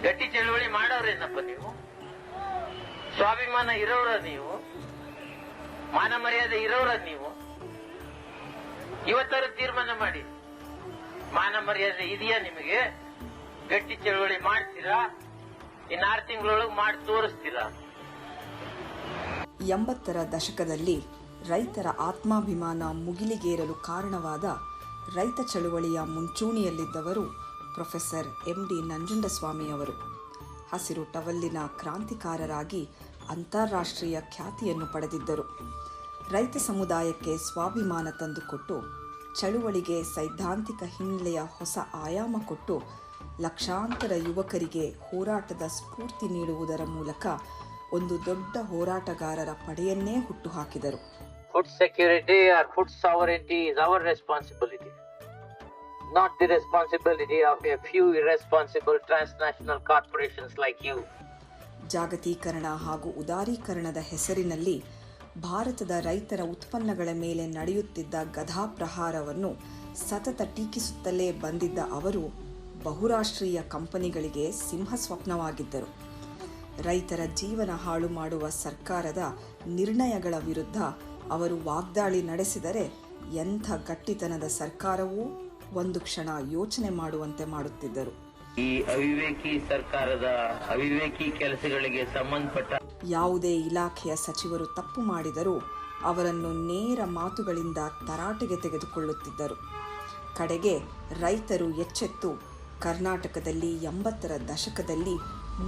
ಗಟ್ಟಿ ಚಳವಳಿ ಮಾಡೋರೇನಪ್ಪ ನೀವು? ಸ್ವಾಭಿಮಾನ ಇರೋರ ನೀವು? ಮಾನ ಮರ್ಯಾದೆ ಇರೋರ ನೀವು? ಇವತ್ತರ ತೀರ್ಮಾನ ಮಾಡಿ. ಮಾನ ಮರ್ಯಾದೆ ಇದೆಯಾ ನಿಮಗೆ? ಗಟ್ಟಿ ಚಳವಳಿ ಮಾಡ್ತೀರಾ? ಇನ್ನು 6 ತಿಂಗಳೊಳಗೆ ಮಾಡಿ ತೋರಿಸ್ತೀರಾ? 80ರ ದಶಕದಲ್ಲಿ ರೈತರ ಆತ್ಮಾಭಿಮಾನ ಮುಗಿಲಿಗೇರಲು ಕಾರಣವಾದ ರೈತ ಚಳುವಳಿಯ ಮುಂಚೂಣಿಯಲ್ಲಿದ್ದವರು ಪ್ರೊಫೆಸರ್ MD ನಂಜುಂಡಸ್ವಾಮಿಯವರು. ಹಸಿರು ಟವಲ್ಲಿನ ಕ್ರಾಂತಿಕಾರರಾಗಿ ಅಂತಾರಾಷ್ಟ್ರೀಯ ಖ್ಯಾತಿಯನ್ನು ಪಡೆದಿದ್ದರು. ರೈತ ಸಮುದಾಯಕ್ಕೆ ಸ್ವಾಭಿಮಾನ ತಂದುಕೊಟ್ಟು, ಚಳುವಳಿಗೆ ಸೈದ್ಧಾಂತಿಕ ಹಿನ್ನೆಲೆಯ ಹೊಸ ಆಯಾಮ ಕೊಟ್ಟು, ಲಕ್ಷಾಂತರ ಯುವಕರಿಗೆ ಹೋರಾಟದ ಸ್ಫೂರ್ತಿ ನೀಡುವುದರ ಮೂಲಕ ಒಂದು ದೊಡ್ಡ ಹೋರಾಟಗಾರರ ಪಡೆಯನ್ನೇ ಹುಟ್ಟುಹಾಕಿದರು. Food security or food sovereignty is our responsibility, not the responsibility of a few irresponsible transnational corporations like you. ಜಾಗತೀಕರಣ ಹಾಗೂ ಉದಾರೀಕರಣದ ಹೆಸರಿನಲ್ಲಿ ಭಾರತದ ರೈತರ ಉತ್ಪನ್ನಗಳ ಮೇಲೆ ನಡೆಯುತ್ತಿದ್ದ ಗಧಾಪ್ರಹಾರವನ್ನು ಸತತ ಟೀಕಿಸುತ್ತಲೇ ಬಂದಿದ್ದ ಅವರು ಬಹುರಾಷ್ಟ್ರೀಯ ಕಂಪನಿಗಳಿಗೆ ಸಿಂಹಸ್ವಪ್ನವಾಗಿದ್ದರು. ರೈತರ ಜೀವನ ಹಾಳು ಮಾಡುವ ಸರ್ಕಾರದ ನಿರ್ಣಯಗಳ ವಿರುದ್ಧ ಅವರು ವಾಗ್ದಾಳಿ ನಡೆಸಿದರೆ ಎಂಥ ಗಟ್ಟಿತನದ ಸರ್ಕಾರವೂ ಒಂದು ಕ್ಷಣ ಯೋಚನೆ ಮಾಡುವಂತೆ ಮಾಡುತ್ತಿದ್ದರು. ಈ ಅವಿವೇಕಿ ಸರ್ಕಾರದ ಅವಿವೇಕಿ ಕೆಲಸಗಳಿಗೆ ಸಂಬಂಧಪಟ್ಟ ಯಾವುದೇ ಇಲಾಖೆಯ ಸಚಿವರು ತಪ್ಪು ಮಾಡಿದರೂ ಅವರನ್ನು ನೇರ ಮಾತುಗಳಿಂದ ತರಾಟೆಗೆ ತೆಗೆದುಕೊಳ್ಳುತ್ತಿದ್ದರು. ಕಡೆಗೆ ರೈತರು ಎಚ್ಚೆತ್ತು ಕರ್ನಾಟಕದಲ್ಲಿ 80ರ ದಶಕದಲ್ಲಿ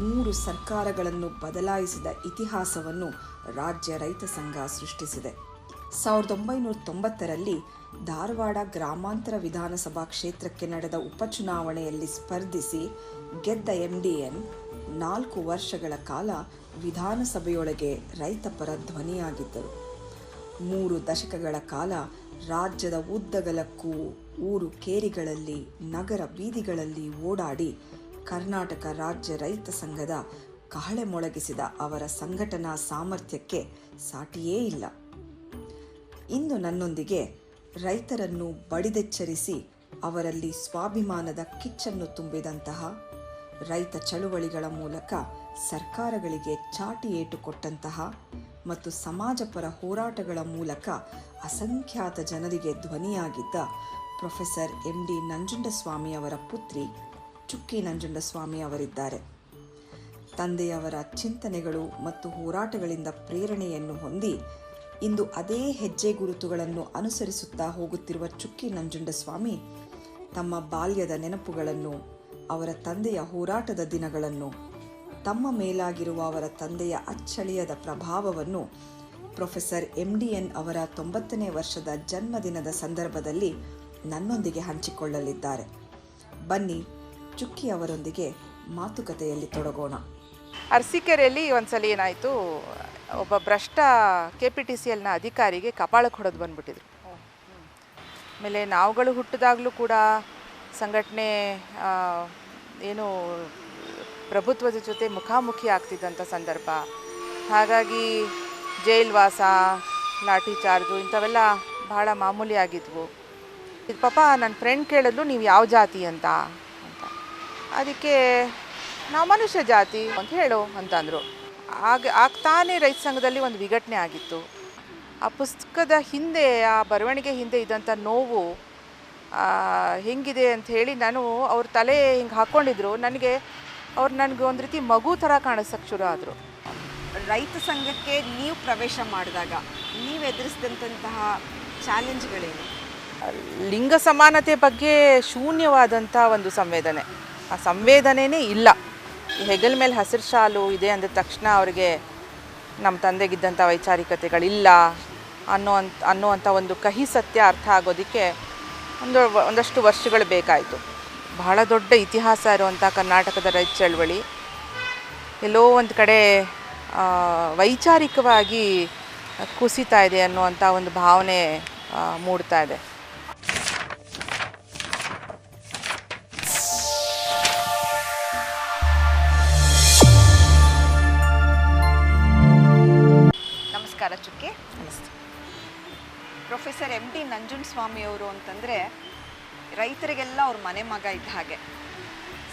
3 ಸರ್ಕಾರಗಳನ್ನು ಬದಲಾಯಿಸಿದ ಇತಿಹಾಸವನ್ನು ರಾಜ್ಯ ರೈತ ಸಂಘ ಸೃಷ್ಟಿಸಿದೆ. 1990ರಲ್ಲಿ ಧಾರವಾಡ ಗ್ರಾಮಾಂತರ ವಿಧಾನಸಭಾ ಕ್ಷೇತ್ರಕ್ಕೆ ನಡೆದ ಉಪಚುನಾವಣೆಯಲ್ಲಿ ಸ್ಪರ್ಧಿಸಿ ಗೆದ್ದ MDN 4 ವರ್ಷಗಳ ಕಾಲ ವಿಧಾನಸಭೆಯೊಳಗೆ ರೈತಪರ ಧ್ವನಿಯಾಗಿದ್ದರು. 3 ದಶಕಗಳ ಕಾಲ ರಾಜ್ಯದ ಉದ್ದಗಲಕ್ಕೂ ಊರು ಕೇರಿಗಳಲ್ಲಿ ನಗರ ಬೀದಿಗಳಲ್ಲಿ ಓಡಾಡಿ ಕರ್ನಾಟಕ ರಾಜ್ಯ ರೈತ ಸಂಘದ ಕಹಳೆ ಮೊಳಗಿಸಿದ ಅವರ ಸಂಘಟನಾ ಸಾಮರ್ಥ್ಯಕ್ಕೆ ಸಾಟಿಯೇ ಇಲ್ಲ. ಇಂದು ನನ್ನೊಂದಿಗೆ ರೈತರನ್ನು ಬಡಿದೆಚ್ಚರಿಸಿ ಅವರಲ್ಲಿ ಸ್ವಾಭಿಮಾನದ ಕಿಚ್ಚನ್ನು ತುಂಬಿದಂತಹ, ರೈತ ಚಳುವಳಿಗಳ ಮೂಲಕ ಸರ್ಕಾರಗಳಿಗೆ ಚಾಟಿ ಏಟು ಕೊಟ್ಟಂತಹ ಮತ್ತು ಸಮಾಜಪರ ಹೋರಾಟಗಳ ಮೂಲಕ ಅಸಂಖ್ಯಾತ ಜನರಿಗೆ ಧ್ವನಿಯಾಗಿದ್ದ ಪ್ರೊಫೆಸರ್ MD ನಂಜುಂಡಸ್ವಾಮಿ ಅವರ ಪುತ್ರಿ ಚುಕ್ಕಿ ನಂಜುಂಡಸ್ವಾಮಿ ಅವರಿದ್ದಾರೆ. ತಂದೆಯವರ ಚಿಂತನೆಗಳು ಮತ್ತು ಹೋರಾಟಗಳಿಂದ ಪ್ರೇರಣೆಯನ್ನು ಹೊಂದಿ ಇಂದು ಅದೇ ಹೆಜ್ಜೆ ಗುರುತುಗಳನ್ನು ಅನುಸರಿಸುತ್ತಾ ಹೋಗುತ್ತಿರುವ ಚುಕ್ಕಿ ನಂಜುಂಡಸ್ವಾಮಿ ತಮ್ಮ ಬಾಲ್ಯದ ನೆನಪುಗಳನ್ನು, ಅವರ ತಂದೆಯ ಹೋರಾಟದ ದಿನಗಳನ್ನು, ತಮ್ಮ ಮೇಲಾಗಿರುವ ಅವರ ತಂದೆಯ ಅಚ್ಚಳಿಯದ ಪ್ರಭಾವವನ್ನು ಪ್ರೊಫೆಸರ್ MDN ಅವರ 90ನೇ ವರ್ಷದ ಜನ್ಮದಿನದ ಸಂದರ್ಭದಲ್ಲಿ ನನ್ನೊಂದಿಗೆ ಹಂಚಿಕೊಳ್ಳಲಿದ್ದಾರೆ. ಬನ್ನಿ, ಚುಕ್ಕಿ ಅವರೊಂದಿಗೆ ಮಾತುಕತೆಯಲ್ಲಿ ತೊಡಗೋಣ. ಅರಸೀಕೆರೆಯಲ್ಲಿ ಒಂದ್ಸಲ ಏನಾಯಿತು, ಒಬ್ಬ ಭ್ರಷ್ಟ KPTCLನ ಅಧಿಕಾರಿಗೆ ಕಪಾಳಕ್ಕೆ ಹೊಡೆದು ಬಂದ್ಬಿಟ್ಟಿದ್ರು. ಆಮೇಲೆ ನಾವುಗಳು ಹುಟ್ಟಿದಾಗಲೂ ಕೂಡ ಸಂಘಟನೆ ಏನು ಪ್ರಭುತ್ವದ ಜೊತೆ ಮುಖಾಮುಖಿ ಆಗ್ತಿದ್ದಂಥ ಸಂದರ್ಭ. ಹಾಗಾಗಿ ಜೈಲ್ವಾಸ, ಲಾಠಿ ಚಾರ್ಜು ಇಂಥವೆಲ್ಲ ಭಾಳ ಮಾಮೂಲಿ ಆಗಿದ್ವು. ಇದು ಪಾಪ ನನ್ನ ಫ್ರೆಂಡ್ ಕೇಳಿದ್ಲು, ನೀವು ಯಾವ ಜಾತಿ ಅಂತ. ಅದಕ್ಕೆ ನಾವು ಮನುಷ್ಯ ಜಾತಿ ಅಂತ ಹೇಳು ಅಂತಂದರು. ಆಗ್ತಾನೆ ರೈತ ಸಂಘದಲ್ಲಿ ಒಂದು ವಿಘಟನೆ ಆಗಿತ್ತು. ಆ ಪುಸ್ತಕದ ಹಿಂದೆ, ಆ ಬರವಣಿಗೆ ಹಿಂದೆ ಇದ್ದಂಥ ನೋವು ಹೆಂಗಿದೆ ಅಂಥೇಳಿ ನಾನು ಅವ್ರ ತಲೆ ಹಿಂಗೆ ಹಾಕ್ಕೊಂಡಿದ್ರು. ನನಗೆ ಒಂದು ರೀತಿ ಮಗು ಥರ ಕಾಣಿಸೋಕ್ಕೆ ಶುರು ಆದರು. ರೈತ ಸಂಘಕ್ಕೆ ನೀವು ಪ್ರವೇಶ ಮಾಡಿದಾಗ ನೀವು ಎದುರಿಸಿದಂತಹ ಚಾಲೆಂಜ್ಗಳೇನು? ಲಿಂಗ ಸಮಾನತೆ ಬಗ್ಗೆ ಶೂನ್ಯವಾದಂಥ ಒಂದು ಸಂವೇದನೆ. ಆ ಸಂವೇದನೆಯೇ ಇಲ್ಲ. ಹೆಗಲ ಮೇಲೆ ಹಸಿರು ಶಾಲು ಇದೆ ಅಂದ ತಕ್ಷಣ ಅವರಿಗೆ ನಮ್ಮ ತಂದೆಗಿದ್ದಂಥ ವೈಚಾರಿಕತೆಗಳಿಲ್ಲ ಅನ್ನೋವಂಥ ಒಂದು ಕಹಿ ಸತ್ಯ ಅರ್ಥ ಆಗೋದಕ್ಕೆ ಒಂದಷ್ಟು ವರ್ಷಗಳು ಬೇಕಾಯಿತು. ಬಹಳ ದೊಡ್ಡ ಇತಿಹಾಸ ಇರುವಂಥ ಕರ್ನಾಟಕದ ರೈತ ಚಳವಳಿ ಎಲ್ಲೋ ಒಂದು ಕಡೆ ವೈಚಾರಿಕವಾಗಿ ಕುಸಿತಾ ಇದೆ ಅನ್ನುವಂಥ ಒಂದು ಭಾವನೆ ಮೂಡ್ತಾ ಇದೆ. ನಮಸ್ಕಾರ ಚುಕ್ಕಿ. ಪ್ರೊಫೆಸರ್ MD ನಂಜುಂಡಸ್ವಾಮಿ ಅವರು ಅಂತಂದರೆ ರೈತರಿಗೆಲ್ಲ ಅವ್ರ ಮನೆ ಮಗ ಇದ್ದ ಹಾಗೆ.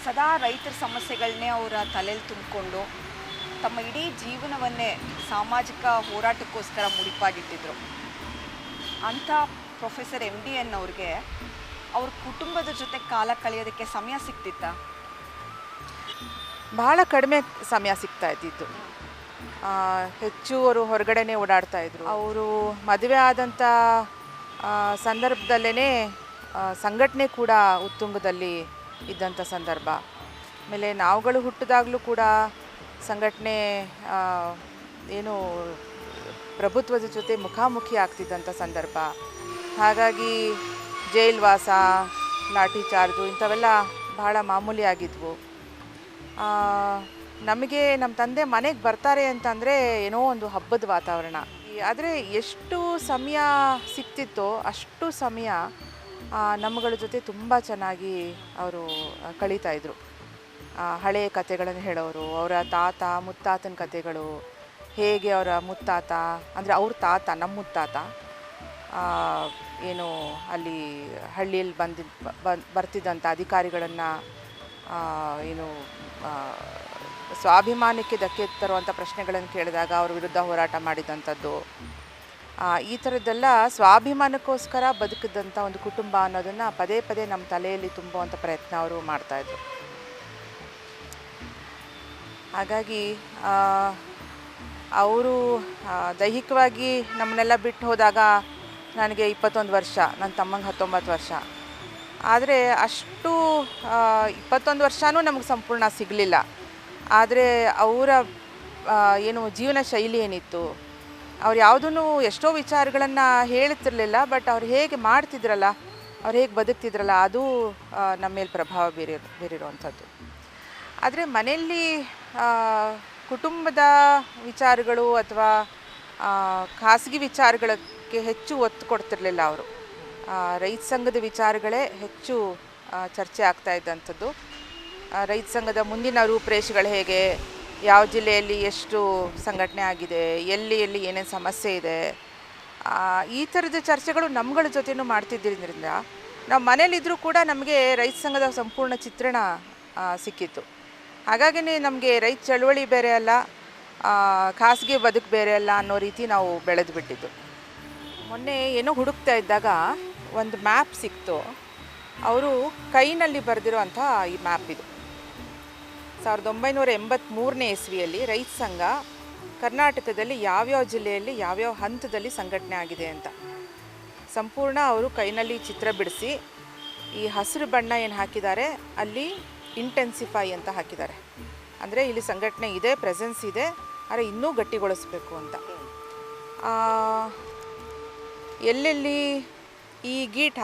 ಸದಾ ರೈತರ ಸಮಸ್ಯೆಗಳನ್ನೇ ಅವರ ತಲೆಯಲ್ಲಿ ತುಂಬಿಕೊಂಡು ತಮ್ಮ ಇಡೀ ಜೀವನವನ್ನೇ ಸಾಮಾಜಿಕ ಹೋರಾಟಕ್ಕೋಸ್ಕರ ಮುಡಿಪಾಗಿಟ್ಟಿದ್ರು. ಅಂಥ ಪ್ರೊಫೆಸರ್ MDN ಅವ್ರಿಗೆ ಅವ್ರ ಕುಟುಂಬದ ಜೊತೆ ಕಾಲ ಕಳೆಯೋದಕ್ಕೆ ಸಮಯ ಸಿಗ್ತಿತ್ತಾ? ಬಹಳ ಕಡಿಮೆ ಸಮಯ ಸಿಗ್ತಾ ಇದ್ದಿದ್ದು. ಹೆಚ್ಚು ಅವರು ಹೊರಗಡೆನೇ ಓಡಾಡ್ತಾ ಇದ್ರು. ಅವರು ಮದುವೆ ಆದಂಥ ಸಂದರ್ಭದಲ್ಲೇ ಸಂಘಟನೆ ಕೂಡ ಉತ್ತುಂಗದಲ್ಲಿ ಇದ್ದಂಥ ಸಂದರ್ಭ. ಆಮೇಲೆ ನಾವುಗಳು ಹುಟ್ಟಿದಾಗಲೂ ಕೂಡ ಸಂಘಟನೆ ಏನು ಪ್ರಭುತ್ವದ ಜೊತೆ ಮುಖಾಮುಖಿ ಆಗ್ತಿದ್ದಂಥ ಸಂದರ್ಭ. ಹಾಗಾಗಿ ಜೈಲ್ವಾಸ, ಲಾಠಿ ಚಾರ್ಜು ಇಂಥವೆಲ್ಲ ಬಹಳ ಮಾಮೂಲಿ ಆಗಿದ್ವು. ನಮಗೆ ನಮ್ಮ ತಂದೆ ಮನೆಗೆ ಬರ್ತಾರೆ ಅಂತಂದರೆ ಏನೋ ಒಂದು ಹಬ್ಬದ ವಾತಾವರಣ. ಆದರೆ ಎಷ್ಟು ಸಮಯ ಸಿಗ್ತಿತ್ತೋ ಅಷ್ಟು ಸಮಯ ನಮ್ಮಗಳ ಜೊತೆ ತುಂಬ ಚೆನ್ನಾಗಿ ಅವರು ಕಳೀತಾಯಿದ್ರು. ಹಳೆಯ ಕಥೆಗಳನ್ನು ಹೇಳೋರು, ಅವರ ತಾತ ಮುತ್ತಾತನ ಕಥೆಗಳು, ಹೇಗೆ ಅವರ ಮುತ್ತಾತ ಅಂದರೆ ಅವ್ರ ತಾತ ನಮ್ಮ ಮುತ್ತಾತ ಏನು ಅಲ್ಲಿ ಹಳ್ಳಿಯಲ್ಲಿ ಬರ್ತಿದ್ದಂಥ ಅಧಿಕಾರಿಗಳನ್ನು ಏನು ಸ್ವಾಭಿಮಾನಕ್ಕೆ ಧಕ್ಕೆ ತರುವಂಥ ಪ್ರಶ್ನೆಗಳನ್ನು ಕೇಳಿದಾಗ ಅವ್ರ ವಿರುದ್ಧ ಹೋರಾಟ ಮಾಡಿದಂಥದ್ದು. ಈ ಥರದ್ದೆಲ್ಲ ಸ್ವಾಭಿಮಾನಕ್ಕೋಸ್ಕರ ಬದುಕಿದಂಥ ಒಂದು ಕುಟುಂಬ ಅನ್ನೋದನ್ನು ಪದೇ ಪದೇ ನಮ್ಮ ತಲೆಯಲ್ಲಿ ತುಂಬುವಂಥ ಪ್ರಯತ್ನ ಅವರು ಮಾಡ್ತಾಯಿದ್ರು. ಹಾಗಾಗಿ ಅವರು ದೈಹಿಕವಾಗಿ ನಮ್ಮನ್ನೆಲ್ಲ ಬಿಟ್ಟು ಹೋದಾಗ ನನಗೆ 21 ವರ್ಷ, ನನ್ನ ತಮ್ಮಂಗೆ 19 ವರ್ಷ. ಆದರೆ ಅಷ್ಟು 21 ವರ್ಷವೂ ನಮಗೆ ಸಂಪೂರ್ಣ ಸಿಗಲಿಲ್ಲ. ಆದರೆ ಅವರ ಏನು ಜೀವನ ಶೈಲಿ ಏನಿತ್ತು, ಅವ್ರು ಯಾವುದೂ ಎಷ್ಟೋ ವಿಚಾರಗಳನ್ನು ಹೇಳ್ತಿರ್ಲಿಲ್ಲ, ಬಟ್ ಅವ್ರು ಹೇಗೆ ಮಾಡ್ತಿದ್ರಲ್ಲ, ಅವ್ರು ಹೇಗೆ ಬದುಕ್ತಿದ್ರಲ್ಲ, ಅದು ನಮ್ಮ ಮೇಲೆ ಪ್ರಭಾವ ಬೀರಿರುವಂಥದ್ದು. ಆದರೆ ಮನೆಯಲ್ಲಿ ಕುಟುಂಬದ ವಿಚಾರಗಳು ಅಥವಾ ಖಾಸಗಿ ವಿಚಾರಗಳಿಗೆ ಹೆಚ್ಚು ಒತ್ತು ಕೊಡ್ತಿರಲಿಲ್ಲ ಅವರು. ರೈತ ಸಂಘದ ವಿಚಾರಗಳೇ ಹೆಚ್ಚು ಚರ್ಚೆ ಆಗ್ತಾ ಇದ್ದಂಥದ್ದು. ರೈತ ಸಂಘದ ಮುಂದಿನ ರೂಪುರೇಷೆಗಳು ಹೇಗೆ, ಯಾವ ಜಿಲ್ಲೆಯಲ್ಲಿ ಎಷ್ಟು ಸಂಘಟನೆ ಆಗಿದೆ, ಎಲ್ಲಿ ಏನೇನು ಸಮಸ್ಯೆ ಇದೆ, ಈ ಥರದ ಚರ್ಚೆಗಳು ನಮ್ಮಗಳ ಜೊತೆನೂ ಮಾಡ್ತಿದ್ದರಿಂದ ನಾವು ಮನೇಲಿದ್ದರೂ ಕೂಡ ನಮಗೆ ರೈತ ಸಂಘದ ಸಂಪೂರ್ಣ ಚಿತ್ರಣ ಸಿಕ್ಕಿತ್ತು. ಹಾಗಾಗಿ ನಮಗೆ ರೈತ ಚಳವಳಿ ಬೇರೆ ಅಲ್ಲ, ಖಾಸಗಿ ಬದುಕು ಬೇರೆ ಅಲ್ಲ ಅನ್ನೋ ರೀತಿ ನಾವು ಬೆಳೆದು ಬಿಟ್ಟಿದ್ದು. ಮೊನ್ನೆ ಏನೋ ಹುಡುಕ್ತಾ ಇದ್ದಾಗ ಒಂದು ಮ್ಯಾಪ್ ಸಿಕ್ತು. ಅವರು ಕೈನಲ್ಲಿ ಬರೆದಿರೋ ಅಂಥ ಈ ಮ್ಯಾಪ್ ಇದು. 1983ನೇ ಇಸ್ವಿಯಲ್ಲಿ ರೈತ ಸಂಘ ಕರ್ನಾಟಕದಲ್ಲಿ ಯಾವ್ಯಾವ ಜಿಲ್ಲೆಯಲ್ಲಿ ಯಾವ್ಯಾವ ಹಂತದಲ್ಲಿ ಸಂಘಟನೆ ಆಗಿದೆ ಅಂತ ಸಂಪೂರ್ಣ ಅವರು ಕೈನಲ್ಲಿ ಚಿತ್ರ ಬಿಡಿಸಿ ಈ ಹಸಿರು ಬಣ್ಣ ಏನು ಹಾಕಿದ್ದಾರೆ ಅಲ್ಲಿ ಇಂಟೆನ್ಸಿಫೈ ಅಂತ ಹಾಕಿದ್ದಾರೆ. ಅಂದರೆ ಇಲ್ಲಿ ಸಂಘಟನೆ ಇದೆ, ಪ್ರೆಸೆನ್ಸ್ ಇದೆ, ಆದರೆ ಇನ್ನೂ ಗಟ್ಟಿಗೊಳಿಸ್ಬೇಕು ಅಂತ. ಎಲ್ಲೆಲ್ಲಿ ಈ ಗೀಟ್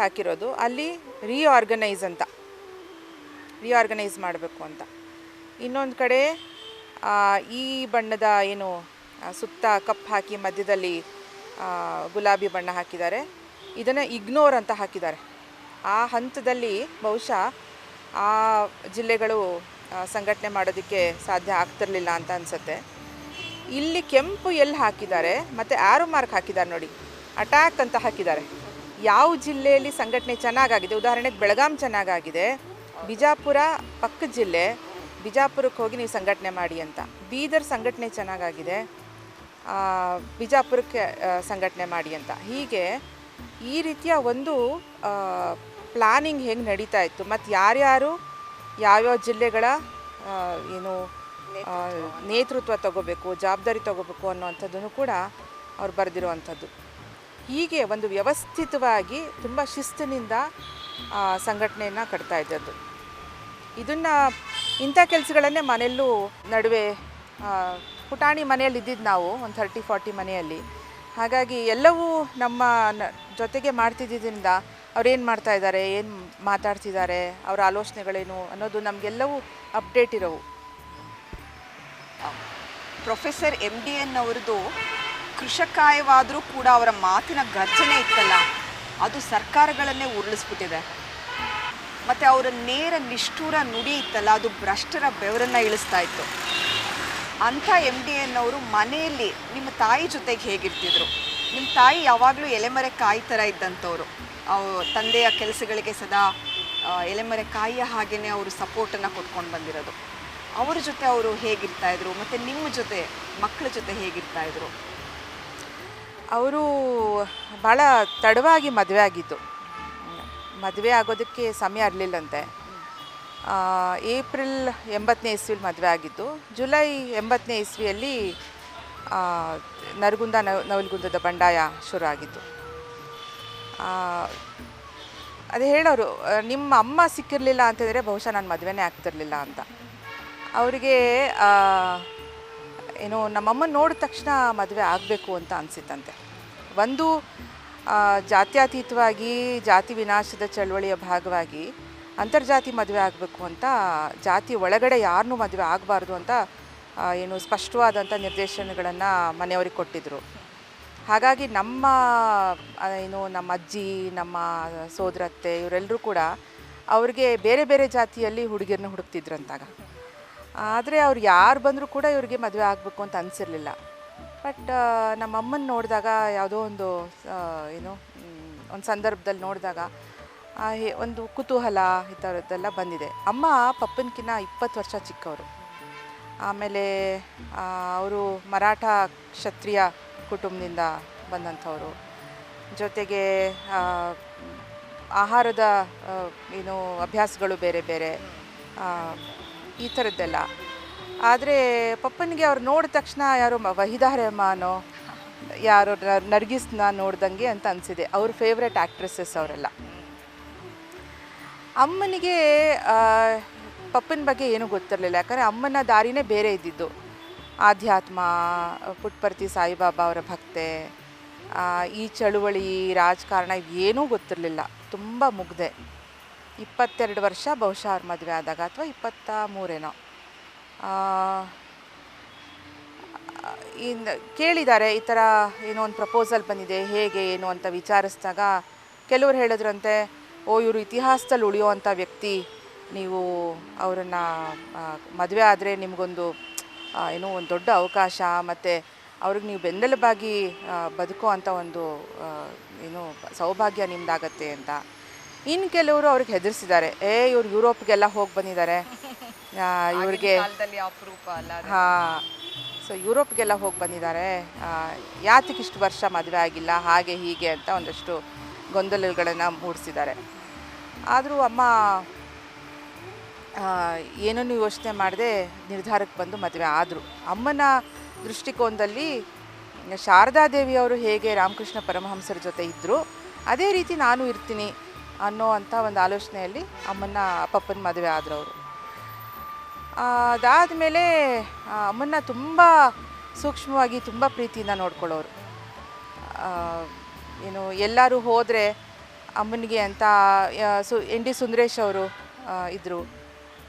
ಹಾಕಿರೋದು ಅಲ್ಲಿ ರೀಆರ್ಗನೈಸ್ ಮಾಡಬೇಕು ಅಂತ. ಇನ್ನೊಂದು ಕಡೆ ಈ ಬಣ್ಣದ ಏನು ಸುತ್ತ ಕಪ್ ಹಾಕಿ ಮಧ್ಯದಲ್ಲಿ ಗುಲಾಬಿ ಬಣ್ಣ ಹಾಕಿದ್ದಾರೆ, ಇದನ್ನು ಇಗ್ನೋರ್ ಅಂತ ಹಾಕಿದ್ದಾರೆ. ಆ ಹಂತದಲ್ಲಿ ಬಹುಶಃ ಆ ಜಿಲ್ಲೆಗಳು ಸಂಘಟನೆ ಮಾಡೋದಕ್ಕೆ ಸಾಧ್ಯ ಆಗ್ತಿರಲಿಲ್ಲ ಅಂತ ಅನಿಸುತ್ತೆ. ಇಲ್ಲಿ ಕೆಂಪು ಎಲ್ಲಿ ಹಾಕಿದ್ದಾರೆ ಮತ್ತು ಆರೋ ಮಾರ್ಕ್ ಹಾಕಿದ್ದಾರೆ ನೋಡಿ, ಅಟ್ಯಾಕ್ ಅಂತ ಹಾಕಿದ್ದಾರೆ. ಯಾವ ಜಿಲ್ಲೆಯಲ್ಲಿ ಸಂಘಟನೆ ಚೆನ್ನಾಗಾಗಿದೆ, ಉದಾಹರಣೆಗೆ ಬೆಳಗಾಂ ಚೆನ್ನಾಗಾಗಿದೆ, ಬಿಜಾಪುರ ಪಕ್ಕದ ಜಿಲ್ಲೆ, ಬಿಜಾಪುರಕ್ಕೆ ಹೋಗಿ ನೀವು ಸಂಘಟನೆ ಮಾಡಿ ಅಂತ. ಬೀದರ್ ಸಂಘಟನೆ ಚೆನ್ನಾಗಾಗಿದೆ, ಬಿಜಾಪುರಕ್ಕೆ ಸಂಘಟನೆ ಮಾಡಿ ಅಂತ. ಹೀಗೆ ಈ ರೀತಿಯ ಒಂದು ಪ್ಲಾನಿಂಗ್ ಹೆಂಗೆ ನಡೀತಾ ಇತ್ತು ಮತ್ತು ಯಾರ್ಯಾರು ಯಾವ್ಯಾವ ಜಿಲ್ಲೆಗಳ ಏನು ನೇತೃತ್ವ ತಗೋಬೇಕು, ಜವಾಬ್ದಾರಿ ತಗೋಬೇಕು ಅನ್ನೋವಂಥದ್ದನ್ನು ಕೂಡ ಅವ್ರು ಬರೆದಿರುವಂಥದ್ದು. ಹೀಗೆ ಒಂದು ವ್ಯವಸ್ಥಿತವಾಗಿ ತುಂಬ ಶಿಸ್ತಿನಿಂದ ಸಂಘಟನೆಯನ್ನು ಕಟ್ತಾ ಇದ್ದದ್ದು. ಇದನ್ನು ಇಂಥ ಕೆಲಸಗಳನ್ನೇ ಮನೆಯಲ್ಲೂ ನಡುವೆ ಪುಟಾಣಿ ಮನೆಯಲ್ಲಿ ಇದ್ದಿದ್ದು ನಾವು ಒಂದು 30-40 ಮನೆಯಲ್ಲಿ. ಹಾಗಾಗಿ ಎಲ್ಲವೂ ನಮ್ಮ ಜೊತೆಗೆ ಮಾಡ್ತಿದ್ದರಿಂದ ಅವ್ರೇನು ಮಾಡ್ತಾ ಇದ್ದಾರೆ, ಏನು ಮಾತಾಡ್ತಿದ್ದಾರೆ, ಅವರ ಆಲೋಚನೆಗಳೇನು ಅನ್ನೋದು ನಮಗೆಲ್ಲವೂ ಅಪ್ಡೇಟ್ ಇರೋವು. ಪ್ರೊಫೆಸರ್ MDN ಅವರದು ಕೃಷಕಾಯವಾದರೂ ಕೂಡ ಅವರ ಮಾತಿನ ಗರ್ಜನೆ ಇತ್ತಲ್ಲ, ಅದು ಸರ್ಕಾರಗಳನ್ನೇ ಉರುಳಿಸ್ಬಿಟ್ಟಿದೆ. ಮತ್ತು ಅವರ ನೇರ ನಿಷ್ಠೂರ ನುಡಿ ಇತ್ತಲ್ಲ, ಅದು ಭ್ರಷ್ಟರ ಬೆವರನ್ನು ಇಳಿಸ್ತಾ ಇತ್ತು. ಅಂಥ MDN ಅವರು ಮನೆಯಲ್ಲಿ ನಿಮ್ಮ ತಾಯಿ ಜೊತೆಗೆ ಹೇಗಿರ್ತಿದ್ರು? ನಿಮ್ಮ ತಾಯಿ ಯಾವಾಗಲೂ ಎಲೆಮರೆ ಕಾಯಿ ಥರ ಇದ್ದಂಥವ್ರು. ತಂದೆಯ ಕೆಲಸಗಳಿಗೆ ಸದಾ ಎಲೆಮರೆ ಕಾಯಿಯ ಹಾಗೇನೆ ಅವರು ಸಪೋರ್ಟನ್ನು ಕೊಟ್ಕೊಂಡು ಬಂದಿರೋದು. ಅವ್ರ ಜೊತೆ ಅವರು ಹೇಗಿರ್ತಾ ಇದ್ರು, ಮತ್ತು ನಿಮ್ಮ ಜೊತೆ ಮಕ್ಕಳ ಜೊತೆ ಹೇಗಿರ್ತಾ ಇದ್ರು? ಅವರು ಭಾಳ ತಡವಾಗಿ ಮದುವೆ ಆಗಿದ್ದು. ಮದುವೆ ಆಗೋದಕ್ಕೆ ಸಮಯ ಇರಲಿಲ್ಲಂತೆ. ಏಪ್ರಿಲ್ 80ನೇ ಇಸ್ವಿಲಿ ಮದುವೆ ಆಗಿದ್ದು. ಜುಲೈ 80ನೇ ಇಸ್ವಿಯಲ್ಲಿ ನರಗುಂದ ನವಲಗುಂದದ ಬಂಡಾಯ ಶುರು ಆಗಿದ್ದು. ಅದೇ ಹೇಳೋರು, ನಿಮ್ಮ ಅಮ್ಮ ಸಿಕ್ಕಿರಲಿಲ್ಲ ಅಂತಂದರೆ ಬಹುಶಃ ನಾನು ಮದುವೆನೇ ಆಗ್ತಿರ್ಲಿಲ್ಲ ಅಂತ. ಅವರಿಗೆ ಏನು ನಮ್ಮಮ್ಮನ ನೋಡಿದ ತಕ್ಷಣ ಮದುವೆ ಆಗಬೇಕು ಅಂತ ಅನಿಸಿತ್ತಂತೆ. ಒಂದು ಜಾತ್ಯತೀತವಾಗಿ ಜಾತಿ ವಿನಾಶದ ಚಳವಳಿಯ ಭಾಗವಾಗಿ ಅಂತರ್ಜಾತಿ ಮದುವೆ ಆಗಬೇಕು ಅಂತ, ಜಾತಿ ಒಳಗಡೆ ಯಾರನ್ನೂ ಮದುವೆ ಆಗಬಾರ್ದು ಅಂತ ಏನು ಸ್ಪಷ್ಟವಾದಂಥ ನಿರ್ದೇಶನಗಳನ್ನು ಮನೆಯವ್ರಿಗೆ ಕೊಟ್ಟಿದ್ದರು. ಹಾಗಾಗಿ ನಮ್ಮ ಅಜ್ಜಿ, ನಮ್ಮ ಸೋದರತ್ತೆ ಇವರೆಲ್ಲರೂ ಕೂಡ ಅವ್ರಿಗೆ ಬೇರೆ ಬೇರೆ ಜಾತಿಯಲ್ಲಿ ಹುಡುಗಿಯರನ್ನ ಹುಡುಕ್ತಿದ್ರಂತಾಗ. ಆದರೆ ಅವ್ರು ಯಾರು ಬಂದರೂ ಕೂಡ ಇವ್ರಿಗೆ ಮದುವೆ ಆಗಬೇಕು ಅಂತ ಅನಿಸಿರಲಿಲ್ಲ. ಬಟ್ ನಮ್ಮ ಅಮ್ಮನ ನೋಡಿದಾಗ ಯಾವುದೋ ಒಂದು ಒಂದು ಸಂದರ್ಭದಲ್ಲಿ ನೋಡಿದಾಗ ಒಂದು ಕುತೂಹಲ ಈ ಥರದ್ದೆಲ್ಲ ಬಂದಿದೆ. ಅಮ್ಮ ಪಪ್ಪನಕಿನ್ನ 20 ವರ್ಷ ಚಿಕ್ಕವರು. ಆಮೇಲೆ ಅವರು ಮರಾಠ ಕ್ಷತ್ರಿಯ ಕುಟುಂಬದಿಂದ ಬಂದಂಥವರು. ಜೊತೆಗೆ ಆಹಾರದ ಅಭ್ಯಾಸಗಳು ಬೇರೆ ಬೇರೆ ಈ ಥರದ್ದೆಲ್ಲ. ಆದರೆ ಪಪ್ಪನಿಗೆ ಅವ್ರು ನೋಡಿದ ತಕ್ಷಣ ಯಾರೋ ವಹೀದಾ ರೆಹಮಾನೋ ಯಾರೋ ನರ್ಗಿಸ್ನ ನೋಡ್ದಂಗೆ ಅಂತ ಅನಿಸಿದೆ. ಅವ್ರ ಫೇವ್ರೆಟ್ ಆ್ಯಕ್ಟ್ರೆಸ್ಸಸ್ ಅವರೆಲ್ಲ. ಅಮ್ಮನಿಗೆ ಪಪ್ಪನ ಬಗ್ಗೆ ಏನೂ ಗೊತ್ತಿರಲಿಲ್ಲ. ಯಾಕಂದರೆ ಅಮ್ಮನ ದಾರಿನೇ ಬೇರೆ ಇದ್ದಿದ್ದು. ಆಧ್ಯಾತ್ಮ, ಪುಟ್ಪರ್ತಿ ಸಾಯಿಬಾಬಾ ಅವರ ಭಕ್ತೆ, ಈ ಚಳುವಳಿ, ರಾಜಕಾರಣ ಏನೂ ಗೊತ್ತಿರಲಿಲ್ಲ. ತುಂಬ ಮುಗ್ದೆ. 22 ವರ್ಷ ಬಹುಶಃ ಅವ್ರ ಮದುವೆ ಆದಾಗ, ಅಥವಾ 23 ಕೇಳಿದ್ದಾರೆ. ಈ ಥರ ಏನೋ ಒಂದು ಪ್ರಪೋಸಲ್ ಬಂದಿದೆ, ಹೇಗೆ ಏನು ಅಂತ ವಿಚಾರಿಸಿದಾಗ ಕೆಲವರು ಹೇಳಿದ್ರಂತೆ, ಇವರು ಇತಿಹಾಸದಲ್ಲಿ ಉಳಿಯುವಂಥ ವ್ಯಕ್ತಿ, ನೀವು ಅವರನ್ನು ಮದುವೆ ಆದರೆ ನಿಮಗೊಂದು ಒಂದು ದೊಡ್ಡ ಅವಕಾಶ, ಮತ್ತು ಅವ್ರಿಗೆ ನೀವು ಬೆನ್ನೆಲುಬಾಗಿ ಬದುಕೋ ಅಂಥ ಒಂದು ಸೌಭಾಗ್ಯ ನಿಮ್ಮದಾಗತ್ತೆ ಅಂತ. ಇನ್ನು ಕೆಲವರು ಅವ್ರಿಗೆ ಹೆದರಿಸಿದ್ದಾರೆ, ಇವ್ರು ಯುರೋಪ್ಗೆಲ್ಲ ಹೋಗಿ ಬಂದಿದ್ದಾರೆ, ಇವ್ರಿಗೆ ಹಾಂ, ಸೊ ಯುರೋಪ್ಗೆಲ್ಲ ಹೋಗಿ ಬಂದಿದ್ದಾರೆ, ಯಾತಕ್ಕಿಷ್ಟು ವರ್ಷ ಮದುವೆ ಆಗಿಲ್ಲ, ಹಾಗೆ ಹೀಗೆ ಅಂತ ಒಂದಷ್ಟು ಗೊಂದಲಗಳನ್ನು ಮೂಡಿಸಿದ್ದಾರೆ. ಆದರೂ ಅಮ್ಮ ಏನನ್ನೂ ಯೋಚನೆ ಮಾಡದೆ ನಿರ್ಧಾರಕ್ಕೆ ಬಂದು ಮದುವೆ ಆದರು. ಅಮ್ಮನ ದೃಷ್ಟಿಕೋನದಲ್ಲಿ ಶಾರದಾದೇವಿಯವರು ಹೇಗೆ ರಾಮಕೃಷ್ಣ ಪರಮಹಂಸರ ಜೊತೆ ಇದ್ದರು, ಅದೇ ರೀತಿ ನಾನು ಇರ್ತೀನಿ ಅನ್ನೋ ಅಂಥ ಒಂದು ಆಲೋಚನೆಯಲ್ಲಿ ಪಪ್ಪನ ಮದುವೆ ಆದರು ಅವರು. ಅದಾದಮೇಲೆ ಅಮ್ಮನ್ನ ತುಂಬ ಸೂಕ್ಷ್ಮವಾಗಿ, ತುಂಬ ಪ್ರೀತಿಯಿಂದ ನೋಡ್ಕೊಳ್ಳೋರು. ಎಲ್ಲರೂ ಹೋದರೆ ಅಮ್ಮನಿಗೆ ಅಂತ ಎನ್ ಡಿ ಸುಂದರೇಶ್ ಅವರು ಇದ್ದರು.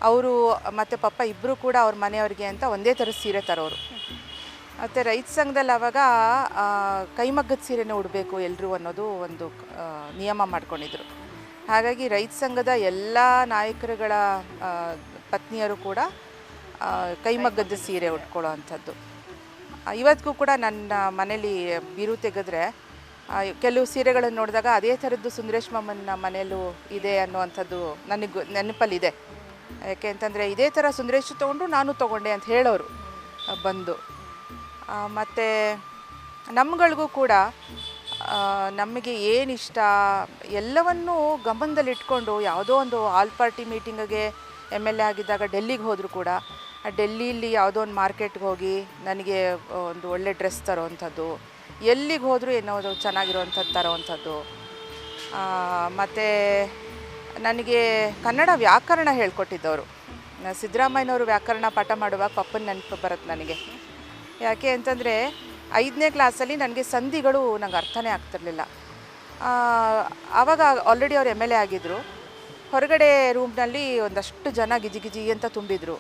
ಅವರು ಮತ್ತು ಪಪ್ಪ ಇಬ್ಬರು ಕೂಡ ಅವ್ರ ಮನೆಯವ್ರಿಗೆ ಅಂತ ಒಂದೇ ಥರದ ಸೀರೆ ತರೋರು. ಮತ್ತು ರೈತ ಸಂಘದಲ್ಲಿ ಆವಾಗ ಕೈಮಗ್ಗದ ಸೀರೆನೇ ಉಡಬೇಕು ಎಲ್ಲರೂ ಅನ್ನೋದು ಒಂದು ನಿಯಮ ಮಾಡ್ಕೊಂಡಿದ್ರು. ಹಾಗಾಗಿ ರೈತ ಸಂಘದ ಎಲ್ಲ ನಾಯಕರುಗಳ ಪತ್ನಿಯರು ಕೂಡ ಕೈಮಗ್ಗದ ಸೀರೆ ಉಟ್ಕೊಳ್ಳೋ ಅಂಥದ್ದು. ಇವತ್ತಿಗೂ ಕೂಡ ನನ್ನ ಮನೇಲಿ ಬೀರು ತೆಗೆದ್ರೆ ಕೆಲವು ಸೀರೆಗಳನ್ನು ನೋಡಿದಾಗ ಅದೇ ಥರದ್ದು ಸುಂದರೇಶ್ ಮಾಮನ ಮನೆಯಲ್ಲೂ ಇದೆ ಅನ್ನುವಂಥದ್ದು ನನಗೆ ನೆನಪಲ್ಲಿದೆ. ಯಾಕೆ ಅಂತಂದರೆ ಇದೇ ಥರ ಸುಂದರೇಶ್ ತೊಗೊಂಡು ನಾನು ತೊಗೊಂಡೆ ಅಂತ ಹೇಳೋರು ಬಂದು. ಮತ್ತು ನಮ್ಮಗಳಿಗೂ ಕೂಡ ನಮಗೆ ಏನಿಷ್ಟ ಎಲ್ಲವನ್ನೂ ಗಮನದಲ್ಲಿಟ್ಕೊಂಡು ಯಾವುದೋ ಒಂದು ಆಲ್ ಪಾರ್ಟಿ ಮೀಟಿಂಗಿಗೆ MLA ಆಗಿದ್ದಾಗ ಡೆಲ್ಲಿಗೆ ಹೋದರೂ ಕೂಡ ಆ ಡೆಲ್ಲಿಲಿ ಯಾವುದೋ ಒಂದು ಮಾರ್ಕೆಟ್ಗೆ ಹೋಗಿ ನನಗೆ ಒಂದು ಒಳ್ಳೆ ಡ್ರೆಸ್ ತರೋವಂಥದ್ದು, ಎಲ್ಲಿಗೆ ಹೋದರೂ ಏನೋ ಚೆನ್ನಾಗಿರೋವಂಥದ್ದು ತರೋವಂಥದ್ದು. ಮತ್ತು ನನಗೆ ಕನ್ನಡ ವ್ಯಾಕರಣ ಹೇಳ್ಕೊಟ್ಟಿದ್ದವರು ಸಿದ್ದರಾಮಯ್ಯನವರು. ವ್ಯಾಕರಣ ಪಾಠ ಮಾಡುವಾಗ ಪಪ್ಪನ ನೆನಪು ಬರುತ್ತೆ ನನಗೆ. ಯಾಕೆ ಅಂತಂದರೆ 5ನೇ ಕ್ಲಾಸಲ್ಲಿ ನನಗೆ ಸಂಧಿಗಳು ನಂಗೆ ಅರ್ಥನೇ ಆಗ್ತಿರ್ಲಿಲ್ಲ. ಆವಾಗ ಆಲ್ರೆಡಿ ಅವ್ರು MLA ಆಗಿದ್ದರು. ಹೊರಗಡೆ ರೂಮ್ನಲ್ಲಿ ಒಂದಷ್ಟು ಜನ ಗಿಜಿ ಅಂತ ತುಂಬಿದ್ರು.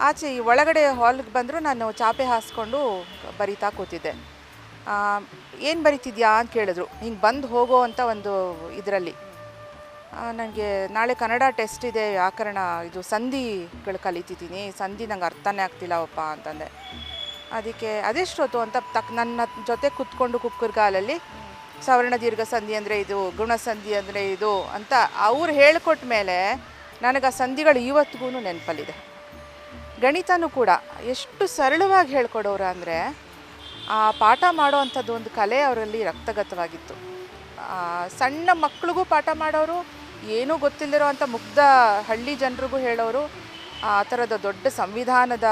ಆಚೆ ಒಳಗಡೆ ಹಾಲ್ಗೆ ಬಂದರೂ ನಾನು ಚಾಪೆ ಹಾಸ್ಕೊಂಡು ಬರಿತಾ ಕೂತಿದ್ದೆ. ಏನು ಬರಿತಿದ್ಯಾ ಅಂತ ಕೇಳಿದ್ರು. ಹಿಂಗೆ ಬಂದು ಹೋಗೋ ಅಂತ ಒಂದು ಇದರಲ್ಲಿ ನನಗೆ ನಾಳೆ ಕನ್ನಡ ಟೆಸ್ಟ್ ಇದೆ, ವ್ಯಾಕರಣ ಇದು ಸಂಧಿಗಳು ಕಲಿತಿದ್ದೀನಿ, ಸಂಧಿ ನಂಗೆ ಅರ್ಥನೇ ಆಗ್ತಿಲ್ಲವಪ್ಪ ಅಂತಂದೆ. ಅದಕ್ಕೆ ಅದೆಷ್ಟೊತ್ತು ಅಂತ ನನ್ನ ಜೊತೆ ಕೂತ್ಕೊಂಡು ಕುಕ್ಕರ್ಗಾಲಲ್ಲಿ ಸವರ್ಣ ದೀರ್ಘ ಸಂಧಿ ಅಂದರೆ ಇದು, ಗುಣಸಂಧಿ ಅಂದರೆ ಇದು ಅಂತ ಅವ್ರು ಹೇಳ್ಕೊಟ್ಟ ಮೇಲೆ ನನಗೆ ಆ ಸಂಧಿಗಳು ಇವತ್ತಿಗೂ ನೆನಪಲ್ಲಿದೆ. ಗಣಿತನೂ ಕೂಡ ಎಷ್ಟು ಸರಳವಾಗಿ ಹೇಳ್ಕೊಡೋರು ಅಂದರೆ ಆ ಪಾಠ ಮಾಡೋ ಅಂಥದ್ದು ಒಂದು ಕಲೆ ಅವರಲ್ಲಿ ರಕ್ತಗತವಾಗಿತ್ತು. ಸಣ್ಣ ಮಕ್ಳಿಗೂ ಪಾಠ ಮಾಡೋರು, ಏನೂ ಗೊತ್ತಿಲ್ಲದಿರೋ ಅಂಥ ಮುಗ್ಧ ಹಳ್ಳಿ ಜನರಿಗೂ ಹೇಳೋರು, ಆ ಥರದ ದೊಡ್ಡ ಸಂವಿಧಾನದ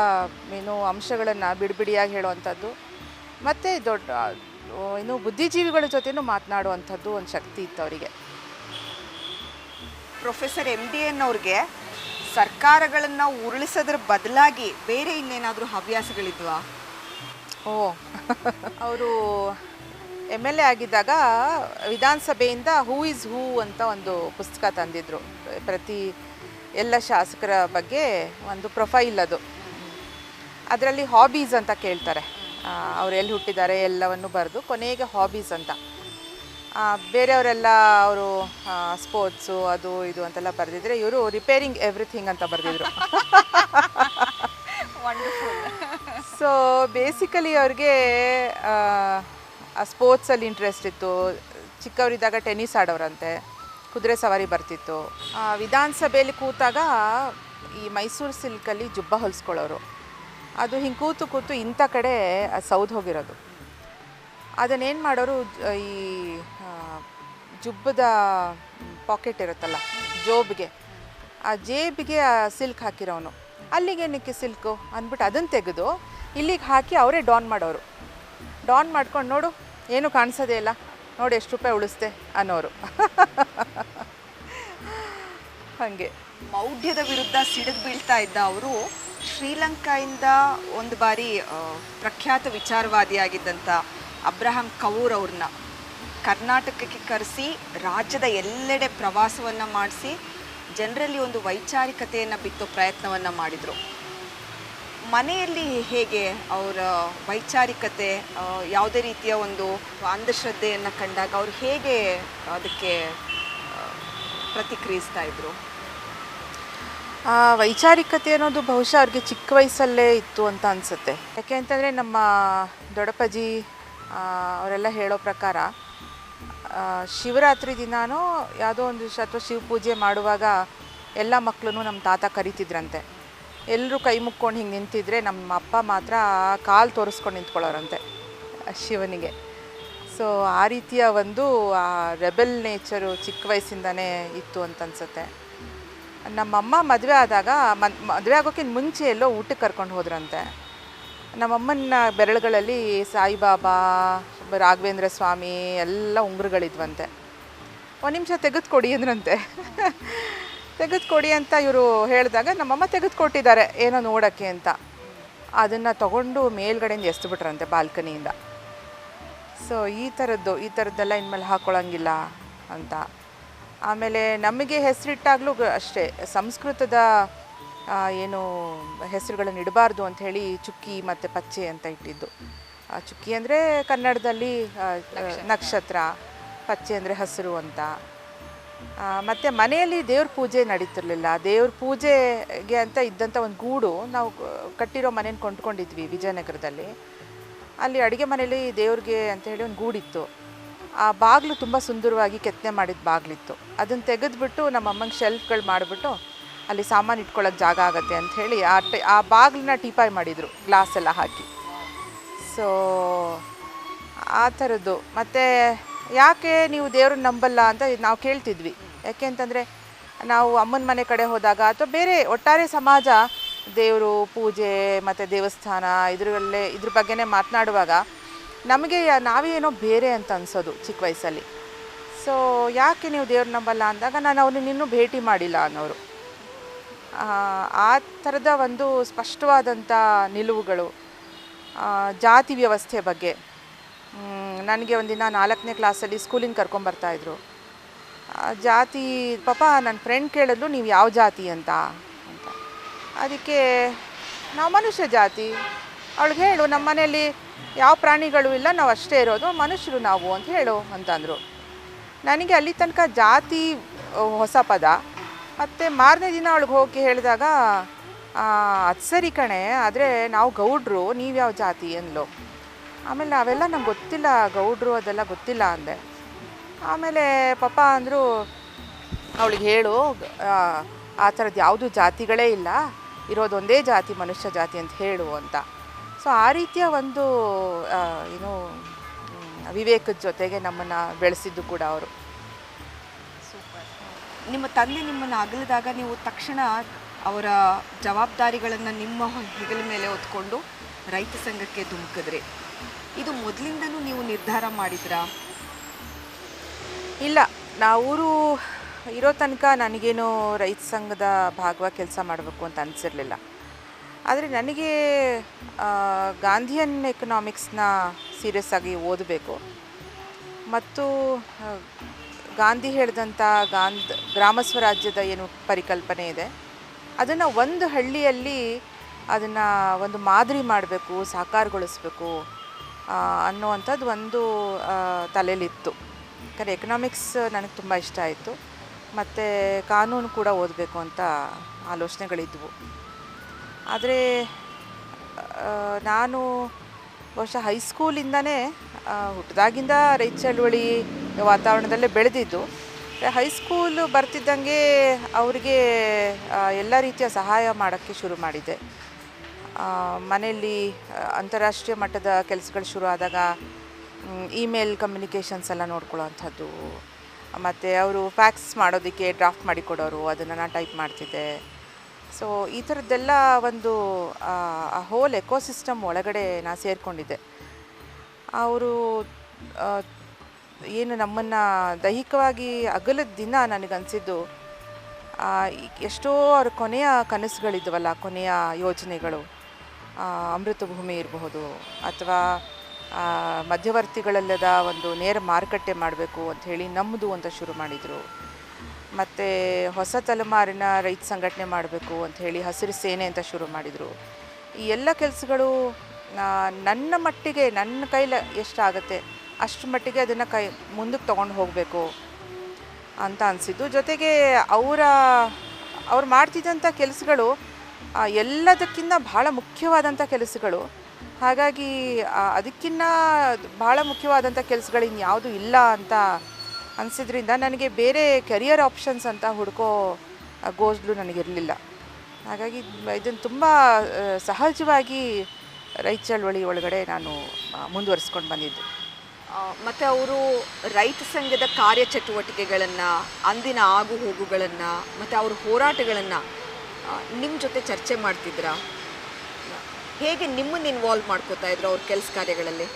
ಅಂಶಗಳನ್ನು ಬಿಡಿಬಿಡಿಯಾಗಿ ಹೇಳುವಂಥದ್ದು, ಮತ್ತು ದೊಡ್ಡ ಬುದ್ಧಿಜೀವಿಗಳ ಜೊತೆನೂ ಮಾತನಾಡುವಂಥದ್ದು ಒಂದು ಶಕ್ತಿ ಇತ್ತು ಅವರಿಗೆ. ಪ್ರೊಫೆಸರ್ MDN ಅವ್ರಿಗೆ ಸರ್ಕಾರಗಳನ್ನು ಉರುಳಿಸೋದ್ರ ಬದಲಾಗಿ ಬೇರೆ ಇನ್ನೇನಾದರೂ ಹವ್ಯಾಸಗಳಿದ್ವಾ? ಅವರು MLA ಆಗಿದ್ದಾಗ ವಿಧಾನಸಭೆಯಿಂದ ಹೂ ಇಸ್ ಹೂ ಅಂತ ಒಂದು ಪುಸ್ತಕ ತಂದಿದ್ದರು. ಪ್ರತಿ ಎಲ್ಲ ಶಾಸಕರ ಬಗ್ಗೆ ಒಂದು ಪ್ರೊಫೈಲ್ ಅದು. ಅದರಲ್ಲಿ ಹಾಬೀಸ್ ಅಂತ ಕೇಳ್ತಾರೆ, ಅವ್ರು ಎಲ್ಲಿ ಹುಟ್ಟಿದ್ದಾರೆ ಎಲ್ಲವನ್ನು ಬರೆದು ಕೊನೆಗೆ ಹಾಬೀಸ್ ಅಂತ. ಬೇರೆಯವರೆಲ್ಲ ಅವರು ಸ್ಪೋರ್ಟ್ಸು ಅದು ಇದು ಅಂತೆಲ್ಲ ಬರೆದಿದ್ರೆ, ಇವರು ರಿಪೇರಿಂಗ್ ಎವ್ರಿಥಿಂಗ್ ಅಂತ ಬರೆದಿದ್ರು. ಸೊ ಬೇಸಿಕಲಿ ಅವ್ರಿಗೆ ಸ್ಪೋರ್ಟ್ಸಲ್ಲಿ ಇಂಟ್ರೆಸ್ಟ್ ಇತ್ತು. ಚಿಕ್ಕವರಿದ್ದಾಗ ಟೆನ್ನಿಸ್ ಆಡೋರಂತೆ, ಕುದುರೆ ಸವಾರಿ ಬರ್ತಿತ್ತು. ವಿಧಾನಸಭೆಯಲ್ಲಿ ಕೂತಾಗ ಈ ಮೈಸೂರು ಸಿಲ್ಕಲ್ಲಿ ಜುಬ್ಬ ಹೊಲಿಸ್ಕೊಳ್ಳೋರು. ಅದು ಹಿಂಗೆ ಕೂತು ಕೂತು ಇಂಥ ಕಡೆ ಸೌದು ಹೋಗಿರೋದು. ಅದನ್ನೇನು ಮಾಡೋರು, ಈ ಜುಬ್ಬದ ಪಾಕೆಟ್ ಇರುತ್ತಲ್ಲ ಜೋಬಿಗೆ, ಆ ಜೇಬಿಗೆ ಸಿಲ್ಕ್ ಹಾಕಿರೋನು. ಅಲ್ಲಿಗೇನಕ್ಕೆ ಸಿಲ್ಕು ಅಂದ್ಬಿಟ್ಟು ಅದನ್ನು ತೆಗೆದು ಇಲ್ಲಿಗೆ ಹಾಕಿ ಅವರೇ ಡಾನ್ ಮಾಡೋರು. ಡಾನ್ ಮಾಡ್ಕೊಂಡು ನೋಡು ಏನೂ ಕಾಣಿಸೋದೇ ಇಲ್ಲ, ನೋಡಿ ಎಷ್ಟು ರೂಪಾಯಿ ಉಳಿಸ್ದೆ ಅನ್ನೋರು. ಹಾಗೆ ಮೌಢ್ಯದ ವಿರುದ್ಧ ಸಿಡಿದು ಬೀಳ್ತಾ ಇದ್ದ ಅವರು ಶ್ರೀಲಂಕಾಯಿಂದ ಒಂದು ಬಾರಿ ಪ್ರಖ್ಯಾತ ವಿಚಾರವಾದಿಯಾಗಿದ್ದಂಥ ಅಬ್ರಹಾಂ ಕವೂರ್ ಅವ್ರನ್ನ ಕರ್ನಾಟಕಕ್ಕೆ ಕರೆಸಿ ರಾಜ್ಯದ ಎಲ್ಲೆಡೆ ಪ್ರವಾಸವನ್ನು ಮಾಡಿಸಿ ಜನರಲ್ಲಿ ಒಂದು ವೈಚಾರಿಕತೆಯನ್ನು ಬಿತ್ತೋ ಪ್ರಯತ್ನವನ್ನು ಮಾಡಿದರು. ಮನೆಯಲ್ಲಿ ಹೇಗೆ ಅವರ ವೈಚಾರಿಕತೆ, ಯಾವುದೇ ರೀತಿಯ ಒಂದು ಅಂಧಶ್ರದ್ಧೆಯನ್ನು ಕಂಡಾಗ ಅವರು ಹೇಗೆ ಅದಕ್ಕೆ ಪ್ರತಿಕ್ರಿಯಿಸ್ತಾ ಇದ್ರು? ವೈಚಾರಿಕತೆ ಅನ್ನೋದು ಬಹುಶಃ ಅವ್ರಿಗೆ ಚಿಕ್ಕ ವಯಸ್ಸಲ್ಲೇ ಇತ್ತು ಅಂತ ಅನಿಸುತ್ತೆ. ಯಾಕೆ ಅಂತಂದರೆ ನಮ್ಮ ದೊಡ್ಡಪ್ಪಾಜಿ ಅವರೆಲ್ಲ ಹೇಳೋ ಪ್ರಕಾರ ಶಿವರಾತ್ರಿ ದಿನಾನೋ ಯಾವುದೋ ಒಂದು ಅಥವಾ ಶಿವ ಪೂಜೆ ಮಾಡುವಾಗ ಎಲ್ಲ ಮಕ್ಕಳೂ ನಮ್ಮ ತಾತ ಕರಿತಿದ್ರಂತೆ. ಎಲ್ಲರೂ ಕೈ ಮುಕ್ಕೊಂಡು ಹಿಂಗೆ ನಿಂತಿದ್ರೆ ನಮ್ಮ ಅಪ್ಪ ಮಾತ್ರ ಕಾಲು ತೋರಿಸ್ಕೊಂಡು ನಿಂತ್ಕೊಳ್ಳೋರಂತೆ ಶಿವನಿಗೆ. ಸೊ ಆ ರೀತಿಯ ಒಂದು ರೆಬೆಲ್ ನೇಚರು ಚಿಕ್ಕ ವಯಸ್ಸಿಂದನೇ ಇತ್ತು ಅಂತ ಅನಿಸುತ್ತೆ. ನಮ್ಮಮ್ಮ ಮದುವೆ ಆದಾಗ ಮದುವೆ ಆಗೋಕ್ಕಿಂತ ಮುಂಚೆ ಎಲ್ಲೋ ಊಟಕ್ಕೆ ಕರ್ಕೊಂಡು ಹೋದ್ರಂತೆ. ನಮ್ಮಮ್ಮನ ಬೆರಳುಗಳಲ್ಲಿ ಸಾಯಿಬಾಬಾ, ರಾಘವೇಂದ್ರ ಸ್ವಾಮಿ ಎಲ್ಲ ಉಂಗುರಗಳಿದ್ವಂತೆ. ಒಂದು ನಿಮಿಷ ತೆಗೆದುಕೊಡಿ ಅಂದ್ರಂತೆ. ತೆಗೆದುಕೊಡಿ ಅಂತ ಇವರು ಹೇಳಿದಾಗ ನಮ್ಮಮ್ಮ ತೆಗೆದುಕೊಟ್ಟಿದ್ದಾರೆ ಏನೋ ನೋಡೋಕ್ಕೆ ಅಂತ. ಅದನ್ನು ತಗೊಂಡು ಮೇಲ್ಗಡೆಯಿಂದ ಎಸ್ದುಬಿಟ್ರಂತೆ ಬಾಲ್ಕನಿಯಿಂದ. ಸೊ ಈ ಥರದ್ದೆಲ್ಲ ಇನ್ಮೇಲೆ ಹಾಕ್ಕೊಳ್ಳೋಂಗಿಲ್ಲ ಅಂತ. ಆಮೇಲೆ ನಮಗೆ ಹೆಸರಿಟ್ಟಾಗಲೂ ಅಷ್ಟೇ ಸಂಸ್ಕೃತದ ಏನು ಹೆಸರುಗಳನ್ನು ಇಡಬಾರ್ದು ಅಂಥೇಳಿ ಚುಕ್ಕಿ ಮತ್ತು ಪಚ್ಚೆ ಅಂತ ಇಟ್ಟಿದ್ದು. ಚುಕ್ಕಿ ಅಂದರೆ ಕನ್ನಡದಲ್ಲಿ ನಕ್ಷತ್ರ, ಪಚ್ಚೆ ಅಂದರೆ ಹಸಿರು ಅಂತ. ಮತ್ತು ಮನೆಯಲ್ಲಿ ದೇವ್ರ ಪೂಜೆ ನಡೀತಿರ್ಲಿಲ್ಲ. ದೇವ್ರ ಪೂಜೆಗೆ ಅಂತ ಇದ್ದಂಥ ಒಂದು ಗೂಡು ನಾವು ಕಟ್ಟಿರೋ ಮನೇನ ಕೊಂಡ್ಕೊಂಡಿದ್ವಿ ವಿಜಯನಗರದಲ್ಲಿ. ಅಲ್ಲಿ ಅಡುಗೆ ಮನೇಲಿ ದೇವ್ರಿಗೆ ಅಂಥೇಳಿ ಒಂದು ಗೂಡಿತ್ತು. ಆ ಬಾಗಿಲು ತುಂಬ ಸುಂದರವಾಗಿ ಕೆತ್ತನೆ ಮಾಡಿದ ಬಾಗಿಲಿತ್ತು. ಅದನ್ನು ತೆಗೆದುಬಿಟ್ಟು ನಮ್ಮ ಅಮ್ಮಂಗೆ ಶೆಲ್ಫ್ಗಳು ಮಾಡಿಬಿಟ್ಟು ಅಲ್ಲಿ ಸಾಮಾನು ಇಟ್ಕೊಳ್ಳೋಕೆ ಜಾಗ ಆಗುತ್ತೆ ಅಂಥೇಳಿ ಆ ಬಾಗಿಲನ್ನ ಟೀಪಾಯ್ ಮಾಡಿದರು, ಗ್ಲಾಸ್ ಎಲ್ಲ ಹಾಕಿ. ಸೊ ಆ ಥರದ್ದು. ಮತ್ತು ಯಾಕೆ ನೀವು ದೇವ್ರನ್ನ ನಂಬಲ್ಲ ಅಂತ ನಾವು ಕೇಳ್ತಿದ್ವಿ. ಯಾಕೆ ಅಂತಂದರೆ ನಾವು ಅಮ್ಮನ ಮನೆ ಕಡೆ ಹೋದಾಗ ಅಥವಾ ಬೇರೆ ಒಟ್ಟಾರೆ ಸಮಾಜ ದೇವರು ಪೂಜೆ ಮತ್ತು ದೇವಸ್ಥಾನ ಇದ್ರ ಬಗ್ಗೆನೇ ಮಾತನಾಡುವಾಗ ನಮಗೆ ನಾವೇನೋ ಬೇರೆ ಅಂತ ಅನಿಸೋದು ಚಿಕ್ಕ ವಯಸ್ಸಲ್ಲಿ. ಸೊ ಯಾಕೆ ನೀವು ದೇವ್ರ ನಂಬಲ್ಲ ಅಂದಾಗ ನಾನು ಅವ್ರನ್ನ ಇನ್ನೂ ಭೇಟಿ ಮಾಡಿಲ್ಲ ಅನ್ನೋರು. ಆ ಥರದ ಒಂದು ಸ್ಪಷ್ಟವಾದಂಥ ನಿಲುವುಗಳು. ಜಾತಿ ವ್ಯವಸ್ಥೆ ಬಗ್ಗೆ ನನಗೆ ಒಂದಿನ 4ನೇ ಕ್ಲಾಸಲ್ಲಿ ಸ್ಕೂಲಿಂದ ಕರ್ಕೊಂಬರ್ತಾಯಿದ್ರು. ಜಾತಿ ಪಾಪ ನನ್ನ ಫ್ರೆಂಡ್ ಕೇಳಿದ್ಲು ನೀವು ಯಾವ ಜಾತಿ ಅಂತ. ಅದಕ್ಕೆ ನಾವು ಮನುಷ್ಯ ಜಾತಿ. ಅವಳಿಗೆ ಹೇಳು ನಮ್ಮ ಮನೆಯಲ್ಲಿ ಯಾವ ಪ್ರಾಣಿಗಳು ಇಲ್ಲ, ನಾವು ಅಷ್ಟೇ ಇರೋದು, ಮನುಷ್ಯರು ನಾವು ಅಂತ ಹೇಳು ಅಂತಂದರು. ನನಗೆ ಅಲ್ಲಿ ತನಕ ಜಾತಿ ಹೊಸ ಪದ. ಮತ್ತು ಮಾರನೇ ದಿನ ಅವಳಿಗೆ ಹೋಗಿ ಹೇಳಿದಾಗ ಅದು ಸರಿ ಕಣೆ, ಆದರೆ ನಾವು ಗೌಡ್ರು, ನೀವು ಯಾವ ಜಾತಿ ಅಂದ್ಲು. ಆಮೇಲೆ ಅವೆಲ್ಲ ನಂಗೆ ಗೊತ್ತಿಲ್ಲ, ಗೌಡ್ರು ಅದೆಲ್ಲ ಗೊತ್ತಿಲ್ಲ ಅಂದೆ. ಆಮೇಲೆ ಪಾಪ ಅಂದರು, ಅವಳಿಗೆ ಹೇಳು ಆ ಥರದ್ದು ಯಾವುದೂ ಜಾತಿಗಳೇ ಇಲ್ಲ, ಇರೋದೊಂದೇ ಜಾತಿ ಮನುಷ್ಯ ಜಾತಿ ಅಂತ ಹೇಳು ಅಂತ. ಸೊ ಆ ರೀತಿಯ ಒಂದು ಏನು ವಿವೇಕದ ಜೊತೆಗೆ ನಮ್ಮನ್ನು ಬೆಳೆಸಿದ್ದು ಕೂಡ ಅವರು. ಸೂಪರ್. ನಿಮ್ಮ ತಂದೆ ನಿಮ್ಮನ್ನು ಅಗಲಿದಾಗ ನೀವು ತಕ್ಷಣ ಅವರ ಜವಾಬ್ದಾರಿಗಳನ್ನು ನಿಮ್ಮ ಹೆಗಲ ಮೇಲೆ ಹೊತ್ಕೊಂಡು ರೈತ ಸಂಘಕ್ಕೆ ಧುಮುಕಿದ್ರಿ. ಇದು ಮೊದಲಿಂದನೂ ನೀವು ನಿರ್ಧಾರ ಮಾಡಿದ್ರಾ? ಇಲ್ಲ, ಊರು ಇರೋ ತನಕ ನನಗೇನು ರೈತ ಸಂಘದ ಭಾಗವಾಗಿ ಕೆಲಸ ಮಾಡಬೇಕು ಅಂತ ಅನಿಸಿರಲಿಲ್ಲ. ಆದರೆ ನನಗೆ ಗಾಂಧಿಯನ್ ಎಕನಾಮಿಕ್ಸ್ನ ಸೀರಿಯಸ್ ಆಗಿ ಓದಬೇಕು ಮತ್ತು ಗಾಂಧಿ ಹೇಳಿದಂಥ ಗ್ರಾಮ ಸ್ವರಾಜ್ಯದ ಏನು ಪರಿಕಲ್ಪನೆ ಇದೆ ಅದನ್ನು ಒಂದು ಹಳ್ಳಿಯಲ್ಲಿ ಅದನ್ನು ಒಂದು ಮಾದರಿ ಮಾಡಬೇಕು, ಸಾಕಾರಗೊಳಿಸ್ಬೇಕು ಅನ್ನುವಂಥದ್ದು ಒಂದು ತಲೆಯಲ್ಲಿತ್ತು. ಯಾಕಂದರೆ ಎಕನಾಮಿಕ್ಸ್ ನನಗೆ ತುಂಬ ಇಷ್ಟ ಆಯಿತು ಮತ್ತು ಕಾನೂನು ಕೂಡ ಓದಬೇಕು ಅಂತ ಆಲೋಚನೆಗಳಿದ್ವು. ಆದರೆ ನಾನು ಬಹುಶಃ ಹೈಸ್ಕೂಲಿಂದನೇ ಹುಟ್ಟಿದಾಗಿಂದ ರೈತ ಚಳವಳಿ ವಾತಾವರಣದಲ್ಲೇ ಬೆಳೆದಿದ್ದು. ಹೈಸ್ಕೂಲು ಬರ್ತಿದ್ದಂಗೆ ಅವರಿಗೆ ಎಲ್ಲ ರೀತಿಯ ಸಹಾಯ ಮಾಡೋಕ್ಕೆ ಶುರು ಮಾಡಿದ್ದೆ. ಮನೆಯಲ್ಲಿ ಅಂತಾರಾಷ್ಟ್ರೀಯ ಮಟ್ಟದ ಕೆಲಸಗಳು ಶುರು ಆದಾಗ ಇಮೇಲ್ ಕಮ್ಯುನಿಕೇಷನ್ಸ್ ಎಲ್ಲ ನೋಡ್ಕೊಳ್ಳೋ ಅಂಥದ್ದು, ಮತ್ತು ಅವರು ಫ್ಯಾಕ್ಸ್ ಮಾಡೋದಕ್ಕೆ ಡ್ರಾಫ್ಟ್ ಮಾಡಿಕೊಡೋರು, ಅದನ್ನು ನಾನು ಟೈಪ್ ಮಾಡ್ತಿದ್ದೆ. ಸೊ ಈ ಥರದ್ದೆಲ್ಲ ಒಂದು ಆ ಹೋಲ್ ಎಕೋಸಿಸ್ಟಮ್ ಒಳಗಡೆ ನಾನು ಸೇರಿಕೊಂಡಿದ್ದೆ. ಅವರು ಏನು ನಮ್ಮನ್ನು ದೈಹಿಕವಾಗಿ ಅಗಲದ ದಿನ ನನಗನ್ಸಿದ್ದು ಎಷ್ಟೋ ಅವ್ರ ಕೊನೆಯ ಕನಸುಗಳಿದ್ವಲ್ಲ, ಕೊನೆಯ ಯೋಜನೆಗಳು, ಅಮೃತ ಭೂಮಿ ಇರಬಹುದು ಅಥವಾ ಮಧ್ಯವರ್ತಿಗಳಲ್ಲದ ಒಂದು ನೇರ ಮಾರುಕಟ್ಟೆ ಮಾಡಬೇಕು ಅಂಥೇಳಿ ನಮ್ಮದು ಅಂತ ಶುರು ಮಾಡಿದರು. ಮತ್ತು ಹೊಸ ತಲೆಮಾರಿನ ರೈತ ಸಂಘಟನೆ ಮಾಡಬೇಕು ಅಂಥೇಳಿ ಹಸಿರು ಸೇನೆ ಅಂತ ಶುರು ಮಾಡಿದರು. ಈ ಎಲ್ಲ ಕೆಲಸಗಳು ನನ್ನ ಮಟ್ಟಿಗೆ ನನ್ನ ಕೈಲಿ ಎಷ್ಟಾಗುತ್ತೆ ಅಷ್ಟು ಮಟ್ಟಿಗೆ ಅದನ್ನು ಮುಂದಕ್ಕೆ ತೊಗೊಂಡು ಹೋಗಬೇಕು ಅಂತ ಅನಿಸಿದ್ದು. ಜೊತೆಗೆ ಅವ್ರು ಮಾಡ್ತಿದ್ದಂಥ ಕೆಲಸಗಳು ಎಲ್ಲದಕ್ಕಿಂತ ಭಾಳ ಮುಖ್ಯವಾದಂಥ ಕೆಲಸಗಳು. ಹಾಗಾಗಿ ಅದಕ್ಕಿಂತ ಭಾಳ ಮುಖ್ಯವಾದಂಥ ಕೆಲಸಗಳು ಇನ್ಯಾವುದೂ ಇಲ್ಲ ಅಂತ ಅನಿಸಿದ್ರಿಂದ ನನಗೆ ಬೇರೆ ಕೆರಿಯರ್ ಆಪ್ಷನ್ಸ್ ಅಂತ ಹುಡುಕೋ ಗೋಜಲು ನನಗಿರಲಿಲ್ಲ. ಹಾಗಾಗಿ ಇದನ್ನು ತುಂಬ ಸಹಜವಾಗಿ ರೈತ ಚಳವಳಿ ಒಳಗಡೆ ನಾನು ಮುಂದುವರಿಸ್ಕೊಂಡು ಬಂದಿದ್ದು. ಮತ್ತು ಅವರು ರೈತ ಸಂಘದ ಕಾರ್ಯಚಟುವಟಿಕೆಗಳನ್ನು, ಅಂದಿನ ಆಗು ಹೋಗುಗಳನ್ನು ಮತ್ತು ಅವ್ರ ಹೋರಾಟಗಳನ್ನು ನಿಮ್ಮ ಜೊತೆ ಚರ್ಚೆ ಮಾಡ್ತಿದ್ರಾ? ಹೇಗೆ ನಿಮ್ಮನ್ನು ಇನ್ವಾಲ್ವ್ ಮಾಡ್ಕೋತಾ ಇದ್ರು ಅವ್ರ ಕೆಲಸ ಕಾರ್ಯಗಳಲ್ಲಿ?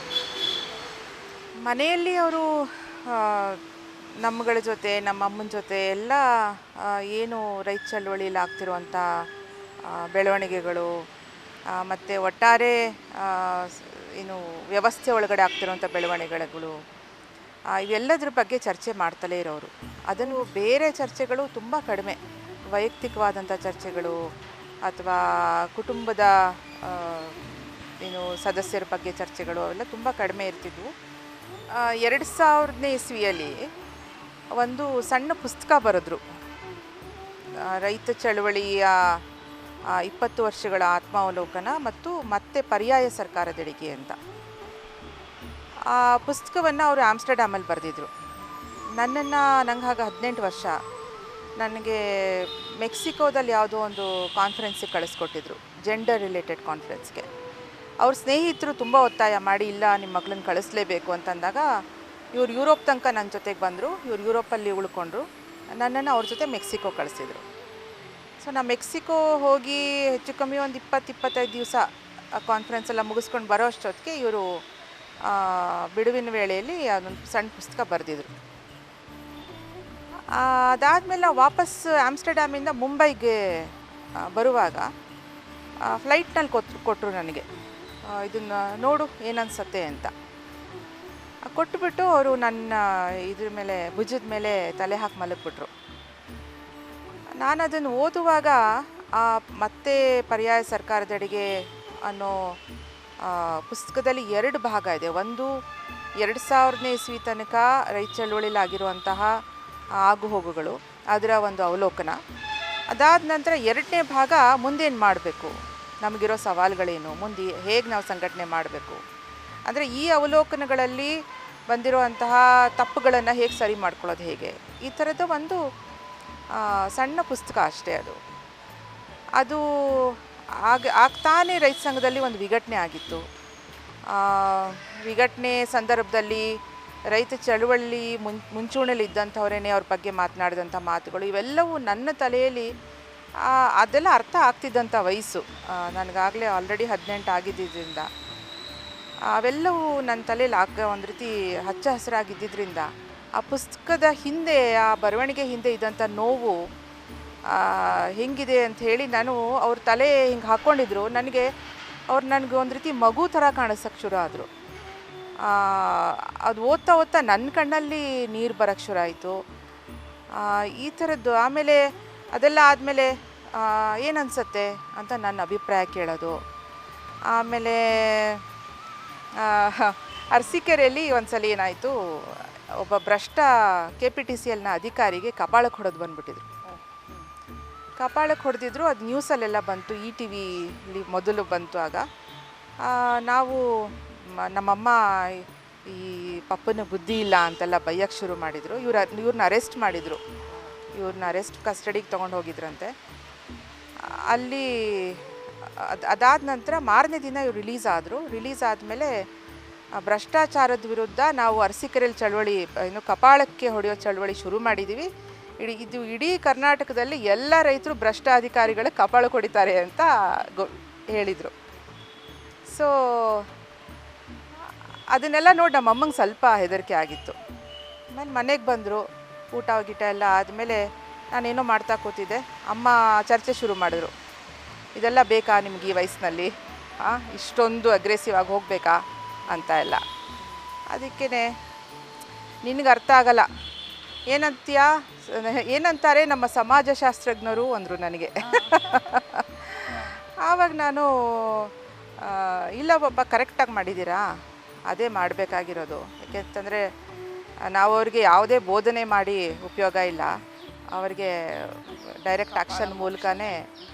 ಮನೆಯಲ್ಲಿ ಅವರು ನಮ್ಮಗಳ ಜೊತೆ, ನಮ್ಮ ಅಮ್ಮನ ಜೊತೆ ಎಲ್ಲ ಏನು ರೈತ ಚಳವಳಿಯಲ್ಲಿ ಆಗ್ತಿರುವಂಥ ಬೆಳವಣಿಗೆಗಳು ಮತ್ತು ಒಟ್ಟಾರೆ ಏನು ವ್ಯವಸ್ಥೆ ಒಳಗಡೆ ಆಗ್ತಿರುವಂಥ ಬೆಳವಣಿಗೆಗಳು ಇವೆಲ್ಲದ್ರ ಬಗ್ಗೆ ಚರ್ಚೆ ಮಾಡ್ತಲೇ ಇರೋರು. ಅದನ್ನು ಬೇರೆ ಚರ್ಚೆಗಳು ತುಂಬ ಕಡಿಮೆ, ವೈಯಕ್ತಿಕವಾದಂಥ ಚರ್ಚೆಗಳು ಅಥವಾ ಕುಟುಂಬದ ಏನು ಸದಸ್ಯರ ಬಗ್ಗೆ ಚರ್ಚೆಗಳು ಅವೆಲ್ಲ ತುಂಬ ಕಡಿಮೆ ಇರ್ತಿದ್ವು. 2000ನೇ ಇಸ್ವಿಯಲ್ಲಿ ಒಂದು ಸಣ್ಣ ಪುಸ್ತಕ ಬರೆದ್ರು, ರೈತ ಚಳವಳಿಯ 20 ವರ್ಷಗಳ ಆತ್ಮಾವಲೋಕನ ಮತ್ತು ಮತ್ತೆ ಪರ್ಯಾಯ ಸರ್ಕಾರದೆಡೆಗೆ ಅಂತ. ಆ ಪುಸ್ತಕವನ್ನು ಅವರು ಆಮ್ಸ್ಟರ್ಡ್ಯಾಮಲ್ಲಿ ಬರೆದಿದ್ರು. ನಂಗೆ ಆಗ 18 ವರ್ಷ. ನನಗೆ ಮೆಕ್ಸಿಕೋದಲ್ಲಿ ಯಾವುದೋ ಒಂದು ಕಾನ್ಫರೆನ್ಸಿಗೆ ಕಳಿಸ್ಕೊಟ್ಟಿದ್ರು, ಜೆಂಡರ್ ರಿಲೇಟೆಡ್ ಕಾನ್ಫರೆನ್ಸ್ಗೆ. ಅವ್ರ ಸ್ನೇಹಿತರು ತುಂಬ ಒತ್ತಾಯ ಮಾಡಿ, ಇಲ್ಲ ನಿಮ್ಮ ಮಗಳನ್ನ ಕಳಿಸ್ಲೇಬೇಕು ಅಂತಂದಾಗ ಇವ್ರು ಯುರೋಪ್ ತನಕ ನನ್ನ ಜೊತೆಗೆ ಬಂದರು. ಇವ್ರು ಯುರೋಪಲ್ಲಿ ಉಳ್ಕೊಂಡ್ರು. ನನ್ನನ್ನು ಅವ್ರ ಜೊತೆ ಮೆಕ್ಸಿಕೋ ಕಳಿಸಿದ್ರು. ಸೊ ನಾನು ಮೆಕ್ಸಿಕೋ ಹೋಗಿ ಹೆಚ್ಚು ಕಮ್ಮಿ ಒಂದು 20-25 ದಿವಸ ಕಾನ್ಫರೆನ್ಸ್ ಎಲ್ಲ ಮುಗಿಸ್ಕೊಂಡು ಬರೋ ಅಷ್ಟೊತ್ತಿಗೆ ಇವರು ಬಿಡುವಿನ ವೇಳೆಯಲ್ಲಿ ಅದೊಂದು ಸಣ್ಣ ಪುಸ್ತಕ ಬರೆದಿದ್ರು. ಅದಾದಮೇಲೆ ನಾವು ವಾಪಸ್ ಆಮ್ಸ್ಟರ್ಡ್ಯಾಮಿಂದ ಮುಂಬೈಗೆ ಬರುವಾಗ ಫ್ಲೈಟ್ನಲ್ಲಿ ಕೊಟ್ಟರು ನನಗೆ, ಇದನ್ನು ನೋಡು ಏನನ್ಸತ್ತೆ ಅಂತ. ಕೊಟ್ಟುಬಿಟ್ಟು ಅವರು ನನ್ನ ಇದ್ರ ಮೇಲೆ ಭುಜದ ಮೇಲೆ ತಲೆ ಹಾಕಿ ಮಲಗಿಬಿಟ್ರು. ನಾನು ಅದನ್ನು ಓದುವಾಗ ಮತ್ತೆ ಪರ್ಯಾಯ ಸರ್ಕಾರದೆಡೆಗೆ ಅನ್ನೋ ಪುಸ್ತಕದಲ್ಲಿ 2 ಭಾಗ ಇದೆ. ಒಂದು 2000ನೇ ಇಸ್ವಿ ತನಕ ರೈತ ಚಳವಳಿಯಲ್ಲಿ ಆಗಿರುವಂತಹ ಆಗುಹೋಗುಗಳು, ಅದರ ಒಂದು ಅವಲೋಕನ. ಅದಾದ ನಂತರ 2ನೇ ಭಾಗ ಮುಂದೇನು ಮಾಡಬೇಕು, ನಮಗಿರೋ ಸವಾಲುಗಳೇನು, ಮುಂದೆ ಹೇಗೆ ನಾವು ಸಂಘಟನೆ ಮಾಡಬೇಕು. ಅಂದರೆ ಈ ಅವಲೋಕನಗಳಲ್ಲಿ ಬಂದಿರುವಂತಹ ತಪ್ಪುಗಳನ್ನು ಹೇಗೆ ಸರಿ ಮಾಡ್ಕೊಳ್ಳೋದು ಹೇಗೆ, ಈ ಥರದ ಒಂದು ಸಣ್ಣ ಪುಸ್ತಕ ಅಷ್ಟೇ ಅದು. ಅದು ಆಗ್ತಾನೆ ರೈತ ಸಂಘದಲ್ಲಿ ಒಂದು ವಿಘಟನೆ ಆಗಿತ್ತು. ವಿಘಟನೆ ಸಂದರ್ಭದಲ್ಲಿ ರೈತ ಚಳುವಳಿ ಮುಂಚೂಣಿಯಲ್ಲಿ ಇದ್ದಂಥವರೇನೆ ಅವ್ರ ಬಗ್ಗೆ ಮಾತನಾಡಿದಂಥ ಮಾತುಗಳು ಇವೆಲ್ಲವೂ ನನ್ನ ತಲೆಯಲ್ಲಿ ಅದೆಲ್ಲ ಅರ್ಥ ಆಗ್ತಿದ್ದಂಥ ವಯಸ್ಸು. ನನಗಾಗಲೇ ಆಲ್ರೆಡಿ 18 ಆಗಿದ್ದರಿಂದ ಅವೆಲ್ಲವೂ ನನ್ನ ತಲೆಯಲ್ಲಿ ಒಂದು ರೀತಿ ಹಚ್ಚ ಹಸಿರಾಗಿದ್ದರಿಂದ ಆ ಪುಸ್ತಕದ ಹಿಂದೆ, ಆ ಬರವಣಿಗೆ ಹಿಂದೆ ಇದ್ದಂಥ ನೋವು ಹೆಂಗಿದೆ ಅಂಥೇಳಿ ನಾನು ಅವ್ರ ತಲೆ ಹಿಂಗೆ ಹಾಕ್ಕೊಂಡಿದ್ರು. ನನಗೆ ಒಂದು ರೀತಿ ಮಗು ಥರ ಕಾಣಿಸೋಕ್ಕೆ ಶುರು ಆದರು. ಅದು ಓದ್ತಾ ಓದ್ತಾ ನನ್ನ ಕಣ್ಣಲ್ಲಿ ನೀರು ಬರೋಕ್ಕೆ ಶುರು ಆಯಿತು. ಈ ಥರದ್ದು ಆಮೇಲೆ ಅದೆಲ್ಲ ಆದಮೇಲೆ ಏನು ಅನಿಸುತ್ತೆ ಅಂತ ನನ್ನ ಅಭಿಪ್ರಾಯ ಕೇಳೋದು. ಆಮೇಲೆ ಅರಸೀಕೆರೆಯಲ್ಲಿ ಒಂದು ಸಲ ಏನಾಯಿತು, ಒಬ್ಬ ಭ್ರಷ್ಟ KPTCLನ ಅಧಿಕಾರಿಗೆ ಕಪಾಳಕ್ಕೆ ಹೊಡೆದು ಬಂದುಬಿಟ್ಟಿದ್ರು. ಕಪಾಳಕ್ಕೆ ಹೊಡೆದಿದ್ರು. ಅದು ನ್ಯೂಸಲ್ಲೆಲ್ಲ ಬಂತು, ETVಲಿ ಮೊದಲು ಬಂತು. ಆಗ ನಾವು ನಮ್ಮಮ್ಮ ಈ ಪಪ್ಪನ ಬುದ್ಧಿ ಇಲ್ಲ ಅಂತೆಲ್ಲ ಬೈಯಕ್ಕೆ ಶುರು ಮಾಡಿದರು. ಇವ್ರನ್ನ ಅರೆಸ್ಟ್ ಮಾಡಿದರು. ಇವ್ರನ್ನ ಕಸ್ಟಡಿಗೆ ತೊಗೊಂಡು ಹೋಗಿದ್ರಂತೆ. ಅಲ್ಲಿ ಅದಾದ ನಂತರ ಮಾರನೇ ದಿನ ಇವ್ರು ರಿಲೀಸ್ ಆದಮೇಲೆ ಭ್ರಷ್ಟಾಚಾರದ ವಿರುದ್ಧ ನಾವು ಅರಸೀಕೆರೆಯಲ್ಲಿ ಚಳವಳಿ, ಕಪಾಳಕ್ಕೆ ಹೊಡೆಯೋ ಚಳವಳಿ ಶುರು ಮಾಡಿದ್ದೀವಿ. ಇಡೀ ಕರ್ನಾಟಕದಲ್ಲಿ ಎಲ್ಲ ರೈತರು ಭ್ರಷ್ಟ ಅಧಿಕಾರಿಗಳ ಕಪಾಳಕ್ಕೆ ಹೊಡಿತಾರೆ ಅಂತ ಹೇಳಿದರು. ಸೊ ಅದನ್ನೆಲ್ಲ ನೋಡಿ ನಮ್ಮ ಅಮ್ಮಂಗೆ ಸ್ವಲ್ಪ ಹೆದರಿಕೆ ಆಗಿತ್ತು. ಆಮೇಲೆ ಮನೆಗೆ ಬಂದರು. ಊಟ ಗೀಟ ಎಲ್ಲ ಆದಮೇಲೆ ನಾನೇನೋ ಮಾಡ್ತಾ ಕೂತಿದ್ದೆ. ಅಮ್ಮ ಚರ್ಚೆ ಶುರು ಮಾಡಿದ್ರು. ಇದೆಲ್ಲ ಬೇಕಾ ನಿಮ್ಗೆ ಈ ವಯಸ್ಸಿನಲ್ಲಿ, ಇಷ್ಟೊಂದು ಅಗ್ರೆಸಿವ್ ಆಗಿ ಹೋಗಬೇಕಾ ಅಂತ ಎಲ್ಲ. ಅದಕ್ಕೇ ನಿನಗೆ ಅರ್ಥ ಆಗಲ್ಲ, ಏನಂತಾರೆ ನಮ್ಮ ಸಮಾಜಶಾಸ್ತ್ರಜ್ಞರು ಅಂದರು ನನಗೆ. ಆವಾಗ ನಾನು ಇಲ್ಲ ಪಾಪ, ಕರೆಕ್ಟಾಗಿ ಮಾಡಿದ್ದೀರಾ, ಅದೇ ಮಾಡಬೇಕಾಗಿರೋದು. ಯಾಕೆಂತಂದರೆ ನಾವು ಅವ್ರಿಗೆ ಯಾವುದೇ ಬೋಧನೆ ಮಾಡಿ ಉಪಯೋಗ ಇಲ್ಲ. ಅವರಿಗೆ ಡೈರೆಕ್ಟ್ ಆ್ಯಕ್ಷನ್ ಮೂಲಕನೇ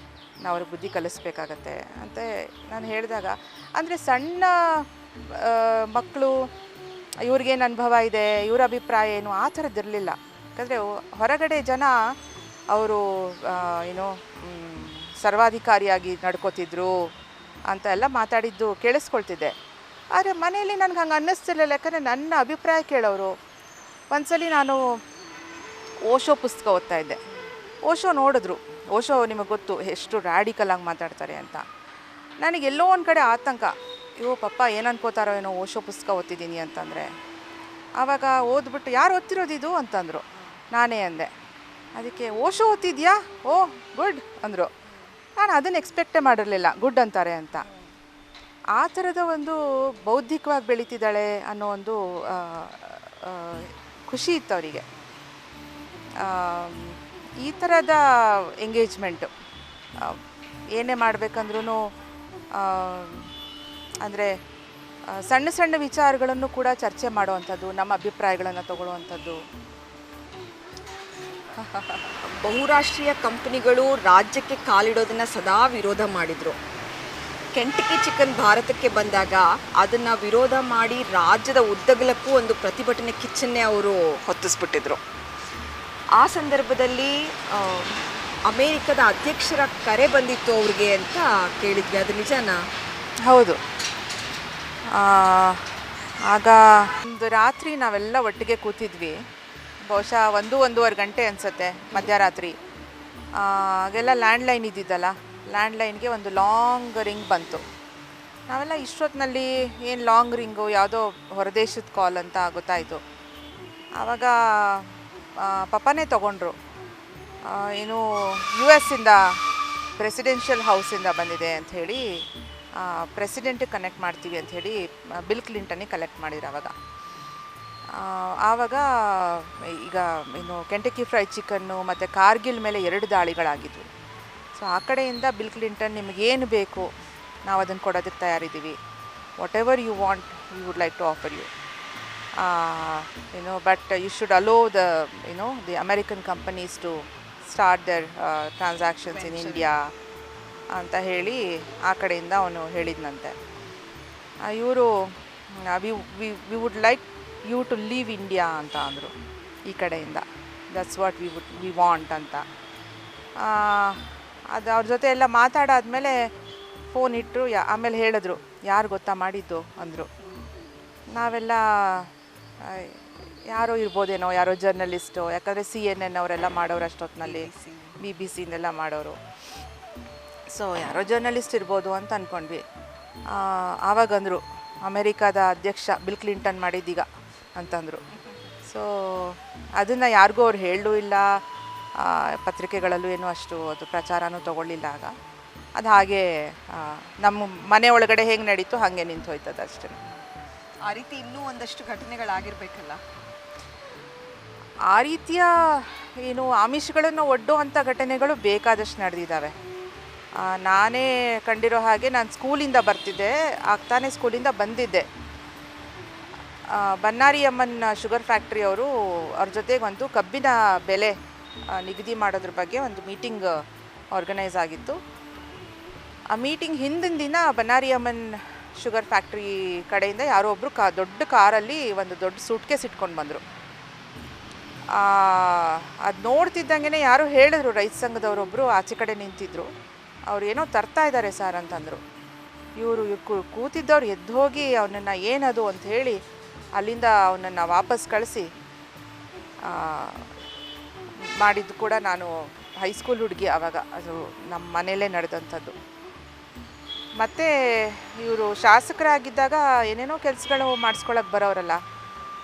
ನಾವು ಅವ್ರಿಗೆ ಬುದ್ಧಿ ಕಲಿಸ್ಬೇಕಾಗತ್ತೆ ಅಂತ ನಾನು ಹೇಳಿದಾಗ, ಅಂದರೆ ಸಣ್ಣ ಮಕ್ಕಳು ಇವ್ರಿಗೇನು ಅನುಭವ ಇದೆ, ಇವ್ರ ಅಭಿಪ್ರಾಯ ಏನು, ಆ ಥರದ್ದಿರಲಿಲ್ಲ. ಯಾಕಂದರೆ ಹೊರಗಡೆ ಜನ ಅವರು ಸರ್ವಾಧಿಕಾರಿಯಾಗಿ ನಡ್ಕೋತಿದ್ರು ಅಂತ ಎಲ್ಲ ಮಾತಾಡಿದ್ದು ಕೇಳಿಸ್ಕೊಳ್ತಿದ್ದೆ. ಆದರೆ ಮನೆಯಲ್ಲಿ ನನಗೆ ಹಂಗೆ ಅನ್ನಿಸ್ತಿರ್ಲಿಲ್ಲ. ಯಾಕಂದರೆ ನನ್ನ ಅಭಿಪ್ರಾಯ ಕೇಳೋರು. ಒಂದ್ಸಲಿ ನಾನು ಓಶೋ ಪುಸ್ತಕ ಓದ್ತಾ ಇದ್ದೆ. ಓಶೋ ನೋಡಿದ್ರು. ಓಶೋ ನಿಮಗೆ ಗೊತ್ತು ಎಷ್ಟು ರ್ಯಾಡಿಕಲಾಗಿ ಮಾತಾಡ್ತಾರೆ ಅಂತ. ನನಗೆಲ್ಲೋ ಒಂದು ಕಡೆ ಆತಂಕ, ಪಪ್ಪ ಏನು ಅನ್ಕೋತಾರೋ ಏನೋ ಓಶೋ ಪುಸ್ತಕ ಓದ್ತಿದ್ದೀನಿ ಅಂತಂದರೆ. ಆವಾಗ ಓದ್ಬಿಟ್ಟು ಯಾರು ಓದ್ತಿರೋದಿದು ಅಂತಂದರು. ನಾನೇ ಅಂದೆ. ಅದಕ್ಕೆ ಓಶೋ ಓದ್ತಿದ್ಯಾ, ಓ ಗುಡ್ ಅಂದರು. ನಾನು ಅದನ್ನು ಎಕ್ಸ್ಪೆಕ್ಟೇ ಮಾಡಿರಲಿಲ್ಲ ಗುಡ್ ಅಂತಾರೆ ಅಂತ. ಆ ಥರದ ಒಂದು ಬೌದ್ಧಿಕವಾಗಿ ಬೆಳೀತಿದ್ದಾಳೆ ಅನ್ನೋ ಒಂದು ಖುಷಿ ಇತ್ತು ಅವರಿಗೆ. ಈ ಥರದ ಎಂಗೇಜ್ಮೆಂಟು ಏನೇ ಮಾಡಬೇಕಂದ್ರೂ ಅಂದರೆ ಸಣ್ಣ ಸಣ್ಣ ವಿಚಾರಗಳನ್ನು ಕೂಡ ಚರ್ಚೆ ಮಾಡುವಂಥದ್ದು, ನಮ್ಮ ಅಭಿಪ್ರಾಯಗಳನ್ನು ತಗೊಳ್ಳುವಂಥದ್ದು. ಬಹುರಾಷ್ಟ್ರೀಯ ಕಂಪನಿಗಳು ರಾಜ್ಯಕ್ಕೆ ಕಾಲಿಡೋದನ್ನು ಸದಾ ವಿರೋಧ ಮಾಡಿದರು. ಕೆಂಟಕಿ ಚಿಕನ್ ಭಾರತಕ್ಕೆ ಬಂದಾಗ ಅದನ್ನು ವಿರೋಧ ಮಾಡಿ ರಾಜ್ಯದ ಉದ್ದಗಲಕ್ಕೂ ಒಂದು ಪ್ರತಿಭಟನೆ ಕಿಚ್ಚನ್ನೇ ಅವರು ಹೊತ್ತಿಸ್ಬಿಟ್ಟಿದ್ರು. ಆ ಸಂದರ್ಭದಲ್ಲಿ ಅಮೇರಿಕದ ಅಧ್ಯಕ್ಷರ ಕರೆ ಬಂದಿತ್ತು ಅವ್ರಿಗೆ ಅಂತ ಕೇಳಿದ್ವಿ, ಅದು ನಿಜನಾ? ಹೌದು. ಆಗ ಒಂದು ರಾತ್ರಿ ನಾವೆಲ್ಲ ಒಟ್ಟಿಗೆ ಕೂತಿದ್ವಿ. ಬಹುಶಃ 1-1.5 ಗಂಟೆ ಅನಿಸುತ್ತೆ, ಮಧ್ಯರಾತ್ರಿ. ಆಗೆಲ್ಲ ಲ್ಯಾಂಡ್ಲೈನ್ ಇದ್ದಿದ್ದಲ್ಲ, ಲ್ಯಾಂಡ್ಲೈನ್ಗೆ ಒಂದು ಲಾಂಗ್ ರಿಂಗ್ ಬಂತು. ನಾವೆಲ್ಲ ಇಷ್ಟೊತ್ತಿನಲ್ಲಿ ಏನು ಲಾಂಗ್ ರಿಂಗು, ಯಾವುದೋ ಹೊರದೇಶದ ಕಾಲ್ ಅಂತ ಗೊತ್ತಾಯಿತು. ಆವಾಗ ಪಪ್ಪನೇ ತೊಗೊಂಡ್ರು. ಏನು US ಇಂದ ಪ್ರೆಸಿಡೆನ್ಷಿಯಲ್ ಹೌಸಿಂದ ಬಂದಿದೆ ಅಂಥೇಳಿ, ಪ್ರೆಸಿಡೆಂಟಿಗೆ ಕನೆಕ್ಟ್ ಮಾಡ್ತೀವಿ ಅಂಥೇಳಿ ಬಿಲ್ ಕ್ಲಿಂಟನಿಗೆ ಕಲೆಕ್ಟ್ ಮಾಡಿದ್ರು. ಆವಾಗ ಈಗ ಕೆಂಟಕಿ ಫ್ರೈಡ್ ಚಿಕನ್ನು ಮತ್ತು ಕಾರ್ಗಿಲ್ ಮೇಲೆ 2 ದಾಳಿಗಳಾಗಿದ್ವು. ಸೊ ಆ ಕಡೆಯಿಂದ ಬಿಲ್ ಕ್ಲಿಂಟನ್ ನಿಮಗೇನು ಬೇಕು ನಾವು ಅದನ್ನು ಕೊಡೋದಕ್ಕೆ ತಯಾರಿದ್ದೀವಿ, whatever you want we would like to offer you, but you should allow the American companies to start their transactions in India ಅಂತ ಹೇಳಿ ಆ ಕಡೆಯಿಂದ ಅವನು ಹೇಳಿದ್ನಂತೆ. ಇವರು we would like you to leave India ಅಂತ ಅಂದರು ಈ ಕಡೆಯಿಂದ. ದಟ್ಸ್ ವಾಟ್ ವಿ ವಾಂಟ್ ಅಂತ. ಅದು ಅವ್ರ ಜೊತೆ ಎಲ್ಲ ಮಾತಾಡಾದ್ಮೇಲೆ ಫೋನ್ ಇಟ್ಟರು. ಆಮೇಲೆ ಹೇಳಿದ್ರು, ಯಾರು ಗೊತ್ತಾ ಮಾಡಿದ್ದು ಅಂದರು. ನಾವೆಲ್ಲ ಯಾರೋ ಇರ್ಬೋದೇನೋ, ಯಾರೋ ಜರ್ನಲಿಸ್ಟು, ಯಾಕಂದರೆ CNN ಅವರೆಲ್ಲ ಮಾಡೋರು ಅಷ್ಟೊತ್ತಿನಲ್ಲಿ, BBC ಮಾಡೋರು. ಸೊ ಯಾರೋ ಜರ್ನಲಿಸ್ಟ್ ಇರ್ಬೋದು ಅಂತ ಅಂದ್ಕೊಂಡ್ವಿ. ಆವಾಗಂದರು, ಅಮೇರಿಕಾದ ಅಧ್ಯಕ್ಷ ಬಿಲ್ ಕ್ಲಿಂಟನ್ ಮಾಡಿದ್ದೀಗ ಅಂತಂದರು. ಸೊ ಅದನ್ನು ಯಾರಿಗೂ ಅವ್ರು ಹೇಳಲೂ ಇಲ್ಲ, ಪತ್ರಿಕೆಗಳಲ್ಲೂ ಏನೂ ಅಷ್ಟು ಅದು ಪ್ರಚಾರನೂ ತೊಗೊಳ್ಳಿಲ್ಲ. ಆಗ ಅದು ಹಾಗೆ ನಮ್ಮ ಮನೆ ಒಳಗಡೆ ಹೇಗೆ ನಡೀತು ಹಾಗೆ ನಿಂತು ಹೋಯ್ತದೆ ಅಷ್ಟೇ. ಆ ರೀತಿ ಇನ್ನೂ ಒಂದಷ್ಟು ಘಟನೆಗಳಾಗಿರ್ಬೇಕಲ್ಲ. ಆ ರೀತಿಯ ಏನು ಆಮಿಷಗಳನ್ನು ಒಡ್ಡುವಂಥ ಘಟನೆಗಳು ಬೇಕಾದಷ್ಟು ನಡೆದಿದ್ದಾವೆ. ನಾನೇ ಕಂಡಿರೋ ಹಾಗೆ, ನಾನು ಸ್ಕೂಲಿಂದ ಬರ್ತಿದ್ದೆ, ಆಗ್ತಾನೆ ಸ್ಕೂಲಿಂದ ಬಂದಿದ್ದೆ. ಬನ್ನಾರಿ ಅಮ್ಮನ್ ಶುಗರ್ ಫ್ಯಾಕ್ಟ್ರಿ ಅವರು ಅವ್ರ ಜೊತೆಗೆ ಒಂದು ಕಬ್ಬಿನ ಬೆಲೆ ನಿಗದಿ ಮಾಡೋದ್ರ ಬಗ್ಗೆ ಒಂದು ಮೀಟಿಂಗ್ ಆರ್ಗನೈಸ್ ಆಗಿತ್ತು. ಆ ಮೀಟಿಂಗ್ ಹಿಂದಿನ ದಿನ ಬನ್ನಾರಿ ಅಮ್ಮನ್ ಶುಗರ್ ಫ್ಯಾಕ್ಟ್ರಿ ಕಡೆಯಿಂದ ಯಾರೋ ಒಬ್ಬರು ದೊಡ್ಡ ಕಾರಲ್ಲಿ ಒಂದು ದೊಡ್ಡ ಸೂಟ್ಕೇಸ್ ಇಟ್ಕೊಂಡು ಬಂದರು. ಅದು ನೋಡ್ತಿದ್ದಂಗೆ ಯಾರೋ ಹೇಳಿದ್ರು, ರೈತ ಸಂಘದವರೊಬ್ಬರು ಆಚೆ ಕಡೆ ನಿಂತಿದ್ರು. ಅವ್ರು ಏನೋ ತರ್ತಾ ಇದ್ದಾರೆ ಸರ್ ಅಂತಂದರು. ಇವರು ಕೂತಿದ್ದವ್ರು ಎದ್ದು ಹೋಗಿ ಅವನನ್ನು ಏನದು ಅಂತ ಹೇಳಿ ಅಲ್ಲಿಂದ ಅವನನ್ನು ವಾಪಸ್ ಕಳಿಸಿ ಮಾಡಿದ್ದು ಕೂಡ ನಾನು ಹೈಸ್ಕೂಲ್ ಹುಡುಗಿ ಆವಾಗ. ಅದು ನಮ್ಮ ಮನೆಯಲ್ಲೇ ನಡೆದಂಥದ್ದು. ಮತ್ತು ಇವರು ಶಾಸಕರಾಗಿದ್ದಾಗ ಏನೇನೋ ಕೆಲಸಗಳು ಮಾಡಿಸ್ಕೊಳಕ್ಕೆ ಬರೋರಲ್ಲ,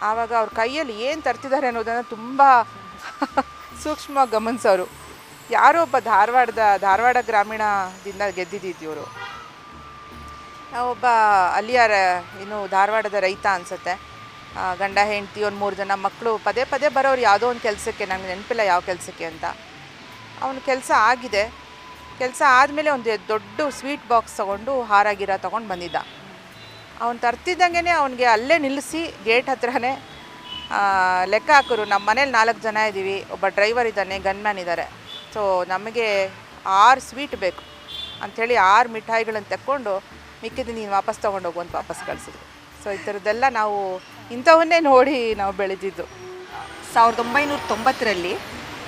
ಆವಾಗ ಅವ್ರ ಕೈಯಲ್ಲಿ ಏನು ತರ್ತಿದ್ದಾರೆ ಅನ್ನೋದನ್ನು ತುಂಬ ಸೂಕ್ಷ್ಮವಾಗಿ ಗಮನಿಸೋರು. ಯಾರೋ ಒಬ್ಬ ಧಾರವಾಡ ಗ್ರಾಮೀಣದಿಂದ ಗೆದ್ದಿದ್ದು ಇವರು. ಒಬ್ಬ ಅಲ್ಲಿಯ ಇನ್ನು ಧಾರವಾಡದ ರೈತ ಅನಿಸುತ್ತೆ. ಗಂಡ ಹೆಂಡತಿ ಒಂದು 3 ಜನ ಮಕ್ಕಳು, ಪದೇ ಪದೇ ಬರೋರು ಯಾವುದೋ ಒಂದು ಕೆಲಸಕ್ಕೆ, ನನಗೆ ನೆನಪಿಲ್ಲ ಯಾವ ಕೆಲಸಕ್ಕೆ ಅಂತ. ಅವನ ಕೆಲಸ ಆಗಿದೆ. ಕೆಲಸ ಆದಮೇಲೆ ಒಂದು ದೊಡ್ಡ ಸ್ವೀಟ್ ಬಾಕ್ಸ್ ತೊಗೊಂಡು ಹಾರ ಗಿರ ತೊಗೊಂಡು ಬಂದಿದ್ದ. ಅವನು ತರ್ತಿದ್ದಂಗೆ ಅವನಿಗೆ ಅಲ್ಲೇ ನಿಲ್ಲಿಸಿ ಗೇಟ್ ಹತ್ರನೇ ಲೆಕ್ಕ ಹಾಕೋರು. ನಮ್ಮ ಮನೇಲಿ 4 ಜನ ಇದ್ದೀವಿ, ಒಬ್ಬ ಡ್ರೈವರ್ ಇದ್ದಾನೆ, ಗನ್ಮ್ಯಾನ್ ಇದ್ದಾರೆ. ಸೊ ನಮಗೆ 6 ಸ್ವೀಟ್ ಬೇಕು ಅಂಥೇಳಿ 6 ಮಿಠಾಯಿಗಳನ್ನು ತೆಕ್ಕೊಂಡು ಮಿಕ್ಕಿದ್ದು ನೀನು ವಾಪಸ್ ತೊಗೊಂಡೋಗು ಅಂತ ವಾಪಸ್ ಕಳಿಸಿದ್ರು. ಸೊ ಈ ಥರದ್ದೆಲ್ಲ ನಾವು ಇಂಥವನ್ನೇ ನೋಡಿ ನಾವು ಬೆಳೆದಿದ್ದು. 1990ರಲ್ಲಿ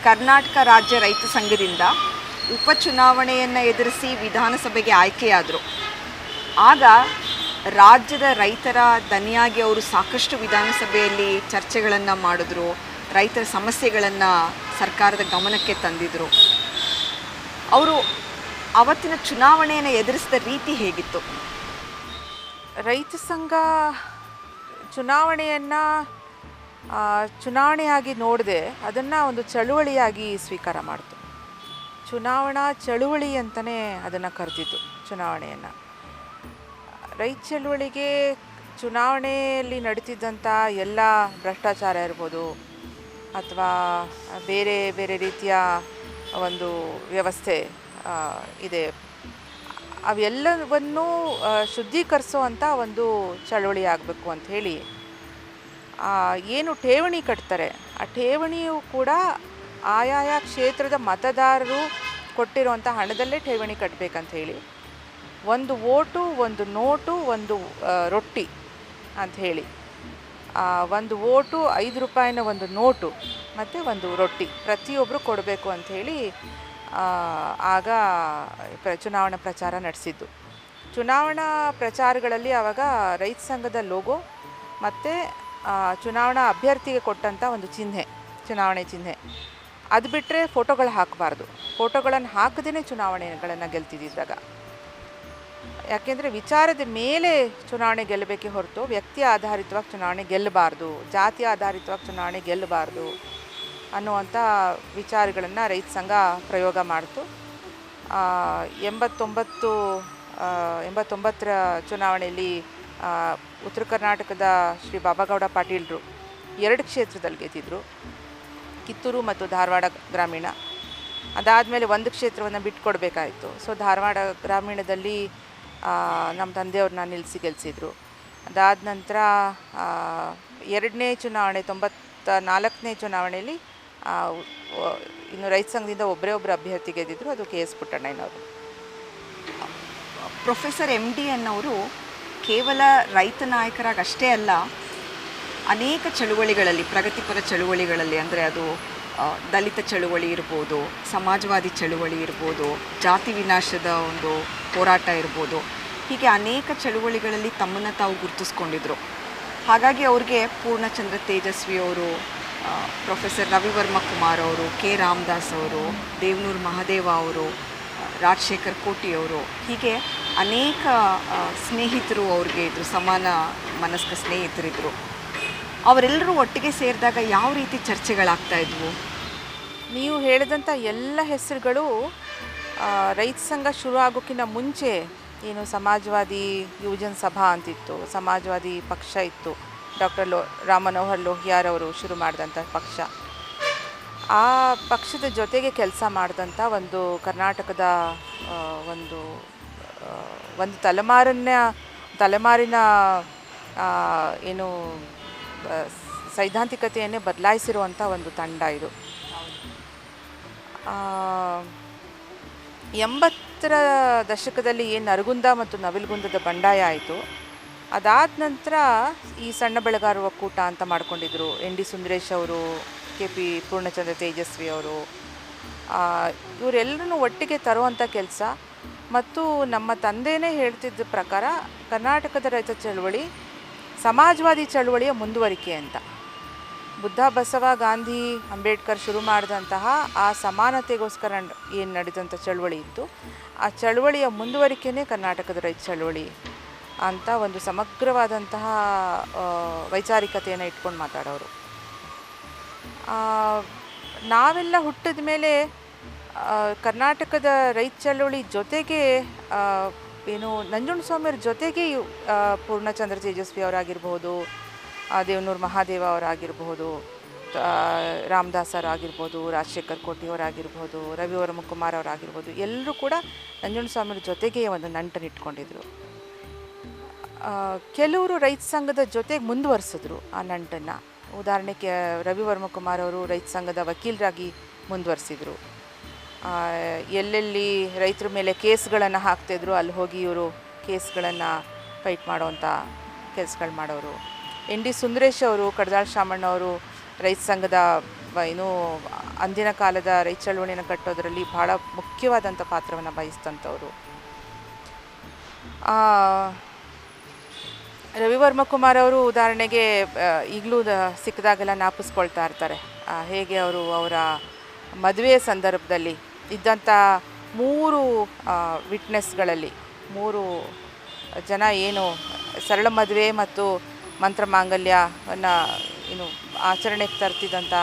ಕರ್ನಾಟಕ ರಾಜ್ಯ ರೈತ ಸಂಘದಿಂದ ಉಪಚುನಾವಣೆಯನ್ನು ಎದುರಿಸಿ ವಿಧಾನಸಭೆಗೆ ಆಯ್ಕೆಯಾದರು. ಆಗ ರಾಜ್ಯದ ರೈತರ ದನಿಯಾಗಿ ಅವರು ಸಾಕಷ್ಟು ವಿಧಾನಸಭೆಯಲ್ಲಿ ಚರ್ಚೆಗಳನ್ನು ಮಾಡಿದ್ರು, ರೈತರ ಸಮಸ್ಯೆಗಳನ್ನು ಸರ್ಕಾರದ ಗಮನಕ್ಕೆ ತಂದಿದ್ದರು. ಅವರು ಅವತ್ತಿನ ಚುನಾವಣೆಯನ್ನು ಎದುರಿಸಿದ ರೀತಿ ಹೇಗಿತ್ತು? ರೈತ ಸಂಘ ಚುನಾವಣೆಯಾಗಿ ನೋಡದೆ ಅದನ್ನು ಒಂದು ಚಳುವಳಿಯಾಗಿ ಸ್ವೀಕಾರ ಮಾಡ್ತು. ಚುನಾವಣಾ ಚಳುವಳಿ ಅಂತಲೇ ಅದನ್ನು ಕರೆದಿದ್ದು ಚುನಾವಣೆಯನ್ನು. ರೈತ ಚಳುವಳಿಗೆ ಚುನಾವಣೆಯಲ್ಲಿ ನಡೀತಿದ್ದಂಥ ಎಲ್ಲ ಭ್ರಷ್ಟಾಚಾರ ಇರ್ಬೋದು ಅಥವಾ ಬೇರೆ ಬೇರೆ ರೀತಿಯ ಒಂದು ವ್ಯವಸ್ಥೆ ಇದೆ, ಅವೆಲ್ಲವನ್ನೂ ಶುದ್ಧೀಕರಿಸುವಂಥ ಒಂದು ಚಳುವಳಿ ಆಗಬೇಕು ಅಂಥೇಳಿ ಏನು ಠೇವಣಿ ಕಟ್ತಾರೆ ಆ ಠೇವಣಿಯು ಕೂಡ ಆಯಾಯ ಕ್ಷೇತ್ರದ ಮತದಾರರು ಕೊಟ್ಟಿರುವಂಥ ಹಣದಲ್ಲೇ ಠೇವಣಿ ಕಟ್ಟಬೇಕಂತ ಹೇಳಿ, ಒಂದು ಓಟು, ಒಂದು ನೋಟು, ಒಂದು ರೊಟ್ಟಿ ಅಂಥೇಳಿ, ಒಂದು ಓಟು, 5 ರೂಪಾಯಿನ ಒಂದು ನೋಟು ಮತ್ತು ಒಂದು ರೊಟ್ಟಿ ಪ್ರತಿಯೊಬ್ಬರು ಕೊಡಬೇಕು ಅಂಥೇಳಿ ಆಗ ಚುನಾವಣಾ ಪ್ರಚಾರ ನಡೆಸಿದ್ದು. ಚುನಾವಣಾ ಪ್ರಚಾರಗಳಲ್ಲಿ ಆವಾಗ ರೈತ ಸಂಘದ ಲೋಗೋ ಮತ್ತು ಚುನಾವಣಾ ಅಭ್ಯರ್ಥಿಗೆ ಕೊಟ್ಟಂಥ ಒಂದು ಚಿಹ್ನೆ, ಚುನಾವಣೆ ಚಿಹ್ನೆ, ಅದು ಬಿಟ್ಟರೆ ಫೋಟೋಗಳು ಹಾಕಬಾರ್ದು. ಫೋಟೋಗಳನ್ನು ಹಾಕದೇ ಚುನಾವಣೆಗಳನ್ನು ಗೆಲ್ತಿದ್ದಾಗ, ಯಾಕೆಂದರೆ ವಿಚಾರದ ಮೇಲೆ ಚುನಾವಣೆ ಗೆಲ್ಲಬೇಕೇ ಹೊರತು ವ್ಯಕ್ತಿ ಆಧಾರಿತವಾಗಿ ಚುನಾವಣೆ ಗೆಲ್ಲಬಾರ್ದು, ಜಾತಿ ಆಧಾರಿತವಾಗಿ ಚುನಾವಣೆ ಗೆಲ್ಲಬಾರ್ದು ಅನ್ನುವಂಥ ವಿಚಾರಗಳನ್ನು ರೈತ ಸಂಘ ಪ್ರಯೋಗ ಮಾಡಿತು. 89ರ ಚುನಾವಣೆಯಲ್ಲಿ ಉತ್ತರ ಕರ್ನಾಟಕದ ಶ್ರೀ ಬಾಬಾಗೌಡ ಪಾಟೀಲರು 2 ಕ್ಷೇತ್ರದಲ್ಲಿ ಗೆದ್ದಿದ್ರು, ಕಿತ್ತೂರು ಮತ್ತು ಧಾರವಾಡ ಗ್ರಾಮೀಣ. ಅದಾದಮೇಲೆ 1 ಕ್ಷೇತ್ರವನ್ನು ಬಿಟ್ಕೊಡ್ಬೇಕಾಯಿತು. ಸೊ ಧಾರವಾಡ ಗ್ರಾಮೀಣದಲ್ಲಿ ನಮ್ಮ ತಂದೆಯವ್ರನ್ನ ನಿಲ್ಲಿಸಿ ಗೆಲ್ಲಿಸಿದ್ರು. ಅದಾದ ನಂತರ 2ನೇ ಚುನಾವಣೆ 94ನೇ ಚುನಾವಣೆಯಲ್ಲಿ ಇನ್ನು ರೈತ ಸಂಘದಿಂದ ಒಬ್ಬರು ಅಭ್ಯರ್ಥಿ ಗೆದ್ದಿದ್ರು, ಅದು KS ಪುಟ್ಟಣ್ಣಯ್ಯನವರು. ಪ್ರೊಫೆಸರ್ MDN ಅವರು ಕೇವಲ ರೈತ ನಾಯಕರಾಗಷ್ಟೇ ಅಲ್ಲ, ಅನೇಕ ಚಳುವಳಿಗಳಲ್ಲಿ, ಪ್ರಗತಿಪರ ಚಳುವಳಿಗಳಲ್ಲಿ, ಅಂದರೆ ಅದು ದಲಿತ ಚಳುವಳಿ ಇರ್ಬೋದು, ಸಮಾಜವಾದಿ ಚಳುವಳಿ ಇರ್ಬೋದು, ಜಾತಿ ವಿನಾಶದ ಒಂದು ಹೋರಾಟ ಇರ್ಬೋದು, ಹೀಗೆ ಅನೇಕ ಚಳುವಳಿಗಳಲ್ಲಿ ತಮ್ಮನ್ನು ತಾವು ಗುರುತಿಸ್ಕೊಂಡಿದ್ರು. ಹಾಗಾಗಿ ಅವ್ರಿಗೆ ಪೂರ್ಣಚಂದ್ರ ತೇಜಸ್ವಿ ಅವರು, ಪ್ರೊಫೆಸರ್ ರವಿವರ್ಮ ಕುಮಾರ್ ಅವರು, ಕೆ ರಾಮದಾಸ್ ಅವರು, ದೇವನೂರು ಮಹದೇವ ಅವರು, ರಾಜಶೇಖರ್ ಕೋಟಿ ಅವರು, ಹೀಗೆ ಅನೇಕ ಸ್ನೇಹಿತರು ಅವ್ರಿಗೆ ಇದ್ದರು, ಸಮಾನ ಮನಸ್ಕ ಸ್ನೇಹಿತರಿದ್ದರು. ಅವರೆಲ್ಲರೂ ಒಟ್ಟಿಗೆ ಸೇರಿದಾಗ ಯಾವ ರೀತಿ ಚರ್ಚೆಗಳಾಗ್ತಾ ಇದ್ವು? ನೀವು ಹೇಳಿದಂಥ ಎಲ್ಲ ಹೆಸರುಗಳು ರೈತ ಸಂಘ ಶುರು ಆಗೋಕ್ಕಿಂತ ಮುಂಚೆ ಏನು ಸಮಾಜವಾದಿ ಯುವಜನ ಸಭಾ ಅಂತಿತ್ತು, ಸಮಾಜವಾದಿ ಪಕ್ಷ ಇತ್ತು, ಡಾಕ್ಟರ್ ರಾಮ್ ಮನೋಹರ್ ಲೋಹಿಯಾರ್ ಅವರು ಶುರು ಮಾಡಿದಂಥ ಪಕ್ಷ. ಆ ಪಕ್ಷದ ಜೊತೆಗೆ ಕೆಲಸ ಮಾಡಿದಂಥ ಒಂದು ಕರ್ನಾಟಕದ ಒಂದು ತಲೆಮಾರಿನ ಏನು ಸೈದ್ಧಾಂತಿಕತೆಯನ್ನೇ ಬದಲಾಯಿಸಿರುವಂಥ ಒಂದು ತಂಡ ಇದು. 80ರ ದಶಕದಲ್ಲಿ ಏನು ನರಗುಂದ ಮತ್ತು ನವಿಲುಗುಂದದ ಬಂಡಾಯ ಆಯಿತು, ಅದಾದ ನಂತರ ಈ ಸಣ್ಣ ಬೆಳೆಗಾರರ ಒಕ್ಕೂಟ ಅಂತ ಮಾಡ್ಕೊಂಡಿದ್ರು. ND ಸುಂದರೇಶ್ ಅವರು, KP ಪೂರ್ಣಚಂದ್ರ ತೇಜಸ್ವಿ ಅವರು, ಇವರೆಲ್ಲರೂ ಒಟ್ಟಿಗೆ ತರುವಂಥ ಕೆಲಸ. ಮತ್ತು ನಮ್ಮ ತಂದೆಯೇ ಹೇಳ್ತಿದ್ದ ಪ್ರಕಾರ ಕರ್ನಾಟಕದ ರೈತ ಚಳವಳಿ ಸಮಾಜವಾದಿ ಚಳವಳಿಯ ಮುಂದುವರಿಕೆ ಅಂತ. ಬುದ್ಧ, ಬಸವ, ಗಾಂಧಿ, ಅಂಬೇಡ್ಕರ್ ಶುರು ಮಾಡಿದಂತಹ ಆ ಸಮಾನತೆಗೋಸ್ಕರ ಏನು ನಡೆದಂಥ ಚಳವಳಿ ಇತ್ತು, ಆ ಚಳವಳಿಯ ಮುಂದುವರಿಕೆಯೇ ಕರ್ನಾಟಕದ ರೈತ ಚಳವಳಿ ಅಂತ ಒಂದು ಸಮಗ್ರವಾದಂತಹ ವೈಚಾರಿಕತೆಯನ್ನು ಇಟ್ಕೊಂಡು ಮಾತಾಡೋರು. ನಾವೆಲ್ಲ ಹುಟ್ಟಿದ ಮೇಲೆ ಕರ್ನಾಟಕದ ರೈತ ಚಳವಳಿ ಜೊತೆಗೆ ಏನು ನಂಜುಂಡಸ್ವಾಮಿಯವ್ರ ಜೊತೆಗೆ ಪೂರ್ಣಚಂದ್ರ ತೇಜಸ್ವಿ ಅವರಾಗಿರ್ಬೋದು, ದೇವನೂರು ಮಹಾದೇವ ಅವರಾಗಿರ್ಬೋದು, ರಾಮದಾಸರಾಗಿರ್ಬೋದು, ರಾಜಶೇಖರ್ ಕೋಟಿ ಅವರಾಗಿರ್ಬೋದು, ರವಿವರ್ಮ ಕುಮಾರ್ ಅವರಾಗಿರ್ಬೋದು, ಎಲ್ಲರೂ ಕೂಡ ನಂಜುಂಡಸ್ವಾಮಿಯವ್ರ ಜೊತೆಗೆ ಒಂದು ನಂಟನ್ನು ಇಟ್ಕೊಂಡಿದ್ರು. ಕೆಲವರು ರೈತ ಸಂಘದ ಜೊತೆಗೆ ಮುಂದುವರಿಸಿದ್ರು ಆ ನಂಟನ್ನು. ಉದಾಹರಣೆಗೆ ರವಿವರ್ಮ ಕುಮಾರ್ ಅವರು ರೈತ ಸಂಘದ ವಕೀಲರಾಗಿ ಮುಂದುವರಿಸಿದರು. ಎಲ್ಲೆಲ್ಲಿ ರೈತರ ಮೇಲೆ ಕೇಸ್ಗಳನ್ನು ಹಾಕ್ತಿದ್ರು ಅಲ್ಲಿ ಹೋಗಿ ಇವರು ಕೇಸ್ಗಳನ್ನು ಫೈಟ್ ಮಾಡೋವಂಥ ಕೆಲಸಗಳು ಮಾಡೋರು. ND ಸುಂದರೇಶ್ ಅವರು, ಕಡದಾಳ್ ಶಾಮಣ್ಣ ಅವರು ರೈತ ಸಂಘದ ಏನು ಅಂದಿನ ಕಾಲದ ರೈತ ಚಳವಳಿನ ಕಟ್ಟೋದರಲ್ಲಿ ಭಾಳ ಮುಖ್ಯವಾದಂಥ ಪಾತ್ರವನ್ನು ವಹಿಸಿದಂಥವ್ರು. ರವಿವರ್ಮ ಕುಮಾರ್ ಅವರು ಉದಾಹರಣೆಗೆ ಈಗಲೂ ಸಿಕ್ಕಿದಾಗೆಲ್ಲ ಜ್ಞಾಪಿಸ್ಕೊಳ್ತಾ ಇರ್ತಾರೆ. ಹೇಗೆ ಅವರು ಅವರ ಮದುವೆಯ ಸಂದರ್ಭದಲ್ಲಿ ಇದ್ದಂಥ 3 ವಿಟ್ನೆಸ್ಗಳಲ್ಲಿ 3 ಜನ ಏನು ಸರಳ ಮದುವೆ ಮತ್ತು ಮಂತ್ರ ಮಾಂಗಲ್ಯವನ್ನು ಏನು ಆಚರಣೆಗೆ ತರ್ತಿದ್ದಂಥ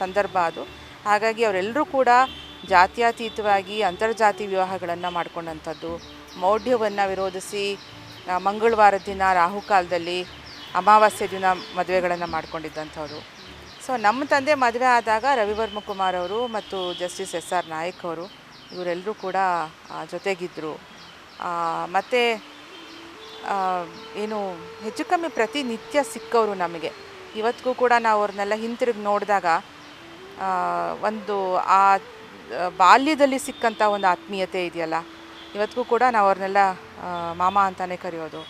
ಸಂದರ್ಭ ಅದು. ಹಾಗಾಗಿ ಅವರೆಲ್ಲರೂ ಕೂಡ ಜಾತ್ಯತೀತವಾಗಿ ಅಂತರ್ಜಾತಿ ವಿವಾಹಗಳನ್ನು ಮಾಡ್ಕೊಂಡಂಥದ್ದು, ಮೌಢ್ಯವನ್ನು ವಿರೋಧಿಸಿ ಮಂಗಳವಾರದ ದಿನ ರಾಹುಕಾಲದಲ್ಲಿ ಅಮಾವಾಸ್ಯೆ ದಿನ ಮದುವೆಗಳನ್ನು ಮಾಡ್ಕೊಂಡಿದ್ದಂಥವ್ರು. ಸೊ ನಮ್ಮ ತಂದೆ ಮದುವೆ ಆದಾಗ ರವಿವರ್ಮ ಕುಮಾರ್ ಅವರು ಮತ್ತು ಜಸ್ಟಿಸ್ SR ನಾಯಕ್ ಅವರು ಇವರೆಲ್ಲರೂ ಕೂಡ ಜೊತೆಗಿದ್ದರು. ಮತ್ತು ಏನು ಹೆಚ್ಚು ಕಮ್ಮಿ ಪ್ರತಿನಿತ್ಯ ಸಿಕ್ಕವರು ನಮಗೆ. ಇವತ್ತಿಗೂ ಕೂಡ ನಾವು ಅವ್ರನ್ನೆಲ್ಲ ಹಿಂತಿರುಗಿ ನೋಡಿದಾಗ ಒಂದು ಆ ಬಾಲ್ಯದಲ್ಲಿ ಸಿಕ್ಕಂಥ ಒಂದು ಆತ್ಮೀಯತೆ ಇದೆಯಲ್ಲ, ಇವತ್ತಿಗೂ ಕೂಡ ನಾವು ಅವ್ರನ್ನೆಲ್ಲ ಮಾಮ ಅಂತಲೇ ಕರೆಯೋದು.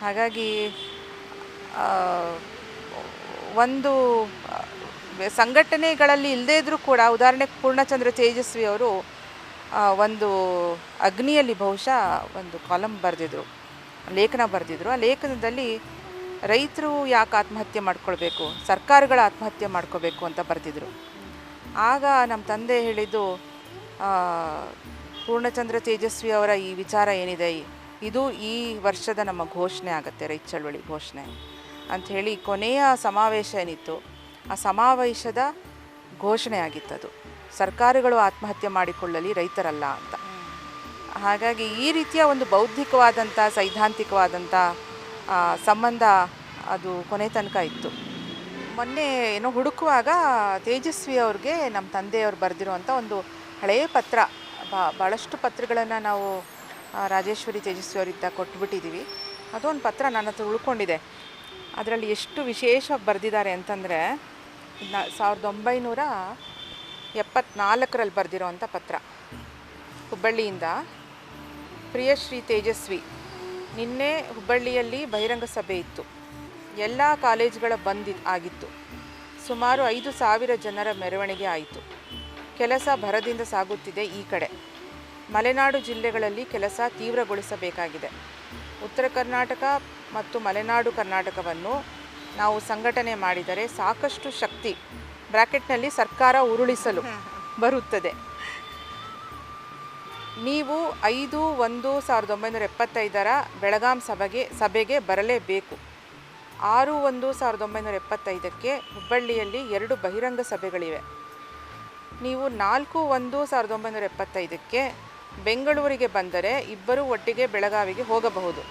ಹಾಗಾಗಿ ಒಂದು ಸಂಘಟನೆಗಳಲ್ಲಿ ಇಲ್ಲದೇ ಇದ್ದರೂ ಕೂಡ, ಉದಾಹರಣೆಗೆ ಪೂರ್ಣಚಂದ್ರ ತೇಜಸ್ವಿ ಅವರು ಒಂದು ಅಗ್ನಿಯಲ್ಲಿ ಬಹುಶಃ ಒಂದು ಕಾಲಮ್ ಬರೆದಿದ್ರು, ಲೇಖನ ಬರೆದಿದ್ರು. ಆ ಲೇಖನದಲ್ಲಿ ರೈತರು ಯಾಕೆ ಆತ್ಮಹತ್ಯೆ ಮಾಡ್ಕೊಳ್ಬೇಕು, ಸರ್ಕಾರಗಳ ಆತ್ಮಹತ್ಯೆ ಮಾಡ್ಕೋಬೇಕು ಅಂತ ಬರೆದಿದ್ರು. ಆಗ ನಮ್ಮ ತಂದೆ ಹೇಳಿದ್ದು, ಪೂರ್ಣಚಂದ್ರ ತೇಜಸ್ವಿ ಅವರ ಈ ವಿಚಾರ ಏನಿದೆ ಇದು ಈ ವರ್ಷದ ನಮ್ಮ ಘೋಷಣೆ ಆಗುತ್ತೆ, ರೈತ ಚಳವಳಿ ಘೋಷಣೆ ಅಂಥೇಳಿ ಕೊನೆಯ ಸಮಾವೇಶ ಏನಿತ್ತು ಆ ಸಮಾವೇಶದ ಘೋಷಣೆ ಆಗಿತ್ತದು, ಸರ್ಕಾರಗಳು ಆತ್ಮಹತ್ಯೆ ಮಾಡಿಕೊಳ್ಳಲಿ, ರೈತರಲ್ಲ ಅಂತ. ಹಾಗಾಗಿ ಈ ರೀತಿಯ ಒಂದು ಬೌದ್ಧಿಕವಾದಂಥ ಸೈದ್ಧಾಂತಿಕವಾದಂಥ ಸಂಬಂಧ ಅದು ಕೊನೆ ತನಕ ಇತ್ತು. ಮೊನ್ನೆ ಏನೋ ಹುಡುಕುವಾಗ ತೇಜಸ್ವಿ ಅವ್ರಿಗೆ ನಮ್ಮ ತಂದೆಯವರು ಬರೆದಿರುವಂಥ ಒಂದು ಹಳೆಯ ಪತ್ರ, ಭಾಳಷ್ಟು ಪತ್ರಗಳನ್ನು ನಾವು ರಾಜೇಶ್ವರಿ ತೇಜಸ್ವಿ ಅವರಿದ್ದ ಕೊಟ್ಬಿಟ್ಟಿದ್ದೀವಿ. ಅದೊಂದು ಪತ್ರ ನನ್ನ ಹತ್ರ ಉಳ್ಕೊಂಡಿದೆ. ಅದರಲ್ಲಿ ಎಷ್ಟು ವಿಶೇಷವಾಗಿ ಬರೆದಿದ್ದಾರೆ ಅಂತಂದರೆ 1974ರಲ್ಲಿ ಬರೆದಿರೋವಂಥ ಪತ್ರ. ಹುಬ್ಬಳ್ಳಿಯಿಂದ, ಪ್ರಿಯ ಶ್ರೀ ತೇಜಸ್ವಿ, ನಿನ್ನೆ ಹುಬ್ಬಳ್ಳಿಯಲ್ಲಿ ಬಹಿರಂಗ ಸಭೆ ಇತ್ತು. ಎಲ್ಲ ಕಾಲೇಜುಗಳ ಬಂದ್ ಆಗಿತ್ತು. ಸುಮಾರು 5,000 ಜನರ ಮೆರವಣಿಗೆ ಆಯಿತು. ಕೆಲಸ ಭರದಿಂದ ಸಾಗುತ್ತಿದೆ. ಈ ಕಡೆ ಮಲೆನಾಡು ಜಿಲ್ಲೆಗಳಲ್ಲಿ ಕೆಲಸ ತೀವ್ರಗೊಳಿಸಬೇಕಾಗಿದೆ. ಉತ್ತರ ಕರ್ನಾಟಕ ಮತ್ತು ಮಲೆನಾಡು ಕರ್ನಾಟಕವನ್ನು ನಾವು ಸಂಘಟನೆ ಮಾಡಿದರೆ ಸಾಕಷ್ಟು ಶಕ್ತಿ ಬ್ರ್ಯಾಕೆಟ್ನಲ್ಲಿ ಸರ್ಕಾರ ಉರುಳಿಸಲು ಬರುತ್ತದೆ. ನೀವು 5/1/1975 ಬೆಳಗಾಂ ಸಭೆಗೆ ಬರಲೇಬೇಕು. 6/1/1975 ಹುಬ್ಬಳ್ಳಿಯಲ್ಲಿ 2 ಬಹಿರಂಗ ಸಭೆಗಳಿವೆ. ನೀವು 4/1/1975 ಬೆಂಗಳೂರಿಗೆ ಬಂದರೆ ಇಬ್ಬರೂ ಒಟ್ಟಿಗೆ ಬೆಳಗಾವಿಗೆ ಹೋಗಬಹುದು.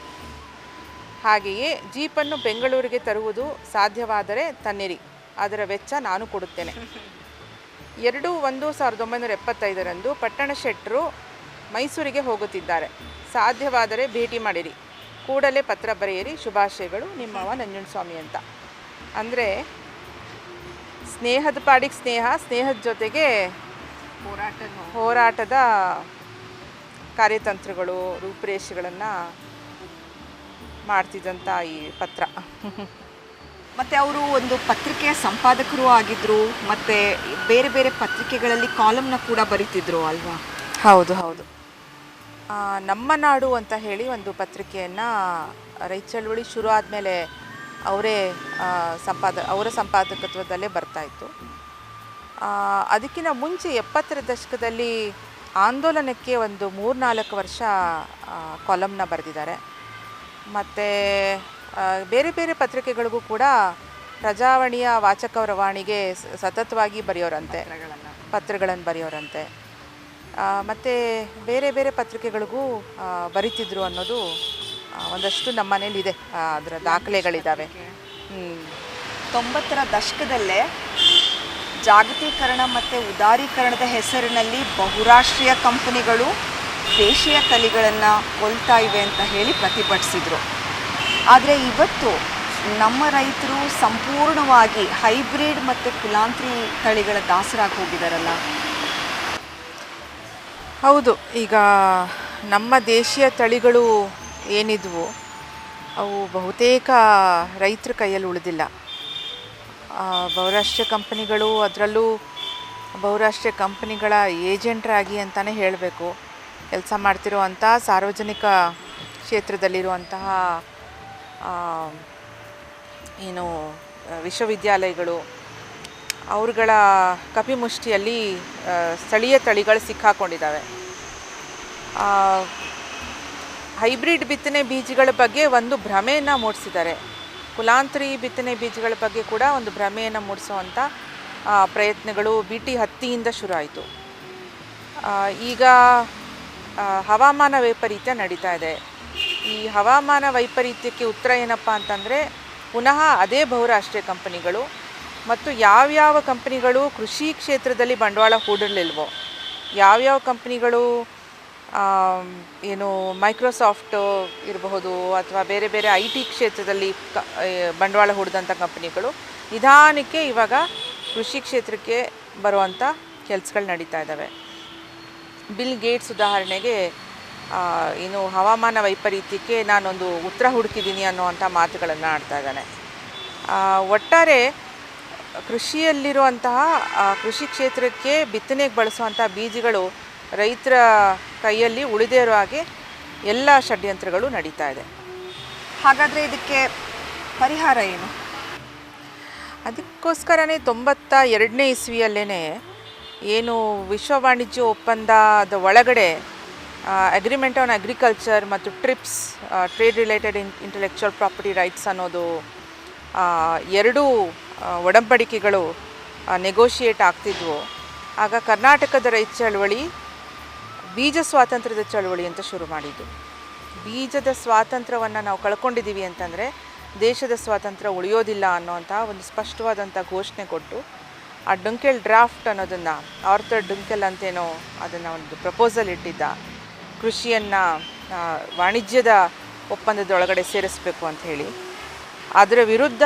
ಹಾಗೆಯೇ ಜೀಪನ್ನು ಬೆಂಗಳೂರಿಗೆ ತರುವುದು ಸಾಧ್ಯವಾದರೆ ತನ್ನಿರಿ, ಅದರ ವೆಚ್ಚ ನಾನು ಕೊಡುತ್ತೇನೆ. 2/1/1975 ಪಟ್ಟಣ ಶೆಟ್ಟರು ಮೈಸೂರಿಗೆ ಹೋಗುತ್ತಿದ್ದಾರೆ. ಸಾಧ್ಯವಾದರೆ ಭೇಟಿ ಮಾಡಿರಿ, ಕೂಡಲೇ ಪತ್ರ ಬರೆಯಿರಿ, ಶುಭಾಶಯಗಳು, ನಿಮ್ಮವ ನಂಜುಂಡಸ್ವಾಮಿ ಅಂತ. ಅಂದರೆ ಸ್ನೇಹದ ಪಾಡಿಗೆ ಸ್ನೇಹದ ಜೊತೆಗೆ ಹೋರಾಟದ ಕಾರ್ಯತಂತ್ರಗಳು, ರೂಪುರೇಷೆಗಳನ್ನು ಮಾಡ್ತಿದ್ದಂಥ ಈ ಪತ್ರ. ಮತ್ತು ಅವರು ಒಂದು ಪತ್ರಿಕೆಯ ಸಂಪಾದಕರು ಆಗಿದ್ದರು, ಮತ್ತು ಬೇರೆ ಬೇರೆ ಪತ್ರಿಕೆಗಳಲ್ಲಿ ಕಾಲಮ್ನ ಕೂಡ ಬರೀತಿದ್ರು ಅಲ್ವಾ? ಹೌದು. ನಮ್ಮ ನಾಡು ಅಂತ ಹೇಳಿ ಒಂದು ಪತ್ರಿಕೆಯನ್ನು ರೈತ ಚಳವಳಿ ಶುರು ಆದಮೇಲೆ ಅವರ ಸಂಪಾದಕತ್ವದಲ್ಲೇ ಬರ್ತಾಯಿತ್ತು. ಅದಕ್ಕಿಂತ ಮುಂಚೆ 70ರ ದಶಕದಲ್ಲಿ ಆಂದೋಲನಕ್ಕೆ ಒಂದು 3-4 ವರ್ಷ ಕಾಲಮ್ನ ಬರೆದಿದ್ದಾರೆ. ಮತ್ತು ಬೇರೆ ಬೇರೆ ಪತ್ರಿಕೆಗಳಿಗೂ ಕೂಡ ಪ್ರಜಾವಾಣಿಯ ವಾಚಕರವಾಣಿಗೆ ಸತತವಾಗಿ ಪತ್ರಗಳನ್ನು ಬರೆಯೋರಂತೆ. ಮತ್ತು ಬೇರೆ ಬೇರೆ ಪತ್ರಿಕೆಗಳಿಗೂ ಬರಿತಿದ್ರು ಅನ್ನೋದು ಒಂದಷ್ಟು ನಮ್ಮ ಮನೇಲಿದೆ, ಅದರ ದಾಖಲೆಗಳಿದ್ದಾವೆ. 90ರ ದಶಕದಲ್ಲೇ ಜಾಗತೀಕರಣ ಮತ್ತು ಉದಾರೀಕರಣದ ಹೆಸರಿನಲ್ಲಿ ಬಹುರಾಷ್ಟ್ರೀಯ ಕಂಪನಿಗಳು ದೇಶೀಯ ತಳಿಗಳನ್ನು ಕೊಲ್ತಾ ಇವೆ ಅಂತ ಹೇಳಿ ಪ್ರತಿಭಟಿಸಿದರು. ಆದರೆ ಇವತ್ತು ನಮ್ಮ ರೈತರು ಸಂಪೂರ್ಣವಾಗಿ ಹೈಬ್ರಿಡ್ ಮತ್ತು ಕುಲಾಂತ್ರಿ ತಳಿಗಳ ದಾಸರಾಗಿ ಹೋಗಿದ್ದಾರಲ್ಲ? ಹೌದು. ಈಗ ನಮ್ಮ ದೇಶೀಯ ತಳಿಗಳು ಏನಿದ್ವು ಅವು ಬಹುತೇಕ ರೈತರ ಕೈಯಲ್ಲಿ ಉಳಿದಿಲ್ಲ. ಬಹುರಾಷ್ಟ್ರೀಯ ಕಂಪನಿಗಳು, ಅದರಲ್ಲೂ ಬಹುರಾಷ್ಟ್ರೀಯ ಕಂಪನಿಗಳ ಏಜೆಂಟ್ರಾಗಿ ಅಂತಲೇ ಹೇಳಬೇಕು, ಕೆಲಸ ಮಾಡ್ತಿರುವಂಥ ಸಾರ್ವಜನಿಕ ಕ್ಷೇತ್ರದಲ್ಲಿರುವಂತಹ ವಿಶ್ವವಿದ್ಯಾಲಯಗಳು, ಅವ್ರಗಳ ಕಪಿಮುಷ್ಟಿಯಲ್ಲಿ ಸ್ಥಳೀಯ ತಳಿಗಳು ಸಿಕ್ಕಾಕೊಂಡಿದ್ದಾವೆ. ಹೈಬ್ರಿಡ್ ಬಿತ್ತನೆ ಬೀಜಗಳ ಬಗ್ಗೆ ಒಂದು ಭ್ರಮೆಯನ್ನು ಮೂಡಿಸಿದ್ದಾರೆ. ಕುಲಾಂತರಿ ಬಿತ್ತನೆ ಬೀಜಗಳ ಬಗ್ಗೆ ಕೂಡ ಒಂದು ಭ್ರಮೆಯನ್ನು ಮೂಡಿಸುವಂಥ ಪ್ರಯತ್ನಗಳು BT ಹತ್ತಿಯಿಂದ ಶುರು ಆಯಿತು. ಈಗ ಹವಾಮಾನ ವೈಪರೀತ್ಯ ನಡೀತಾ ಇದೆ. ಈ ಹವಾಮಾನ ವೈಪರೀತ್ಯಕ್ಕೆ ಉತ್ತರ ಏನಪ್ಪ ಅಂತಂದರೆ, ಪುನಃ ಅದೇ ಬಹುರಾಷ್ಟ್ರೀಯ ಕಂಪನಿಗಳು ಮತ್ತು ಯಾವ್ಯಾವ ಕಂಪನಿಗಳು ಕೃಷಿ ಕ್ಷೇತ್ರದಲ್ಲಿ ಬಂಡವಾಳ ಹೂಡಿರಲಿಲ್ವೋ, ಯಾವ್ಯಾವ ಕಂಪನಿಗಳು ಮೈಕ್ರೋಸಾಫ್ಟ್ ಇರಬಹುದು ಅಥವಾ ಬೇರೆ ಬೇರೆ IT ಕ್ಷೇತ್ರದಲ್ಲಿ ಬಂಡವಾಳ ಹೂಡಿದಂಥ ಕಂಪನಿಗಳು ನಿಧಾನಕ್ಕೆ ಇವಾಗ ಕೃಷಿ ಕ್ಷೇತ್ರಕ್ಕೆ ಬರುವಂಥ ಕೆಲಸಗಳು ನಡೀತಾ ಇದ್ದಾವೆ. ಬಿಲ್ ಗೇಟ್ಸ್ ಉದಾಹರಣೆಗೆ ಹವಾಮಾನ ವೈಪರೀತ್ಯಕ್ಕೆ ನಾನೊಂದು ಉತ್ತರ ಹುಡುಕಿದ್ದೀನಿ ಅನ್ನುವಂಥ ಮಾತುಗಳನ್ನು ಆಡ್ತಾ ಇದ್ದಾನೆ. ಒಟ್ಟಾರೆ ಕೃಷಿಯಲ್ಲಿರುವಂತಹ ಕೃಷಿ ಕ್ಷೇತ್ರಕ್ಕೆ ಬಿತ್ತನೆಗೆ ಬಳಸುವಂಥ ಬೀಜಗಳು ರೈತರ ಕೈಯಲ್ಲಿ ಉಳಿದೇ ಇರೋ ಹಾಗೆ ಎಲ್ಲ ಷಡ್ಯಂತ್ರಗಳು ನಡೀತಾ ಇದೆ. ಹಾಗಾದರೆ ಇದಕ್ಕೆ ಪರಿಹಾರ ಏನು? ಅದಕ್ಕೋಸ್ಕರನೇ 92ನೇ ಇಸ್ವಿಯಲ್ಲೇ ಏನು ವಿಶ್ವ ವಾಣಿಜ್ಯ ಒಪ್ಪಂದದ ಒಳಗಡೆ ಅಗ್ರಿಮೆಂಟ್ ಆನ್ ಅಗ್ರಿಕಲ್ಚರ್ ಮತ್ತು TRIPS trade related intellectual property rights ಅನ್ನೋದು 2 ಒಡಂಬಡಿಕೆಗಳು ನೆಗೋಷಿಯೇಟ್ ಆಗ್ತಿದ್ವು. ಆಗ ಕರ್ನಾಟಕದ ರೈತ ಚಳವಳಿ ಬೀಜ ಸ್ವಾತಂತ್ರ್ಯದ ಚಳವಳಿ ಅಂತ ಶುರು ಮಾಡಿದ್ದು. ಬೀಜದ ಸ್ವಾತಂತ್ರ್ಯವನ್ನು ನಾವು ಕಳ್ಕೊಂಡಿದ್ದೀವಿ ಅಂತಂದರೆ ದೇಶದ ಸ್ವಾತಂತ್ರ್ಯ ಉಳಿಯೋದಿಲ್ಲ ಅನ್ನೋಂಥ ಒಂದು ಸ್ಪಷ್ಟವಾದಂಥ ಘೋಷಣೆ ಕೊಟ್ಟು ಆ ಡುಂಕೆಲ್ ಡ್ರಾಫ್ಟ್ ಅನ್ನೋದನ್ನು ಆರ್ಥರ್ ಡುಂಕೆಲ್ ಅಂತೇನೋ ಅದನ್ನು ಒಂದು ಪ್ರಪೋಸಲ್ ಇಟ್ಟಿದ್ದ. ಕೃಷಿಯನ್ನು ವಾಣಿಜ್ಯದ ಒಪ್ಪಂದದೊಳಗಡೆ ಸೇರಿಸಬೇಕು ಅಂತ ಹೇಳಿ. ಅದರ ವಿರುದ್ಧ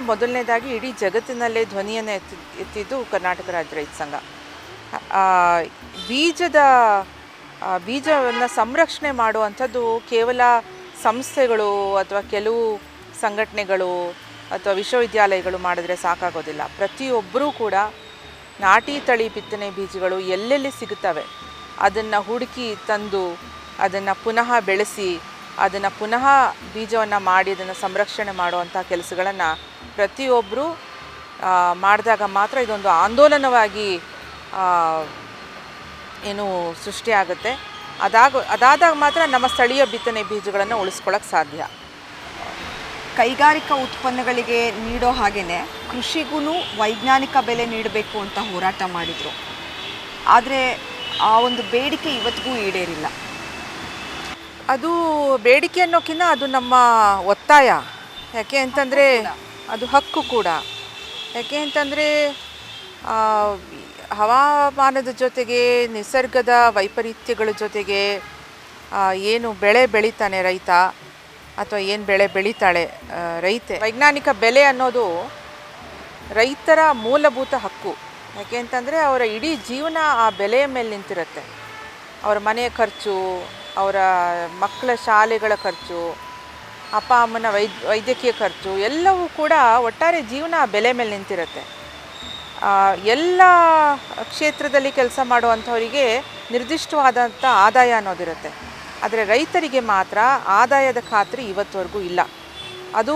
ಮೊದಲನೇದಾಗಿ ಇಡೀ ಜಗತ್ತಿನಲ್ಲೇ ಧ್ವನಿಯನ್ನು ಎತ್ತಿದ್ದು ಕರ್ನಾಟಕ ರಾಜ್ಯ ರೈತ ಸಂಘ. ಬೀಜವನ್ನು ಸಂರಕ್ಷಣೆ ಮಾಡುವಂಥದ್ದು ಕೇವಲ ಸಂಸ್ಥೆಗಳು ಅಥವಾ ಕೆಲವು ಸಂಘಟನೆಗಳು ಅಥವಾ ವಿಶ್ವವಿದ್ಯಾಲಯಗಳು ಮಾಡಿದ್ರೆ ಸಾಕಾಗೋದಿಲ್ಲ. ಪ್ರತಿಯೊಬ್ಬರೂ ಕೂಡ ನಾಟಿ ತಳಿ ಬಿತ್ತನೆ ಬೀಜಗಳು ಎಲ್ಲೆಲ್ಲಿ ಸಿಗುತ್ತವೆ ಅದನ್ನು ಹುಡುಕಿ ತಂದು ಅದನ್ನು ಪುನಃ ಬೆಳೆಸಿ ಅದನ್ನು ಪುನಃ ಬೀಜವನ್ನು ಮಾಡಿ ಅದನ್ನು ಸಂರಕ್ಷಣೆ ಮಾಡುವಂಥ ಕೆಲಸಗಳನ್ನು ಪ್ರತಿಯೊಬ್ಬರೂ ಮಾಡಿದಾಗ ಮಾತ್ರ ಇದೊಂದು ಆಂದೋಲನವಾಗಿ ಏನು ಸೃಷ್ಟಿಯಾಗುತ್ತೆ. ಅದಾದಾಗ ಮಾತ್ರ ನಮ್ಮ ಸ್ಥಳೀಯ ಬಿತ್ತನೆ ಬೀಜಗಳನ್ನು ಉಳಿಸ್ಕೊಳ್ಳೋಕ್ಕೆ ಸಾಧ್ಯ. ಕೈಗಾರಿಕಾ ಉತ್ಪನ್ನಗಳಿಗೆ ನೀಡೋ ಹಾಗೆಯೇ ಕೃಷಿಗೂ ವೈಜ್ಞಾನಿಕ ಬೆಲೆ ನೀಡಬೇಕು ಅಂತ ಹೋರಾಟ ಮಾಡಿದರು. ಆದರೆ ಆ ಒಂದು ಬೇಡಿಕೆ ಇವತ್ತಿಗೂ ಈಡೇರಿಲ್ಲ. ಅದು ಬೇಡಿಕೆ ಅನ್ನೋಕ್ಕಿಂತ ಅದು ನಮ್ಮ ಒತ್ತಾಯ. ಯಾಕೆ ಅಂತಂದರೆ ಅದು ಹಕ್ಕು ಕೂಡ. ಯಾಕೆ ಅಂತಂದರೆ ಹವಾಮಾನದ ಜೊತೆಗೆ ನಿಸರ್ಗದ ವೈಪರೀತ್ಯಗಳ ಜೊತೆಗೆ ಏನು ಬೆಳೆ ಬೆಳೀತಾನೆ ರೈತ ಅಥವಾ ಏನು ಬೆಳೆ ಬೆಳೀತಾಳೆ ರೈತೆ, ವೈಜ್ಞಾನಿಕ ಬೆಲೆ ಅನ್ನೋದು ರೈತರ ಮೂಲಭೂತ ಹಕ್ಕು. ಯಾಕೆ ಅಂತಂದರೆ ಅವರ ಇಡೀ ಜೀವನ ಆ ಬೆಲೆಯ ಮೇಲೆ ನಿಂತಿರುತ್ತೆ. ಅವರ ಮನೆಯ ಖರ್ಚು, ಅವರ ಮಕ್ಕಳ ಶಾಲೆಗಳ ಖರ್ಚು, ಅಪ್ಪ ಅಮ್ಮನ ವೈದ್ಯಕೀಯ ಖರ್ಚು ಎಲ್ಲವೂ ಕೂಡ ಒಟ್ಟಾರೆ ಜೀವನ ಆ ಬೆಲೆ ಮೇಲೆ ನಿಂತಿರುತ್ತೆ. ಎಲ್ಲ ಕ್ಷೇತ್ರದಲ್ಲಿ ಕೆಲಸ ಮಾಡುವಂಥವರಿಗೆ ನಿರ್ದಿಷ್ಟವಾದಂಥ ಆದಾಯ ಅನ್ನೋದಿರುತ್ತೆ. ಆದರೆ ರೈತರಿಗೆ ಮಾತ್ರ ಆದಾಯದ ಖಾತ್ರಿ ಇವತ್ತವರೆಗೂ ಇಲ್ಲ. ಅದು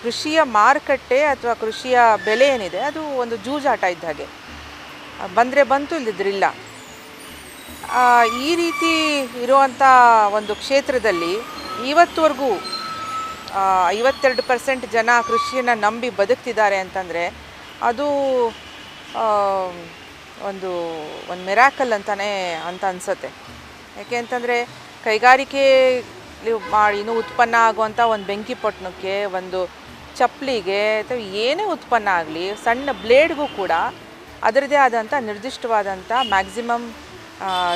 ಕೃಷಿಯ ಮಾರುಕಟ್ಟೆ ಅಥವಾ ಕೃಷಿಯ ಬೆಲೆ ಏನಿದೆ ಅದು ಒಂದು ಜೂಜಾಟ ಇದ್ದ ಹಾಗೆ. ಬಂದರೆ ಬಂತು, ಇಲ್ಲದಿದ್ರಿಲ್ಲ. ಈ ರೀತಿ ಇರುವಂಥ ಒಂದು ಕ್ಷೇತ್ರದಲ್ಲಿ ಇವತ್ತವರೆಗೂ 52% ಜನ ಕೃಷಿಯನ್ನು ನಂಬಿ ಬದುಕ್ತಿದ್ದಾರೆ ಅಂತಂದರೆ ಅದು ಒಂದು ಮಿರಾಕಲ್ ಅಂತ ಅನಿಸುತ್ತೆ. ಯಾಕೆ ಅಂತಂದರೆ ಕೈಗಾರಿಕೆ ಮಾಡಿ ಇನ್ನೂ ಉತ್ಪನ್ನ ಆಗುವಂಥ ಒಂದು ಬೆಂಕಿ ಪೊಟ್ಟಣಕ್ಕೆ, ಒಂದು ಚಪ್ಪಲಿಗೆ ಅಥವಾ ಏನೇ ಉತ್ಪನ್ನ ಆಗಲಿ, ಸಣ್ಣ ಬ್ಲೇಡ್ಗೂ ಕೂಡ ಅದರದೇ ಆದಂಥ ನಿರ್ದಿಷ್ಟವಾದಂಥ ಮ್ಯಾಕ್ಸಿಮಮ್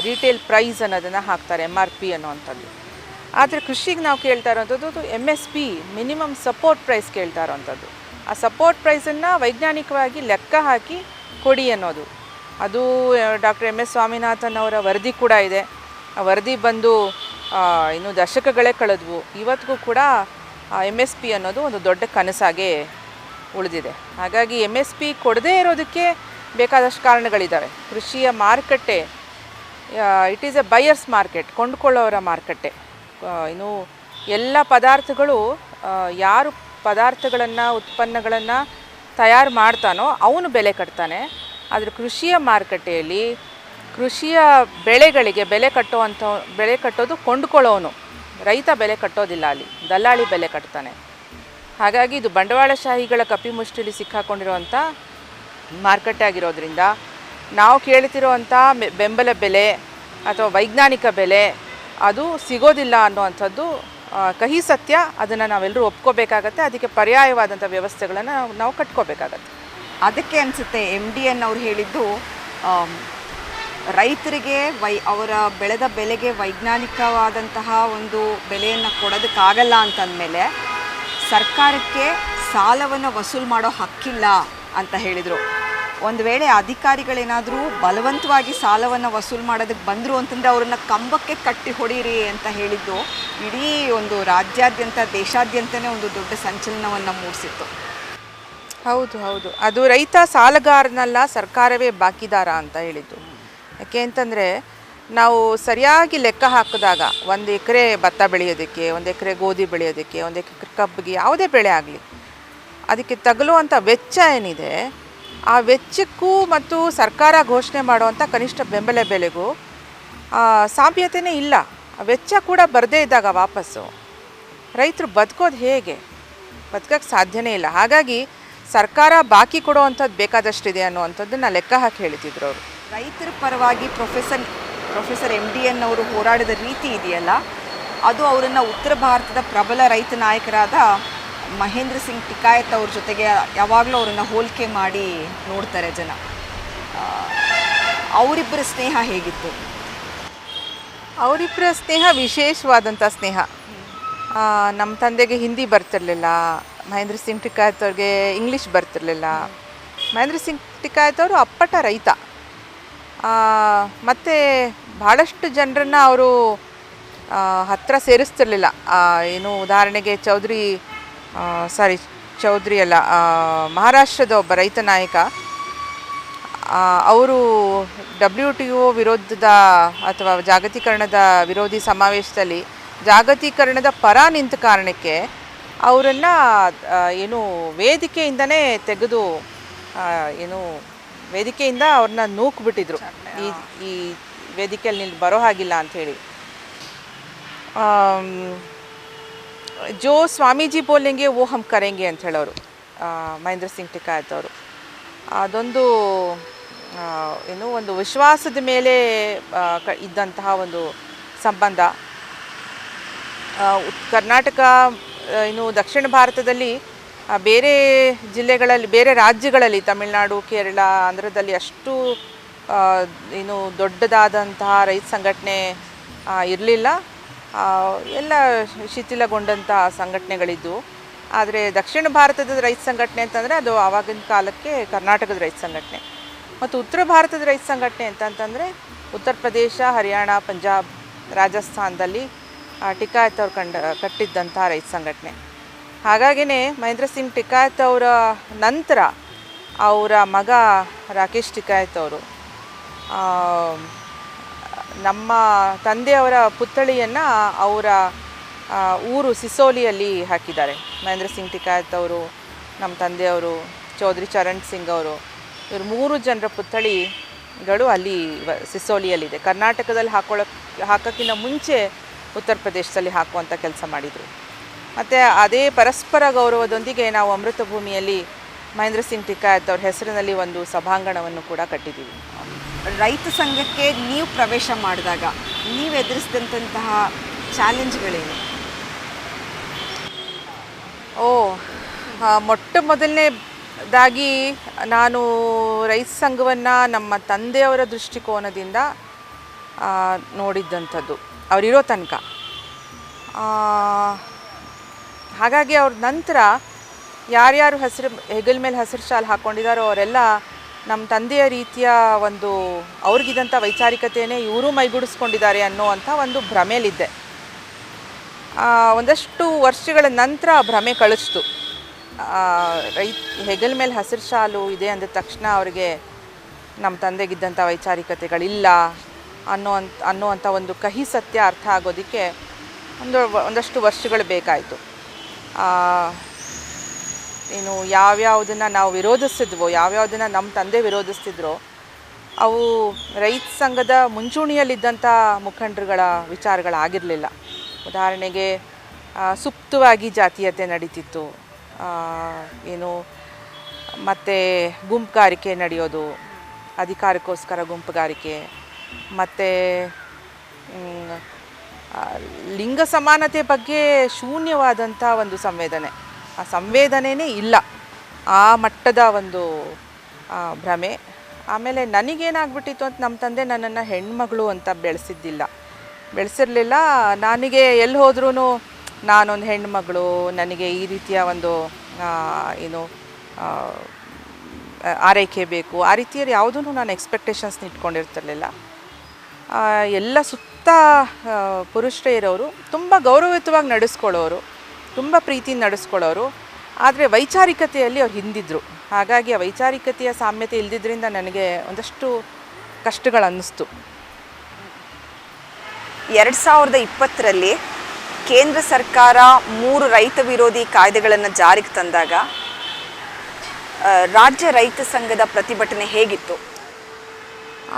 ರಿಟೇಲ್ ಪ್ರೈಸ್ ಅನ್ನೋದನ್ನು ಹಾಕ್ತಾರೆ, MRP ಅನ್ನೋವಂಥದ್ದು. ಆದರೆ ಕೃಷಿಗೆ ನಾವು ಕೇಳ್ತಾ ಇರೋಂಥದ್ದು MSP, ಮಿನಿಮಮ್ ಸಪೋರ್ಟ್ ಪ್ರೈಸ್ ಕೇಳ್ತಾ ಇರೋವಂಥದ್ದು. ಆ ಸಪೋರ್ಟ್ ಪ್ರೈಸನ್ನು ವೈಜ್ಞಾನಿಕವಾಗಿ ಲೆಕ್ಕ ಹಾಕಿ ಕೊಡಿ ಅನ್ನೋದು. ಅದು ಡಾಕ್ಟರ್ MS ಸ್ವಾಮಿನಾಥನ್ ಅವರ ವರದಿ ಕೂಡ ಇದೆ. ಆ ವರದಿ ಬಂದು ಇನ್ನು ದಶಕಗಳೇ ಕಳೆದ್ವು. ಇವತ್ತಿಗೂ ಕೂಡ MSP ಅನ್ನೋದು ಒಂದು ದೊಡ್ಡ ಕನಸಾಗೆ ಉಳಿದಿದೆ. ಹಾಗಾಗಿ MSP ಕೊಡದೇ ಇರೋದಕ್ಕೆ ಬೇಕಾದಷ್ಟು ಕಾರಣಗಳಿದ್ದಾವೆ. ಕೃಷಿಯ ಮಾರುಕಟ್ಟೆ it is a buyers market, ಕೊಂಡುಕೊಳ್ಳೋರ ಮಾರುಕಟ್ಟೆ. ಇನ್ನು ಎಲ್ಲ ಪದಾರ್ಥಗಳು ಯಾರು ಪದಾರ್ಥಗಳನ್ನು ಉತ್ಪನ್ನಗಳನ್ನು ತಯಾರು ಮಾಡ್ತಾನೋ ಅವನು ಬೆಲೆ ಕಟ್ತಾನೆ. ಆದರೆ ಕೃಷಿಯ ಮಾರುಕಟ್ಟೆಯಲ್ಲಿ ಕೃಷಿಯ ಬೆಳೆಗಳಿಗೆ ಬೆಲೆ ಕಟ್ಟೋದು ಕೊಂಡುಕೊಳ್ಳೋನು. ರೈತ ಬೆಲೆ ಕಟ್ಟೋದಿಲ್ಲ, ಅಲ್ಲಿ ದಲ್ಲಾಳಿ ಬೆಲೆ ಕಟ್ತಾನೆ. ಹಾಗಾಗಿ ಇದು ಬಂಡವಾಳಶಾಹಿಗಳ ಕಪಿಮುಷ್ಟಿಲಿ ಸಿಕ್ಕಾಕೊಂಡಿರುವಂಥ ಮಾರುಕಟ್ಟೆ ಆಗಿರೋದ್ರಿಂದ ನಾವು ಕೇಳ್ತಿರೋವಂಥ ಬೆಂಬಲ ಬೆಲೆ ಅಥವಾ ವೈಜ್ಞಾನಿಕ ಬೆಲೆ ಅದು ಸಿಗೋದಿಲ್ಲ ಅನ್ನುವಂಥದ್ದು ಕಹಿ ಸತ್ಯ. ಅದನ್ನು ನಾವೆಲ್ಲರೂ ಒಪ್ಕೋಬೇಕಾಗತ್ತೆ. ಅದಕ್ಕೆ ಪರ್ಯಾಯವಾದಂಥ ವ್ಯವಸ್ಥೆಗಳನ್ನು ನಾವು ಕಟ್ಕೋಬೇಕಾಗತ್ತೆ. ಅದಕ್ಕೆ ಅನಿಸುತ್ತೆ MDN ಅವ್ರು ಹೇಳಿದ್ದು ರೈತರಿಗೆ ಅವರ ಬೆಳೆದ ಬೆಲೆಗೆ ವೈಜ್ಞಾನಿಕವಾದಂತಹ ಒಂದು ಬೆಲೆಯನ್ನು ಕೊಡೋದಕ್ಕಾಗಲ್ಲ ಅಂತಂದಮೇಲೆ ಸರ್ಕಾರಕ್ಕೆ ಸಾಲವನ್ನು ವಸೂಲು ಮಾಡೋ ಹಕ್ಕಿಲ್ಲ ಅಂತ ಹೇಳಿದರು. ಒಂದು ವೇಳೆ ಅಧಿಕಾರಿಗಳೇನಾದರೂ ಬಲವಂತವಾಗಿ ಸಾಲವನ್ನು ವಸೂಲು ಮಾಡೋದಕ್ಕೆ ಬಂದರು ಅಂತಂದರೆ ಅವ್ರನ್ನ ಕಂಬಕ್ಕೆ ಕಟ್ಟಿ ಹೊಡೀರಿ ಅಂತ ಹೇಳಿದ್ದು ಇಡೀ ಒಂದು ರಾಜ್ಯಾದ್ಯಂತ ದೇಶಾದ್ಯಂತನೇ ಒಂದು ದೊಡ್ಡ ಸಂಚಲನವನ್ನು ಮೂಡಿಸಿತ್ತು. ಹೌದು. ಅದು ರೈತ ಸಾಲಗಾರನಲ್ಲ, ಸರ್ಕಾರವೇ ಬಾಕಿದಾರ ಅಂತ ಹೇಳಿದ್ದು. ಯಾಕೆ ಅಂತಂದರೆ ನಾವು ಸರಿಯಾಗಿ ಲೆಕ್ಕ ಹಾಕಿದಾಗ 1 ಎಕರೆ ಭತ್ತ ಬೆಳೆಯೋದಕ್ಕೆ, 1 ಎಕರೆ ಗೋಧಿ ಬೆಳೆಯೋದಕ್ಕೆ, 1 ಎಕರೆ ಕಬ್ಬಿಗೆ ಯಾವುದೇ ಬೆಳೆ ಆಗಲಿ ಅದಕ್ಕೆ ತಗಲುವಂಥ ವೆಚ್ಚ ಏನಿದೆ ಆ ವೆಚ್ಚಕ್ಕೂ ಮತ್ತು ಸರ್ಕಾರ ಘೋಷಣೆ ಮಾಡುವಂಥ ಕನಿಷ್ಠ ಬೆಂಬಲ ಬೆಲೆಗೂ ಸಾಧ್ಯತೆಯೇ ಇಲ್ಲ. ಆ ವೆಚ್ಚ ಕೂಡ ಬರದೇ ಇದ್ದಾಗ ವಾಪಸ್ಸು ರೈತರು ಬದುಕೋದು ಹೇಗೆ? ಬದುಕೋಕ್ಕೆ ಸಾಧ್ಯನೇ ಇಲ್ಲ. ಹಾಗಾಗಿ ಸರ್ಕಾರ ಬಾಕಿ ಕೊಡುವಂಥದ್ದು ಬೇಕಾದಷ್ಟಿದೆ ಅನ್ನುವಂಥದ್ದನ್ನು ಲೆಕ್ಕ ಹಾಕಿ ಹೇಳ್ತಿದ್ರು ಅವರು. ರೈತರ ಪರವಾಗಿ ಪ್ರೊಫೆಸರ್ MDN ಅವರು ಹೋರಾಡಿದ ರೀತಿ ಇದೆಯಲ್ಲ, ಅದು ಅವರನ್ನು ಉತ್ತರ ಭಾರತದ ಪ್ರಬಲ ರೈತ ನಾಯಕರಾದ ಮಹೇಂದ್ರ ಸಿಂಗ್ ಟಿಕಾಯತ್ ಅವ್ರ ಜೊತೆಗೆ ಯಾವಾಗಲೂ ಅವರನ್ನು ಹೋಲಿಕೆ ಮಾಡಿ ನೋಡ್ತಾರೆ ಜನ. ಅವರಿಬ್ಬರ ಸ್ನೇಹ ಹೇಗಿತ್ತು? ಅವರಿಬ್ಬರ ಸ್ನೇಹ ವಿಶೇಷವಾದಂಥ ಸ್ನೇಹ. ನಮ್ಮ ತಂದೆಗೆ ಹಿಂದಿ ಬರ್ತಿರಲಿಲ್ಲ, ಮಹೇಂದ್ರ ಸಿಂಗ್ ಟಿಕಾಯತ್ ಅವ್ರಿಗೆ ಇಂಗ್ಲೀಷ್ ಬರ್ತಿರಲಿಲ್ಲ. ಮಹೇಂದ್ರ ಸಿಂಗ್ ಟಿಕಾಯತ್ ಅವರು ಅಪ್ಪಟ ರೈತ. ಮತ್ತು ಭಾಳಷ್ಟು ಜನರನ್ನು ಅವರು ಹತ್ತಿರ ಸೇರಿಸ್ತಿರ್ಲಿಲ್ಲ. ಏನು ಉದಾಹರಣೆಗೆ ಚೌಧರಿ ಸಾರಿ ಚೌಧರಿ ಅಲ್ಲ, ಮಹಾರಾಷ್ಟ್ರದ ಒಬ್ಬ ರೈತ ನಾಯಕ. ಅವರು WTO ವಿರೋಧದ ಅಥವಾ ಜಾಗತೀಕರಣದ ವಿರೋಧಿ ಸಮಾವೇಶದಲ್ಲಿ ಜಾಗತೀಕರಣದ ಪರ ನಿಂತ ಕಾರಣಕ್ಕೆ ಅವರನ್ನು ಏನು ವೇದಿಕೆಯಿಂದನೇ ತೆಗೆದು ವೇದಿಕೆಯಿಂದ ಅವ್ರನ್ನ ನೂಕ್ಬಿಟ್ಟಿದ್ರು. ಈ ವೇದಿಕೆಯಲ್ಲಿ ನಿಲ್ಲಿ ಬರೋ ಹಾಗಿಲ್ಲ ಅಂಥೇಳಿ. ಜೋ ಸ್ವಾಮೀಜಿ ಬೋಲೆಂಗೆ ಓ ಹಮ್ ಕರೆಂಗೆ ಅಂತ ಹೇಳೋರು ಮಹೇಂದ್ರ ಸಿಂಗ್ ಟಿಕಾಯತ್ ಅವರು. ಅದೊಂದು ಒಂದು ವಿಶ್ವಾಸದ ಮೇಲೆ ಇದ್ದಂತಹ ಒಂದು ಸಂಬಂಧ. ಕರ್ನಾಟಕ ದಕ್ಷಿಣ ಭಾರತದಲ್ಲಿ ಬೇರೆ ಜಿಲ್ಲೆಗಳಲ್ಲಿ, ಬೇರೆ ರಾಜ್ಯಗಳಲ್ಲಿ, ತಮಿಳುನಾಡು, ಕೇರಳ, ಆಂಧ್ರದಲ್ಲಿ ಅಷ್ಟು ದೊಡ್ಡದಾದಂತಹ ರೈತ ಸಂಘಟನೆ ಇರಲಿಲ್ಲ. ಎಲ್ಲ ಶಿಥಿಲಗೊಂಡಂತಹ ಸಂಘಟನೆಗಳಿದ್ದವು. ಆದರೆ ದಕ್ಷಿಣ ಭಾರತದ ರೈತ ಸಂಘಟನೆ ಅಂತಂದರೆ ಅದು ಆವಾಗಿನ ಕಾಲಕ್ಕೆ ಕರ್ನಾಟಕದ ರೈತ ಸಂಘಟನೆ. ಮತ್ತು ಉತ್ತರ ಭಾರತದ ರೈತ ಸಂಘಟನೆ ಅಂತಂತಂದರೆ ಉತ್ತರ ಪ್ರದೇಶ, ಹರಿಯಾಣ, ಪಂಜಾಬ್, ರಾಜಸ್ಥಾನದಲ್ಲಿ ಟಿಕಾಯತ್ ಅವ್ರು ಕಟ್ಟಿದ್ದಂಥ ರೈತ ಸಂಘಟನೆ. ಹಾಗಾಗಿಯೇ ಮಹೇಂದ್ರ ಸಿಂಗ್ ಟಿಕಾಯತ್ ಅವರ ನಂತರ ಅವರ ಮಗ ರಾಕೇಶ್ ಟಿಕಾಯತ್ ಅವರು ನಮ್ಮ ತಂದೆಯವರ ಪುತ್ಥಳಿಯನ್ನು ಅವರ ಊರು ಸಿಸೋಲಿಯಲ್ಲಿ ಹಾಕಿದ್ದಾರೆ. ಮಹೇಂದ್ರ ಸಿಂಗ್ ಟಿಕಾಯತ್ ಅವರು, ನಮ್ಮ ತಂದೆಯವರು, ಚೌಧರಿ ಚರಣ್ ಸಿಂಗ್ ಅವರು, ಇವರು 3 ಜನರ ಪುತ್ಥಳಿಗಳು ಅಲ್ಲಿ ಸಿಸೋಲಿಯಲ್ಲಿದೆ. ಕರ್ನಾಟಕದಲ್ಲಿ ಹಾಕೋಕ್ಕಿಂತ ಮುಂಚೆ ಉತ್ತರ ಪ್ರದೇಶದಲ್ಲಿ ಹಾಕುವಂಥ ಕೆಲಸ ಮಾಡಿದರು. ಮತ್ತು ಅದೇ ಪರಸ್ಪರ ಗೌರವದೊಂದಿಗೆ ನಾವು ಅಮೃತ ಭೂಮಿಯಲ್ಲಿ ಮಹೇಂದ್ರ ಸಿಂಗ್ ಟಿಕಾಯತ್ ಅವ್ರ ಹೆಸರಿನಲ್ಲಿ ಒಂದು ಸಭಾಂಗಣವನ್ನು ಕೂಡ ಕಟ್ಟಿದ್ದೀವಿ. ರೈತ ಸಂಘಕ್ಕೆ ನೀವು ಪ್ರವೇಶ ಮಾಡಿದಾಗ ನೀವು ಎದುರಿಸಿದಂತಹ ಚಾಲೆಂಜ್ಗಳೇನು? ಮೊಟ್ಟ ಮೊದಲನೇದಾಗಿ ನಾನು ರೈತ ಸಂಘವನ್ನು ನಮ್ಮ ತಂದೆಯವರ ದೃಷ್ಟಿಕೋನದಿಂದ ನೋಡಿದ್ದಂಥದ್ದು ಅವರಿರೋ ತನಕ. ಹಾಗಾಗಿ ಅವ್ರ ನಂತರ ಯಾರ್ಯಾರು ಹೆಗಲ ಮೇಲೆ ಹಸಿರು ಶಾಲು ಹಾಕ್ಕೊಂಡಿದ್ದಾರೋ ಅವರೆಲ್ಲ ನಮ್ಮ ತಂದೆಯ ರೀತಿಯ ಒಂದು ಅವ್ರಿಗಿದ್ದಂಥ ವೈಚಾರಿಕತೆಯೇ ಇವರು ಮೈಗೂಡಿಸ್ಕೊಂಡಿದ್ದಾರೆ ಅನ್ನೋವಂಥ ಒಂದು ಭ್ರಮೆಯಲ್ಲಿದ್ದೆ. ಒಂದಷ್ಟು ವರ್ಷಗಳ ನಂತರ ಭ್ರಮೆ ಕಳಿಸ್ತು. ಹೆಗಲ ಮೇಲೆ ಹಸಿರು ಶಾಲು ಇದೆ ಅಂದ ತಕ್ಷಣ ಅವರಿಗೆ ನಮ್ಮ ತಂದೆಗಿದ್ದಂಥ ವೈಚಾರಿಕತೆಗಳಿಲ್ಲ ಅನ್ನೋವಂಥ ಒಂದು ಕಹಿ ಸತ್ಯ ಅರ್ಥ ಆಗೋದಕ್ಕೆ ಒಂದಷ್ಟು ವರ್ಷಗಳು ಬೇಕಾಯಿತು. ಯಾವ್ಯಾವುದನ್ನು ನಾವು ವಿರೋಧಿಸಿದ್ವೋ, ಯಾವ್ಯಾವುದನ್ನು ನಮ್ಮ ತಂದೆ ವಿರೋಧಿಸ್ತಿದ್ರೋ ಅವು ರೈತ ಸಂಘದ ಮುಂಚೂಣಿಯಲ್ಲಿದ್ದಂಥ ಮುಖಂಡರುಗಳ ವಿಚಾರಗಳಾಗಿರಲಿಲ್ಲ. ಉದಾಹರಣೆಗೆ ಸುಪ್ತವಾಗಿ ಜಾತೀಯತೆ ನಡೀತಿತ್ತು, ಮತ್ತು ಗುಂಪುಗಾರಿಕೆ ನಡೆಯೋದು, ಅಧಿಕಾರಕ್ಕೋಸ್ಕರ ಗುಂಪುಗಾರಿಕೆ, ಮತ್ತು ಲಿಂಗ ಸಮಾನತೆ ಬಗ್ಗೆ ಶೂನ್ಯವಾದಂಥ ಒಂದು ಸಂವೇದನೆ. ಆ ಸಂವೇದನೆಯೇ ಇಲ್ಲ, ಆ ಮಟ್ಟದ ಒಂದು ಭ್ರಮೆ. ಆಮೇಲೆ ನನಗೇನಾಗ್ಬಿಟ್ಟಿತ್ತು ಅಂತ ನಮ್ಮ ತಂದೆ ನನ್ನನ್ನು ಹೆಣ್ಮಗಳು ಅಂತ ಬೆಳೆಸಿರಲಿಲ್ಲ. ನನಗೆ ಎಲ್ಲಿ ಹೋದ್ರೂ ನಾನೊಂದು ಹೆಣ್ಮಗಳು, ನನಗೆ ಈ ರೀತಿಯ ಒಂದು ಆರೈಕೆ ಬೇಕು, ಆ ರೀತಿಯಲ್ಲಿ ಯಾವುದೂ ನಾನು ಎಕ್ಸ್ಪೆಕ್ಟೇಷನ್ಸ್ನ ಇಟ್ಕೊಂಡಿರ್ತಿರ್ಲಿಲ್ಲ. ಎಲ್ಲ ಸುತ್ತ ಪುರುಷರೇ ಇರೋರು, ತುಂಬ ಗೌರವಯುತವಾಗಿ ನಡೆಸ್ಕೊಳ್ಳೋರು, ತುಂಬ ಪ್ರೀತಿಯಿಂದ ನಡೆಸ್ಕೊಳ್ಳೋರು. ಆದರೆ ವೈಚಾರಿಕತೆಯಲ್ಲಿ ಅವ್ರು ಹಿಂದಿದ್ರು. ಹಾಗಾಗಿ ಆ ವೈಚಾರಿಕತೆಯ ಸಾಮ್ಯತೆ ಇಲ್ದಿದ್ದರಿಂದ ನನಗೆ ಒಂದಷ್ಟು ಕಷ್ಟಗಳು ಅನ್ನಿಸ್ತು. 2020ರಲ್ಲಿ ಕೇಂದ್ರ ಸರ್ಕಾರ 3 ರೈತ ವಿರೋಧಿ ಕಾಯ್ದೆಗಳನ್ನು ಜಾರಿಗೆ ತಂದಾಗ ರಾಜ್ಯ ರೈತ ಸಂಘದ ಪ್ರತಿಭಟನೆ ಹೇಗಿತ್ತು?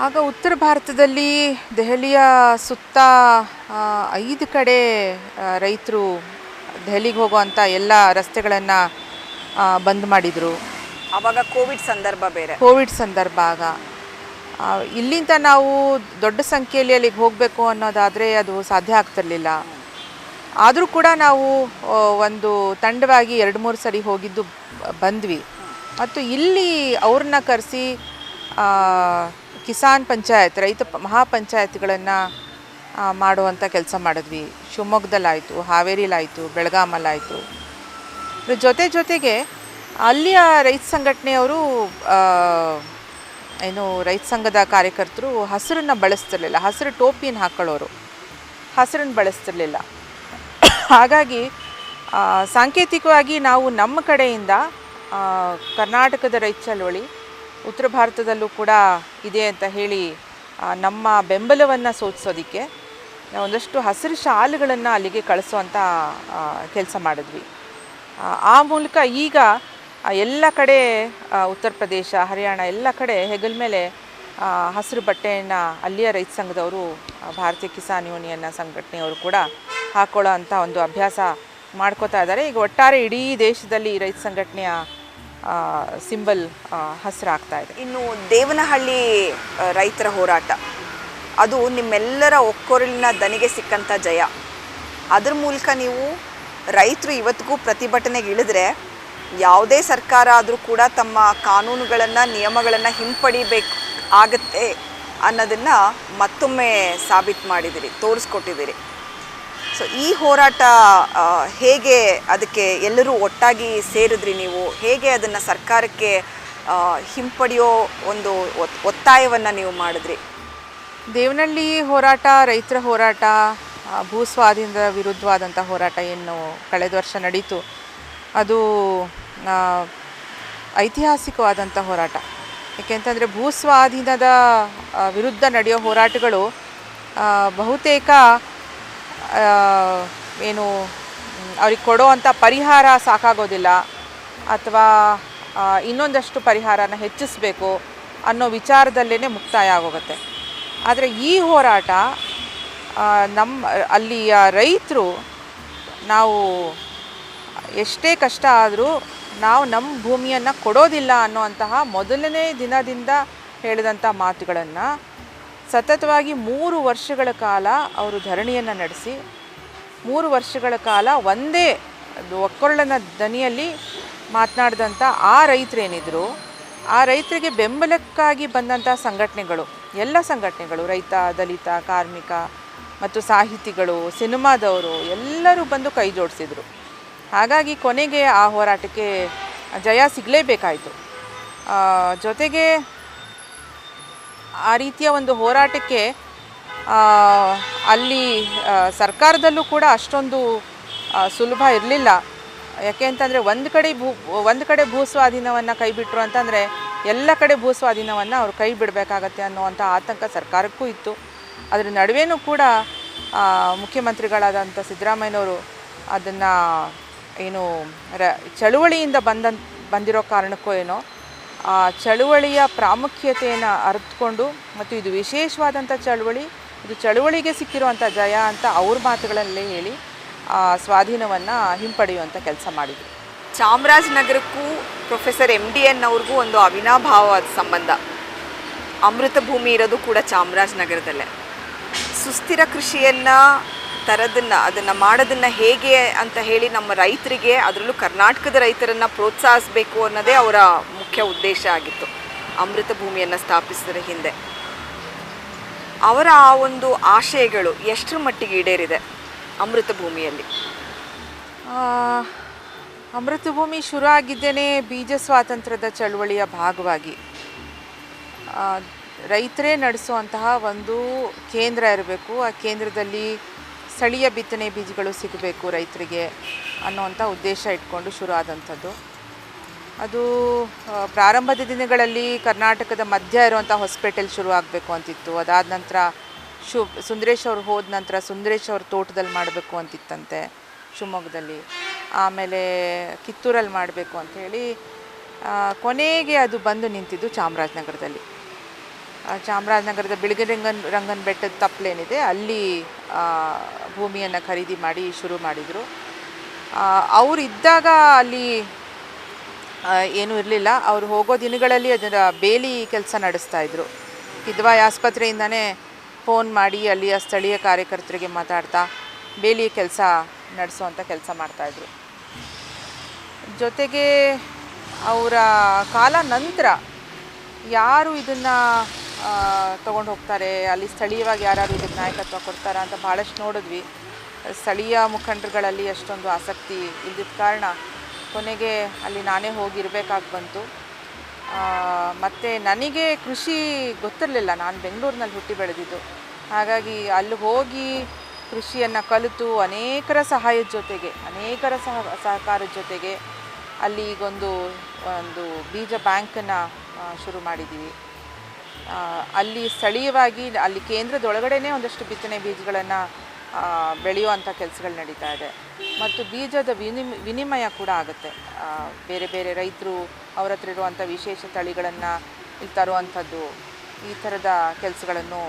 ಆಗ ಉತ್ತರ ಭಾರತದಲ್ಲಿ ದೆಹಲಿಯ ಸುತ್ತ 5 ಕಡೆ ರೈತರು ದೆಹಲಿಗೆ ಹೋಗುವಂಥ ಎಲ್ಲ ರಸ್ತೆಗಳನ್ನು ಬಂದ್ ಮಾಡಿದರು. ಆವಾಗ ಕೋವಿಡ್ ಸಂದರ್ಭ ಆಗ ಇಲ್ಲಿಂದ ನಾವು ದೊಡ್ಡ ಸಂಖ್ಯೆಯಲ್ಲಿ ಅಲ್ಲಿಗೆ ಹೋಗಬೇಕು ಅನ್ನೋದಾದರೆ ಅದು ಸಾಧ್ಯ ಆಗ್ತಿರಲಿಲ್ಲ. ಆದರೂ ಕೂಡ ನಾವು ಒಂದು ತಂಡವಾಗಿ 2-3 ಸರಿ ಹೋಗಿದ್ದು ಬಂದ್ವಿ. ಮತ್ತು ಇಲ್ಲಿ ಅವ್ರನ್ನ ಕರೆಸಿ ಕಿಸಾನ್ ಪಂಚಾಯತ್, ರೈತ ಮಹಾಪಂಚಾಯತ್ಗಳನ್ನು ಮಾಡುವಂಥ ಕೆಲಸ ಮಾಡಿದ್ವಿ. ಶಿವಮೊಗ್ಗದಲ್ಲಾಯಿತು, ಹಾವೇರಿಲಾಯಿತು, ಬೆಳಗಾಮಲ್ಲಾಯಿತು. ಜೊತೆಗೆ ಅಲ್ಲಿಯ ರೈತ ಸಂಘಟನೆಯವರು ರೈತ ಸಂಘದ ಕಾರ್ಯಕರ್ತರು ಹಸಿರನ್ನು ಬಳಸ್ತಿರ್ಲಿಲ್ಲ, ಹಸಿರು ಟೋಪಿಯನ್ನು ಹಾಕೊಳ್ಳೋರು, ಹಸಿರನ್ನು ಬಳಸ್ತಿರ್ಲಿಲ್ಲ. ಹಾಗಾಗಿ ಸಾಂಕೇತಿಕವಾಗಿ ನಾವು ನಮ್ಮ ಕಡೆಯಿಂದ ಕರ್ನಾಟಕದ ರೈತ ಚಳವಳಿ ಉತ್ತರ ಭಾರತದಲ್ಲೂ ಕೂಡ ಇದೆ ಅಂತ ಹೇಳಿ ನಮ್ಮ ಬೆಂಬಲವನ್ನು ಸೂಚಿಸೋದಕ್ಕೆ ಒಂದಷ್ಟು ಹಸಿರು ಶಾಲುಗಳನ್ನು ಅಲ್ಲಿಗೆ ಕಳಿಸೋವಂಥ ಕೆಲಸ ಮಾಡಿದ್ವಿ. ಆ ಮೂಲಕ ಈಗ ಎಲ್ಲ ಕಡೆ ಉತ್ತರ ಪ್ರದೇಶ, ಹರಿಯಾಣ ಎಲ್ಲ ಕಡೆ ಹೆಗಲ ಮೇಲೆ ಹಸಿರು ಬಟ್ಟೆಯನ್ನು ಅಲ್ಲಿಯ ರೈತ ಸಂಘದವರು, ಭಾರತೀಯ ಕಿಸಾನ್ ಯೂನಿಯನ್ನ ಸಂಘಟನೆಯವರು ಕೂಡ ಹಾಕೊಳ್ಳೋ ಅಂಥ ಒಂದು ಅಭ್ಯಾಸ ಮಾಡ್ಕೋತಾ ಇದ್ದಾರೆ. ಈಗ ಒಟ್ಟಾರೆ ಇಡೀ ದೇಶದಲ್ಲಿ ರೈತ ಸಂಘಟನೆಯ ಸಿಂಬಲ್ ಹಸಿರಾಗ್ತಾ ಇದೆ. ಇನ್ನು ದೇವನಹಳ್ಳಿ ರೈತರ ಹೋರಾಟ, ಅದು ನಿಮ್ಮೆಲ್ಲರ ಒಕ್ಕೊರಲಿನ ದನಿಗೆ ಸಿಕ್ಕಂಥ ಜಯ. ಅದ್ರ ಮೂಲಕ ನೀವು ರೈತರು ಇವತ್ತಿಗೂ ಪ್ರತಿಭಟನೆಗೆ ಇಳಿದ್ರೆ ಯಾವುದೇ ಸರ್ಕಾರ ಆದರೂ ಕೂಡ ತಮ್ಮ ಕಾನೂನುಗಳನ್ನು, ನಿಯಮಗಳನ್ನು ಹಿಂಪಡಿಬೇಕು ಆಗುತ್ತೆ ಅನ್ನೋದನ್ನು ಮತ್ತೊಮ್ಮೆ ಸಾಬೀತು ಮಾಡಿದಿರಿ, ತೋರಿಸ್ಕೊಟ್ಟಿದ್ದೀರಿ. ಸೊ ಈ ಹೋರಾಟ ಹೇಗೆ, ಅದಕ್ಕೆ ಎಲ್ಲರೂ ಒಟ್ಟಾಗಿ ಸೇರಿದ್ರಿ ನೀವು, ಹೇಗೆ ಅದನ್ನು ಸರ್ಕಾರಕ್ಕೆ ಹಿಂಪಡೆಯೋ ಒಂದು ಒತ್ತಾಯವನ್ನು ನೀವು ಮಾಡಿದ್ರಿ? ದೇವನಹಳ್ಳಿ ಹೋರಾಟ, ರೈತರ ಹೋರಾಟ, ಭೂಸ್ವಾಧೀನದ ವಿರುದ್ಧವಾದಂಥ ಹೋರಾಟ ಏನು ಕಳೆದ ವರ್ಷ ನಡೀತು, ಅದು ಐತಿಹಾಸಿಕವಾದಂಥ ಹೋರಾಟ. ಏಕೆಂತಂದರೆ ಭೂಸ್ವಾಧೀನದ ವಿರುದ್ಧ ನಡೆಯೋ ಹೋರಾಟಗಳು ಬಹುತೇಕ ಏನು ಅವ್ರಿಗೆ ಕೊಡೋವಂಥ ಪರಿಹಾರ ಸಾಕಾಗೋದಿಲ್ಲ, ಅಥವಾ ಇನ್ನೊಂದಷ್ಟು ಪರಿಹಾರನ ಹೆಚ್ಚಿಸಬೇಕು ಅನ್ನೋ ವಿಚಾರದಲ್ಲೇ ಮುಕ್ತಾಯ ಆಗೋಗುತ್ತೆ. ಆದರೆ ಈ ಹೋರಾಟ ನಮ್ಮ ಅಲ್ಲಿಯ ರೈತರು, ನಾವು ಎಷ್ಟೇ ಕಷ್ಟ ಆದರೂ ನಾವು ನಮ್ಮ ಭೂಮಿಯನ್ನು ಕೊಡೋದಿಲ್ಲ ಅನ್ನೋಂತಹ ಮೊದಲನೇ ದಿನದಿಂದ ಹೇಳಿದಂಥ ಮಾತುಗಳನ್ನು ಸತತವಾಗಿ 3 ವರ್ಷಗಳ ಕಾಲ ಅವರು ಧರಣಿಯನ್ನು ನಡೆಸಿ 3 ವರ್ಷಗಳ ಕಾಲ ಒಂದೇ ಒಕ್ಕೊರಳನ ದನಿಯಲ್ಲಿ ಮಾತನಾಡಿದಂಥ ಆ ರೈತರೇನಿದ್ರು, ಆ ರೈತರಿಗೆ ಬೆಂಬಲಕ್ಕಾಗಿ ಬಂದಂಥ ಸಂಘಟನೆಗಳು, ಎಲ್ಲ ಸಂಘಟನೆಗಳು, ರೈತ, ದಲಿತ, ಕಾರ್ಮಿಕ ಮತ್ತು ಸಾಹಿತಿಗಳು, ಸಿನಿಮಾದವರು ಎಲ್ಲರೂ ಬಂದು ಕೈ ಜೋಡಿಸಿದರು. ಹಾಗಾಗಿ ಕೊನೆಗೆ ಆ ಹೋರಾಟಕ್ಕೆ ಜಯ ಸಿಗಲೇಬೇಕಾಯಿತು. ಜೊತೆಗೆ ಆ ರೀತಿಯ ಒಂದು ಹೋರಾಟಕ್ಕೆ ಅಲ್ಲಿ ಸರ್ಕಾರದಲ್ಲೂ ಕೂಡ ಅಷ್ಟೊಂದು ಸುಲಭ ಇರಲಿಲ್ಲ. ಯಾಕೆ ಅಂತಂದರೆ ಒಂದು ಕಡೆ ಭೂಸ್ವಾಧೀನವನ್ನು ಕೈ ಬಿಟ್ಟರು ಅಂತಂದರೆ ಎಲ್ಲ ಕಡೆ ಭೂಸ್ವಾಧೀನವನ್ನು ಅವ್ರು ಕೈ ಬಿಡಬೇಕಾಗತ್ತೆ ಅನ್ನುವಂಥ ಆತಂಕ ಸರ್ಕಾರಕ್ಕೂ ಇತ್ತು. ಅದರ ನಡುವೆಯೂ ಕೂಡ ಮುಖ್ಯಮಂತ್ರಿಗಳಾದಂಥ ಸಿದ್ದರಾಮಯ್ಯನವರು ಅದನ್ನು ಏನು ಚಳುವಳಿಯಿಂದ ಬಂದಿರೋ ಕಾರಣಕ್ಕೋ ಏನೋ ಆ ಚಳುವಳಿಯ ಪ್ರಾಮುಖ್ಯತೆಯನ್ನು ಅರಿತುಕೊಂಡು, ಮತ್ತು ಇದು ವಿಶೇಷವಾದಂಥ ಚಳುವಳಿ, ಇದು ಚಳುವಳಿಗೆ ಸಿಕ್ಕಿರುವಂಥ ಜಯ ಅಂತ ಅವ್ರ ಮಾತುಗಳಲ್ಲೇ ಹೇಳಿ ಸ್ವಾಧೀನವನ್ನು ಹಿಂಪಡೆಯುವಂಥ ಕೆಲಸ ಮಾಡಿದರು. ಚಾಮರಾಜನಗರಕ್ಕೂ ಪ್ರೊಫೆಸರ್ MDN ಅವ್ರಿಗೂ ಒಂದು ಅವಿನಾಭಾವವಾದ ಸಂಬಂಧ. ಅಮೃತ ಭೂಮಿ ಇರೋದು ಕೂಡ ಚಾಮರಾಜನಗರದಲ್ಲೇ. ಸುಸ್ಥಿರ ಕೃಷಿಯನ್ನು ಅದನ್ನು ಮಾಡೋದನ್ನು ಹೇಗೆ ಅಂತ ಹೇಳಿ ನಮ್ಮ ರೈತರಿಗೆ, ಅದರಲ್ಲೂ ಕರ್ನಾಟಕದ ರೈತರನ್ನು ಪ್ರೋತ್ಸಾಹಿಸಬೇಕು ಅನ್ನೋದೇ ಅವರ ಮುಖ್ಯ ಉದ್ದೇಶ ಆಗಿತ್ತು ಅಮೃತ ಭೂಮಿಯನ್ನು ಸ್ಥಾಪಿಸಿದ ಹಿಂದೆ. ಅವರ ಆ ಒಂದು ಆಶಯಗಳು ಎಷ್ಟರ ಮಟ್ಟಿಗೆ ಈಡೇರಿದೆ ಅಮೃತ ಭೂಮಿಯಲ್ಲಿ? ಅಮೃತ ಭೂಮಿ ಶುರು ಆಗಿದ್ದೇನೆ ಬೀಜ ಸ್ವಾತಂತ್ರ್ಯದ ಚಳುವಳಿಯ ಭಾಗವಾಗಿ. ರೈತರೇ ನಡೆಸುವಂತಹ ಒಂದು ಕೇಂದ್ರ ಇರಬೇಕು, ಆ ಕೇಂದ್ರದಲ್ಲಿ ಸ್ಥಳೀಯ ಬಿತ್ತನೆ ಬೀಜಗಳು ಸಿಗಬೇಕು ರೈತರಿಗೆ ಅನ್ನೋವಂಥ ಉದ್ದೇಶ ಇಟ್ಕೊಂಡು ಶುರು ಆದಂಥದ್ದು. ಅದು ಪ್ರಾರಂಭದ ದಿನಗಳಲ್ಲಿ ಕರ್ನಾಟಕದ ಮಧ್ಯ ಇರುವಂಥ ಹೊಸಪೇಟೆಯಲ್ಲಿ ಶುರು ಆಗಬೇಕು ಅಂತಿತ್ತು. ಅದಾದ ನಂತರ ಸುಂದರೇಶ್ ಅವರು ಹೋದ ನಂತರ ಸುಂದರೇಶ್ ಅವ್ರ ತೋಟದಲ್ಲಿ ಮಾಡಬೇಕು ಅಂತಿತ್ತಂತೆ ಶಿವಮೊಗ್ಗದಲ್ಲಿ, ಆಮೇಲೆ ಕಿತ್ತೂರಲ್ಲಿ ಮಾಡಬೇಕು ಅಂಥೇಳಿ ಕೊನೆಗೆ ಅದು ಬಂದು ನಿಂತಿದ್ದು ಚಾಮರಾಜನಗರದಲ್ಲಿ. ಚಾಮರಾಜನಗರದ ಬಿಳಿಗಿರಿರಂಗನ ಬೆಟ್ಟದ ತಪ್ಪಲೇನಿದೆ ಅಲ್ಲಿ ಭೂಮಿಯನ್ನು ಖರೀದಿ ಮಾಡಿ ಶುರು ಮಾಡಿದರು. ಅವರು ಇದ್ದಾಗ ಅಲ್ಲಿ ಏನೂ ಇರಲಿಲ್ಲ. ಅವರು ಹೋಗೋ ದಿನಗಳಲ್ಲಿ ಅದರ ಬೇಲಿ ಕೆಲಸ ನಡೆಸ್ತಾಯಿದ್ರು. ಕಿದ್ವಾಯಿ ಆಸ್ಪತ್ರೆಯಿಂದನೇ ಫೋನ್ ಮಾಡಿ ಅಲ್ಲಿಯ ಸ್ಥಳೀಯ ಕಾರ್ಯಕರ್ತರಿಗೆ ಮಾತಾಡ್ತಾ ಬೇಲಿ ಕೆಲಸ ನಡೆಸುವಂಥ ಕೆಲಸ ಮಾಡ್ತಾಯಿದ್ರು. ಜೊತೆಗೆ ಅವರ ಕಾಲ ನಂತರ ಯಾರು ಇದನ್ನು ತೊಗೊಂಡು ಹೋಗ್ತಾರೆ, ಅಲ್ಲಿ ಸ್ಥಳೀಯವಾಗಿ ಯಾರು ಇದಕ್ಕೆ ನಾಯಕತ್ವ ಕೊಡ್ತಾರಾ ಅಂತ ಭಾಳಷ್ಟು ನೋಡಿದ್ವಿ. ಸ್ಥಳೀಯ ಮುಖಂಡರುಗಳಲ್ಲಿ ಅಷ್ಟೊಂದು ಆಸಕ್ತಿ ಇಲ್ಲದ ಕಾರಣ ಕೊನೆಗೆ ಅಲ್ಲಿ ನಾನೇ ಹೋಗಿರಬೇಕಾಗಿ ಬಂತು. ಮತ್ತು ನನಗೆ ಕೃಷಿ ಗೊತ್ತಿರಲಿಲ್ಲ, ನಾನು ಬೆಂಗಳೂರಿನಲ್ಲಿ ಹುಟ್ಟಿ ಬೆಳೆದಿದ್ದು. ಹಾಗಾಗಿ ಅಲ್ಲಿ ಹೋಗಿ ಕೃಷಿಯನ್ನು ಕಲಿತು ಅನೇಕರ ಸಹಾಯದ ಜೊತೆಗೆ ಅನೇಕರ ಸಹಕಾರದ ಜೊತೆಗೆ ಅಲ್ಲಿ ಈಗೊಂದು ಬೀಜ ಬ್ಯಾಂಕನ್ನು ಶುರು ಮಾಡಿದ್ದೀವಿ. ಅಲ್ಲಿ ಸ್ಥಳೀಯವಾಗಿ ಅಲ್ಲಿ ಕೇಂದ್ರದೊಳಗಡೆನೇ ಒಂದಷ್ಟು ಬಿತ್ತನೆ ಬೀಜಗಳನ್ನು ಬೆಳೆಯುವಂಥ ಕೆಲಸಗಳು ನಡೀತಾ ಇದೆ. ಮತ್ತು ಬೀಜದ ವಿನಿಮಯ ಕೂಡ ಆಗುತ್ತೆ. ಬೇರೆ ಬೇರೆ ರೈತರು ಅವ್ರ ಹತ್ರ ಇರುವಂಥ ವಿಶೇಷ ತಳಿಗಳನ್ನು ಇಲ್ಲಿ ತರುವಂಥದ್ದು, ಈ ಥರದ ಕೆಲಸಗಳನ್ನು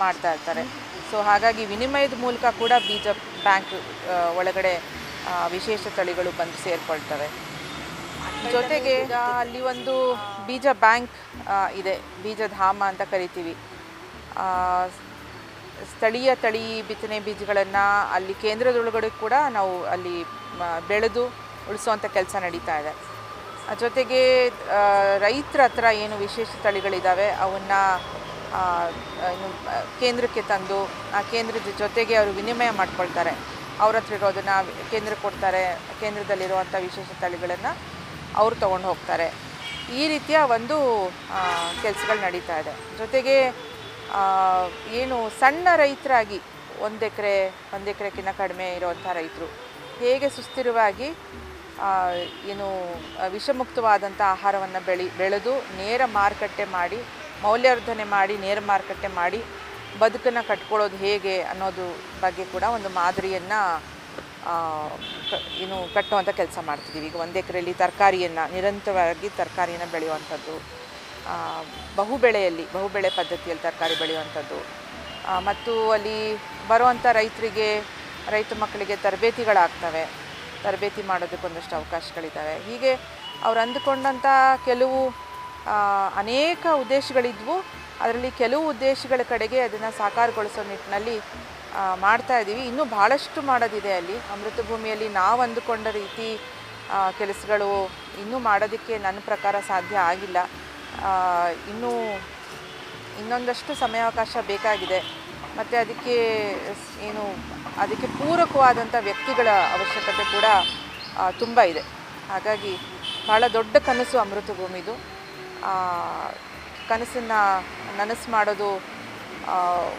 ಮಾಡ್ತಾ ಇರ್ತಾರೆ. ಸೊ ಹಾಗಾಗಿ ವಿನಿಮಯದ ಮೂಲಕ ಕೂಡ ಬೀಜ ಬ್ಯಾಂಕ್ ಒಳಗಡೆ ವಿಶೇಷ ತಳಿಗಳು ಬಂದು ಸೇರಿಕೊಳ್ತವೆ. ಜೊತೆಗೆ ಅಲ್ಲಿ ಒಂದು ಬೀಜ ಬ್ಯಾಂಕ್ ಇದೆ, ಬೀಜಧಾಮ ಅಂತ ಕರಿತೀವಿ. ಸ್ಥಳೀಯ ತಳಿ ಬಿತ್ತನೆ ಬೀಜಗಳನ್ನು ಅಲ್ಲಿ ಕೇಂದ್ರದೊಳಗಡೆ ಕೂಡ ನಾವು ಅಲ್ಲಿ ಬೆಳೆದು ಉಳಿಸುವಂಥ ಕೆಲಸ ನಡೀತಾ ಇದೆ. ಜೊತೆಗೆ ರೈತರ ಹತ್ರ ಏನು ವಿಶೇಷ ತಳಿಗಳಿದ್ದಾವೆ ಅವನ್ನು ಕೇಂದ್ರಕ್ಕೆ ತಂದು ಆ ಕೇಂದ್ರದ ಜೊತೆಗೆ ಅವರು ವಿನಿಮಯ ಮಾಡ್ಕೊಳ್ತಾರೆ. ಅವ್ರ ಹತ್ರ ಇರೋದನ್ನು ಕೇಂದ್ರಕ್ಕೆ ಕೊಡ್ತಾರೆ, ಕೇಂದ್ರದಲ್ಲಿರುವಂಥ ವಿಶೇಷ ತಳಿಗಳನ್ನು ಅವರು ತೊಗೊಂಡು ಹೋಗ್ತಾರೆ. ಈ ರೀತಿಯ ಒಂದು ಕೆಲಸಗಳು ನಡೀತಾ ಇದೆ. ಜೊತೆಗೆ ಏನು ಸಣ್ಣ ರೈತರಾಗಿ ಒಂದು ಎಕರೆಕ್ಕಿಂತ ಕಡಿಮೆ ಇರುವಂಥ ರೈತರು ಹೇಗೆ ಸುಸ್ಥಿರವಾಗಿ ಏನು ವಿಷಮುಕ್ತವಾದಂಥ ಆಹಾರವನ್ನು ಬೆಳೆದು ನೇರ ಮಾರುಕಟ್ಟೆ ಮಾಡಿ, ಮೌಲ್ಯವರ್ಧನೆ ಮಾಡಿ, ನೇರ ಮಾರುಕಟ್ಟೆ ಮಾಡಿ ಬದುಕನ್ನು ಕಟ್ಕೊಳ್ಳೋದು ಹೇಗೆ ಅನ್ನೋದು ಬಗ್ಗೆ ಕೂಡ ಒಂದು ಮಾದರಿಯನ್ನು ಕಟ್ಟುವಂಥ ಕೆಲಸ ಮಾಡ್ತಿದ್ದೀವಿ. ಈಗ 1 ಎಕರೆಯಲ್ಲಿ ನಿರಂತರವಾಗಿ ತರಕಾರಿಯನ್ನು ಬೆಳೆಯುವಂಥದ್ದು, ಬಹುಬೆಳೆ ಪದ್ಧತಿಯಲ್ಲಿ ತರಕಾರಿ ಬೆಳೆಯುವಂಥದ್ದು, ಮತ್ತು ಅಲ್ಲಿ ಬರುವಂಥ ರೈತ ಮಕ್ಕಳಿಗೆ ತರಬೇತಿಗಳಾಗ್ತವೆ. ತರಬೇತಿ ಮಾಡೋದಕ್ಕೆ ಒಂದಷ್ಟು ಅವಕಾಶಗಳಿದ್ದಾವೆ. ಹೀಗೆ ಅವ್ರು ಅಂದುಕೊಂಡಂಥ ಕೆಲವು ಅನೇಕ ಉದ್ದೇಶಗಳಿದ್ವು. ಅದರಲ್ಲಿ ಕೆಲವು ಉದ್ದೇಶಗಳ ಕಡೆಗೆ ಅದನ್ನು ಸಾಕಾರಗೊಳಿಸೋ ನಿಟ್ಟಿನಲ್ಲಿ ಮಾಡ್ತಾ ಇದ್ದೀವಿ. ಇನ್ನೂ ಭಾಳಷ್ಟು ಮಾಡೋದಿದೆ. ಅಲ್ಲಿ ಅಮೃತ ಭೂಮಿಯಲ್ಲಿ ನಾವು ಅಂದುಕೊಂಡ ರೀತಿ ಕೆಲಸಗಳು ಇನ್ನೂ ಮಾಡೋದಕ್ಕೆ ನನ್ನ ಪ್ರಕಾರ ಸಾಧ್ಯ ಆಗಿಲ್ಲ. ಇನ್ನೊಂದಷ್ಟು ಸಮಯಾವಕಾಶ ಬೇಕಾಗಿದೆ. ಮತ್ತು ಅದಕ್ಕೆ ಪೂರಕವಾದಂಥ ವ್ಯಕ್ತಿಗಳ ಅವಶ್ಯಕತೆ ಕೂಡ ತುಂಬ ಇದೆ. ಹಾಗಾಗಿ ಭಾಳ ದೊಡ್ಡ ಕನಸು ಅಮೃತ ಭೂಮಿದು. ಕನಸನ್ನು ನನಸು ಮಾಡೋದು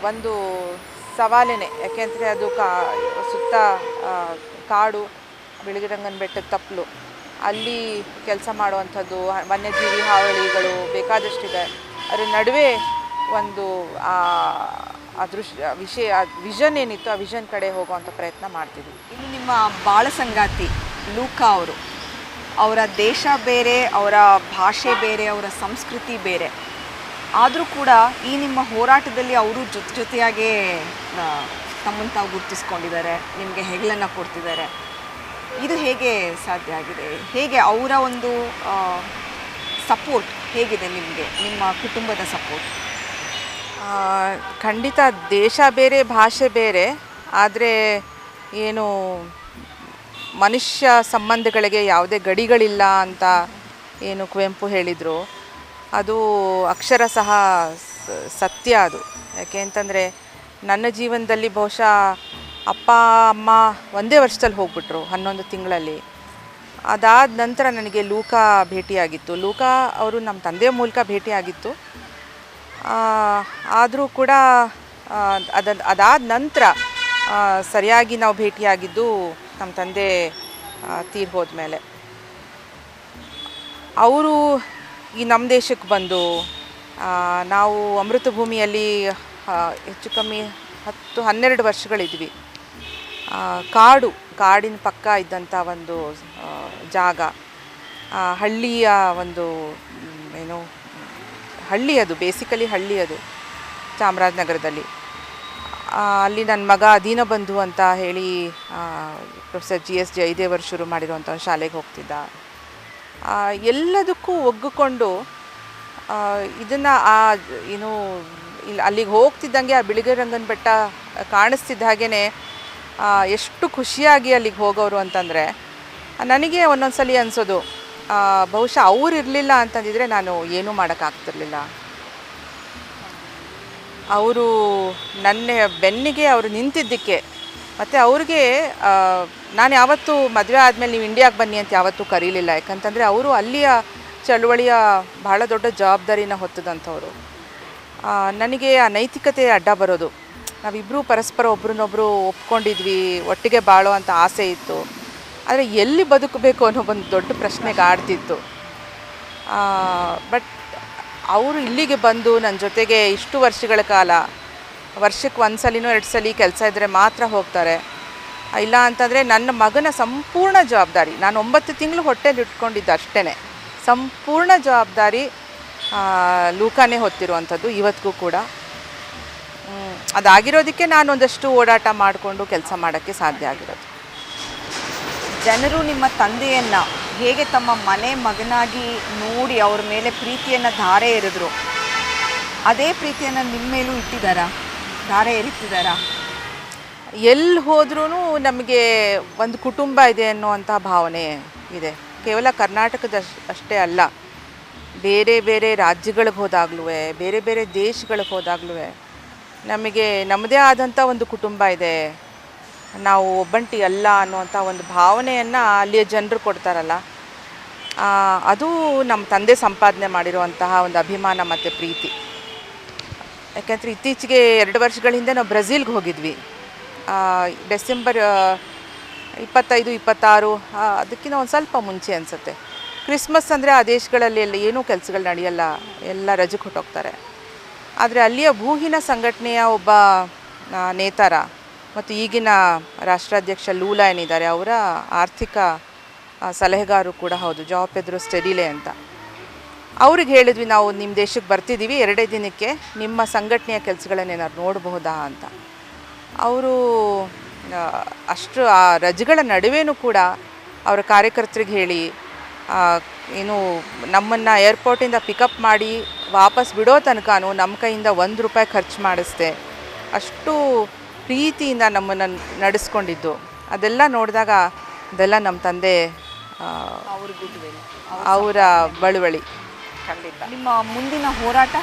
ಒಂದು ಸವಾಲೇನೆ. ಯಾಕೆಂದರೆ ಅದು ಸುತ್ತ ಕಾಡು, ಬಿಳಿಗಿರಿರಂಗನ ಬೆಟ್ಟದ ತಪ್ಪಲು, ಅಲ್ಲಿ ಕೆಲಸ ಮಾಡುವಂಥದ್ದು, ವನ್ಯಜೀವಿ ಹಾವಳಿಗಳು ಬೇಕಾದಷ್ಟಿದೆ. ಅದರ ನಡುವೆ ಒಂದು ವಿಷನ್ ಏನಿತ್ತು ಆ ವಿಷನ್ ಕಡೆ ಹೋಗುವಂಥ ಪ್ರಯತ್ನ ಮಾಡ್ತಿದ್ವಿ. ಇನ್ನು ನಿಮ್ಮ ಬಾಳ ಸಂಗಾತಿ ಲೂಕಾ ಅವರ ದೇಶ ಬೇರೆ, ಅವರ ಭಾಷೆ ಬೇರೆ, ಅವರ ಸಂಸ್ಕೃತಿ ಬೇರೆ, ಆದರೂ ಕೂಡ ಈ ನಿಮ್ಮ ಹೋರಾಟದಲ್ಲಿ ಅವರು ಜೊತೆಯಾಗೇ ತಮ್ಮನ್ನು ತಾವು ಗುರುತಿಸ್ಕೊಂಡಿದ್ದಾರೆ, ನಿಮಗೆ ಹೆಗಲನ್ನು ಕೊಡ್ತಿದ್ದಾರೆ. ಇದು ಹೇಗೆ ಸಾಧ್ಯ ಆಗಿದೆ? ಹೇಗೆ ಅವರ ಒಂದು ಸಪೋರ್ಟ್ ಹೇಗಿದೆ ನಿಮಗೆ, ನಿಮ್ಮ ಕುಟುಂಬದ ಸಪೋರ್ಟ್? ಖಂಡಿತ ದೇಶ ಬೇರೆ, ಭಾಷೆ ಬೇರೆ, ಆದರೆ ಏನು ಮನುಷ್ಯ ಸಂಬಂಧಗಳಿಗೆ ಯಾವುದೇ ಗಡಿಗಳಿಲ್ಲ ಅಂತ ಏನು ಕುವೆಂಪು ಹೇಳಿದರು, ಅದು ಅಕ್ಷರಶಃ ಸತ್ಯ ಅದು. ಯಾಕೆ ಅಂತಂದರೆ ನನ್ನ ಜೀವನದಲ್ಲಿ ಬಹುಶಃ ಅಪ್ಪ ಅಮ್ಮ ಒಂದೇ ವರ್ಷದಲ್ಲಿ ಹೋಗ್ಬಿಟ್ರು, 11 ತಿಂಗಳಲ್ಲಿ. ಅದಾದ ನಂತರ ನನಗೆ ಲೂಕಾ ಭೇಟಿಯಾಗಿತ್ತು. ಲೂಕಾ ಅವರು ನಮ್ಮ ತಂದೆಯ ಮೂಲಕ ಭೇಟಿಯಾಗಿತ್ತು. ಆದರೂ ಕೂಡ ಅದಾದ ನಂತರ ಸರಿಯಾಗಿ ನಾವು ಭೇಟಿಯಾಗಿದ್ದು ನಮ್ಮ ತಂದೆ ತೀರಿ ಹೋದ್ಮೇಲೆ. ಅವರು ಈ ನಮ್ಮ ದೇಶಕ್ಕೆ ಬಂದು ನಾವು ಅಮೃತ ಭೂಮಿಯಲ್ಲಿ ಹೆಚ್ಚು ಕಮ್ಮಿ 10-12 ವರ್ಷಗಳಿದ್ವಿ. ಕಾಡಿನ ಪಕ್ಕ ಇದ್ದಂಥ ಒಂದು ಜಾಗ, ಹಳ್ಳಿಯ ಒಂದು ಹಳ್ಳಿ ಅದು, ಬೇಸಿಕಲಿ ಹಳ್ಳಿ ಅದು, ಚಾಮರಾಜನಗರದಲ್ಲಿ. ಅಲ್ಲಿ ನನ್ನ ಮಗ ದೀನಬಂಧು ಅಂತ ಹೇಳಿ ಪ್ರೊಫೆಸರ್ GS ಜಯದೇವರು ಶುರು ಮಾಡಿರುವಂಥ ಒಂದು ಶಾಲೆಗೆ ಹೋಗ್ತಿದ್ದ. ಎಲ್ಲದಕ್ಕೂ ಒಗ್ಗಿಕೊಂಡು ಇದನ್ನು ಇಲ್ಲಿ ಅಲ್ಲಿಗೆ ಹೋಗ್ತಿದ್ದಂಗೆ ಆ ಬಿಳಿಗಿರಿರಂಗನ ಬೆಟ್ಟ ಕಾಣಿಸ್ತಿದ್ದ ಹಾಗೇ ಎಷ್ಟು ಖುಷಿಯಾಗಿ ಅಲ್ಲಿಗೆ ಹೋಗೋರು ಅಂತಂದರೆ, ನನಗೆ ಒಂದೊಂದು ಸಲ ಅನಿಸೋದು ಬಹುಶಃ ಅವ್ರು ಇರಲಿಲ್ಲ ಅಂತಂದಿದ್ರೆ ನಾನು ಏನೂ ಮಾಡೋಕ್ಕಾಗ್ತಿರ್ಲಿಲ್ಲ. ಅವರು ನನ್ನ ಬೆನ್ನಿಗೆ ಅವರು ನಿಂತಿದ್ದಕ್ಕೆ, ಮತ್ತು ಅವ್ರಿಗೆ ನಾನು ಯಾವತ್ತೂ ಮದುವೆ ಆದಮೇಲೆ ನೀವು ಇಂಡಿಯಾಗೆ ಬನ್ನಿ ಅಂತ ಯಾವತ್ತೂ ಕರೀಲಿಲ್ಲ. ಯಾಕಂತಂದರೆ ಅವರು ಅಲ್ಲಿಯ ಚಳುವಳಿಯ ಭಾಳ ದೊಡ್ಡ ಜವಾಬ್ದಾರಿನ ಹೊತ್ತದಂಥವ್ರು. ನನಗೆ ಆ ನೈತಿಕತೆ ಅಡ್ಡ ಬರೋದು, ನಾವಿಬ್ಬರೂ ಪರಸ್ಪರ ಒಬ್ರನ್ನೊಬ್ಬರು ಒಪ್ಕೊಂಡಿದ್ವಿ, ಒಟ್ಟಿಗೆ ಬಾಳೋ ಅಂಥ ಆಸೆ ಇತ್ತು. ಆದರೆ ಎಲ್ಲಿ ಬದುಕಬೇಕು ಅನ್ನೋ ಒಂದು ದೊಡ್ಡ ಪ್ರಶ್ನೆಗೆ ಆಡ್ತಿತ್ತು. ಬಟ್ ಅವರು ಇಲ್ಲಿಗೆ ಬಂದು ನನ್ನ ಜೊತೆಗೆ ಇಷ್ಟು ವರ್ಷಗಳ ಕಾಲ, ವರ್ಷಕ್ಕೆ 1 ಸಲಿನೋ 2 ಸಲ ಕೆಲಸ ಇದ್ದರೆ ಮಾತ್ರ ಹೋಗ್ತಾರೆ. ಇಲ್ಲ ಅಂತಂದರೆ ನನ್ನ ಮಗನ ಸಂಪೂರ್ಣ ಜವಾಬ್ದಾರಿ, ನಾನು 9 ತಿಂಗಳು ಹೊಟ್ಟೆಲಿ ಇಟ್ಕೊಂಡಿದ್ದೆ ಅಷ್ಟೇ, ಸಂಪೂರ್ಣ ಜವಾಬ್ದಾರಿ ಲೂಕಾನೇ ಹೊತ್ತಿರುವಂಥದ್ದು ಇವತ್ತಿಗೂ ಕೂಡ. ಅದಾಗಿರೋದಕ್ಕೆ ನಾನು ಒಂದಷ್ಟು ಓಡಾಟ ಮಾಡಿಕೊಂಡು ಕೆಲಸ ಮಾಡೋಕ್ಕೆ ಸಾಧ್ಯ ಆಗಿರೋದು. ಜನರು ನಿಮ್ಮ ತಂದೆಯನ್ನು ಹೇಗೆ ತಮ್ಮ ಮನೆ ಮಗನಾಗಿ ನೋಡಿ ಅವ್ರ ಮೇಲೆ ಪ್ರೀತಿಯನ್ನು ಧಾರೆ ಎರೆದ್ರು, ಅದೇ ಪ್ರೀತಿಯನ್ನು ನಿಮ್ಮ ಮೇಲೂ ಇಟ್ಟಿದ್ದಾರಾ, ಧಾರೆ ಎರಿತಿದ್ದಾರಾ? ಎಲ್ಲಿ ಹೋದ್ರೂ ನಮಗೆ ಒಂದು ಕುಟುಂಬ ಇದೆ ಅನ್ನುವಂಥ ಭಾವನೆ ಇದೆ. ಕೇವಲ ಕರ್ನಾಟಕದ ಅಷ್ಟೇ ಅಲ್ಲ, ಬೇರೆ ಬೇರೆ ರಾಜ್ಯಗಳಿಗೆ ಹೋದಾಗ್ಲೂ, ಬೇರೆ ಬೇರೆ ದೇಶಗಳಿಗೆ ಹೋದಾಗ್ಲೂ ನಮಗೆ ನಮ್ಮದೇ ಆದಂಥ ಒಂದು ಕುಟುಂಬ ಇದೆ, ನಾವು ಒಬ್ಬಂಟಿ ಅಲ್ಲ ಅನ್ನುವಂಥ ಒಂದು ಭಾವನೆಯನ್ನು ಅಲ್ಲಿಯ ಜನರು ಕೊಡ್ತಾರಲ್ಲ, ಅದು ನಮ್ಮ ತಂದೆ ಸಂಪಾದನೆ ಮಾಡಿರುವಂತಹ ಒಂದು ಅಭಿಮಾನ ಮತ್ತು ಪ್ರೀತಿ. ಯಾಕೆಂದರೆ ಇತ್ತೀಚೆಗೆ 2 ವರ್ಷಗಳ ಹಿಂದೆ ನಾವು ಬ್ರೆಜಿಲ್ಗೆ ಹೋಗಿದ್ವಿ. ಡಿಸೆಂಬರ್ 25, 26 ಅದಕ್ಕಿಂತ ಒಂದು ಸ್ವಲ್ಪ ಮುಂಚೆ ಅನಿಸುತ್ತೆ. ಕ್ರಿಸ್ಮಸ್ ಅಂದರೆ ಆ ದೇಶಗಳಲ್ಲಿ ಏನೂ ಕೆಲಸಗಳು ನಡೆಯಲ್ಲ, ಎಲ್ಲ ರಜೆಗೆ ಹೊಟ್ಟೋಗ್ತಾರೆ. ಆದರೆ ಅಲ್ಲಿಯ ಭೂಹೀನ ಸಂಘಟನೆಯ ಒಬ್ಬ ನೇತಾರ ಮತ್ತು ಈಗಿನ ರಾಷ್ಟ್ರಾಧ್ಯಕ್ಷ ಲೂಲಾ ಏನಿದ್ದಾರೆ, ಅವರ ಆರ್ಥಿಕ ಸಲಹೆಗಾರರು ಕೂಡ ಹೌದು, ಜಾಬ್ ಪೆದ್ರೋ ಸ್ಟೆಡಿಲೆ ಅಂತ. ಅವ್ರಿಗೆ ಹೇಳಿದ್ವಿ, ನಾವು ನಿಮ್ಮ ದೇಶಕ್ಕೆ ಬರ್ತಿದ್ದೀವಿ, 2 ದಿನಕ್ಕೆ ನಿಮ್ಮ ಸಂಘಟನೆಯ ಕೆಲಸಗಳನ್ನೇನಾದ್ರು ನೋಡಬಹುದಾ ಅಂತ. ಅವರು ಅಷ್ಟು ಆ ರಜೆಗಳ ನಡುವೆನೂ ಕೂಡ ಅವರ ಕಾರ್ಯಕರ್ತರಿಗೆ ಹೇಳಿ, ಏನು ನಮ್ಮನ್ನು ಏರ್ಪೋರ್ಟಿಂದ ಪಿಕಪ್ ಮಾಡಿ ವಾಪಸ್ ಬಿಡೋ ತನಕನೂ ನಮ್ಮ ಕೈಯಿಂದ ₹1 ಖರ್ಚು ಮಾಡಿಸ್ದೆ. ಅಷ್ಟು ಪ್ರೀತಿಯಿಂದ ನಮ್ಮನ್ನು ನಡೆಸ್ಕೊಂಡಿದ್ದು. ಅದೆಲ್ಲ ನೋಡಿದಾಗ ಅದೆಲ್ಲ ನಮ್ಮ ತಂದೆ ಅವರ ಬಳುವಳಿ. ಖಂಡಿತ. ನಿಮ್ಮ ಮುಂದಿನ ಹೋರಾಟ?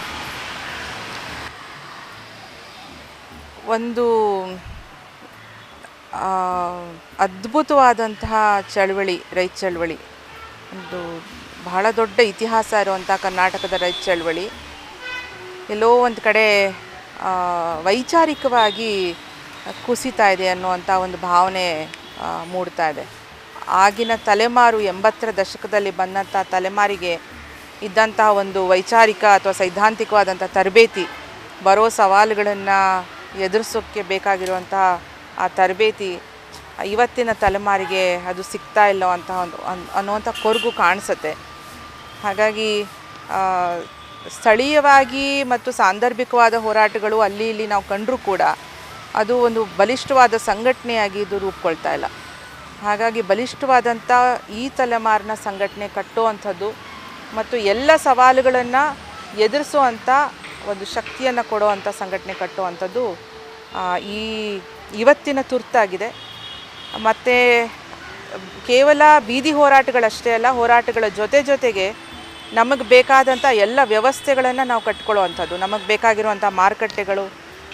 ಒಂದು ಅದ್ಭುತವಾದಂತಹ ಚಳವಳಿ, ರೈತ ಚಳವಳಿ. ಒಂದು ಬಹಳ ದೊಡ್ಡ ಇತಿಹಾಸ ಇರುವಂಥ ಕರ್ನಾಟಕದ ರೈತ ಚಳವಳಿ ಎಲ್ಲೋ ಒಂದು ಕಡೆ ವೈಚಾರಿಕವಾಗಿ ಕುಸಿತಾ ಇದೆ ಅನ್ನುವಂಥ ಒಂದು ಭಾವನೆ ಮೂಡ್ತಾ ಇದೆ. ಆಗಿನ ತಲೆಮಾರು 80ರ ದಶಕದಲ್ಲಿ ಬಂದಂಥ ತಲೆಮಾರಿಗೆ ಇದ್ದಂತಹ ಒಂದು ವೈಚಾರಿಕ ಅಥವಾ ಸೈದ್ಧಾಂತಿಕವಾದಂಥ ತರಬೇತಿ, ಬರೋ ಸವಾಲುಗಳನ್ನು ಎದುರಿಸೋಕ್ಕೆ ಬೇಕಾಗಿರುವಂತಹ ಆ ತರಬೇತಿ ಇವತ್ತಿನ ತಲೆಮಾರಿಗೆ ಅದು ಸಿಗ್ತಾ ಇಲ್ಲ ಅನ್ನುವಂಥ ಕೊರಗು ಕಾಣಿಸುತ್ತೆ. ಹಾಗಾಗಿ ಸ್ಥಳೀಯವಾಗಿ ಮತ್ತು ಸಾಂದರ್ಭಿಕವಾದ ಹೋರಾಟಗಳು ಅಲ್ಲಿ ಇಲ್ಲಿ ನಾವು ಕಂಡರೂ ಕೂಡ ಅದು ಒಂದು ಬಲಿಷ್ಠವಾದ ಸಂಘಟನೆಯಾಗಿ ಇದು ರೂಪುಗೊಳ್ತಾ ಇಲ್ಲ. ಹಾಗಾಗಿ ಬಲಿಷ್ಠವಾದಂಥ ಈ ತಲೆಮಾರಿನ ಸಂಘಟನೆ ಕಟ್ಟುವಂಥದ್ದು ಮತ್ತು ಎಲ್ಲ ಸವಾಲುಗಳನ್ನು ಎದುರಿಸುವಂಥ ಒಂದು ಶಕ್ತಿಯನ್ನು ಕೊಡುವಂಥ ಸಂಘಟನೆ ಕಟ್ಟುವಂಥದ್ದು ಇವತ್ತಿನ ತುರ್ತಾಗಿದೆ. ಮತ್ತು ಕೇವಲ ಬೀದಿ ಹೋರಾಟಗಳಷ್ಟೇ ಅಲ್ಲ, ಹೋರಾಟಗಳ ಜೊತೆಗೆ ನಮಗೆ ಬೇಕಾದಂಥ ಎಲ್ಲ ವ್ಯವಸ್ಥೆಗಳನ್ನು ನಾವು ಕಟ್ಕೊಳ್ಳುವಂಥದ್ದು. ನಮಗೆ ಬೇಕಾಗಿರುವಂಥ ಮಾರುಕಟ್ಟೆಗಳು,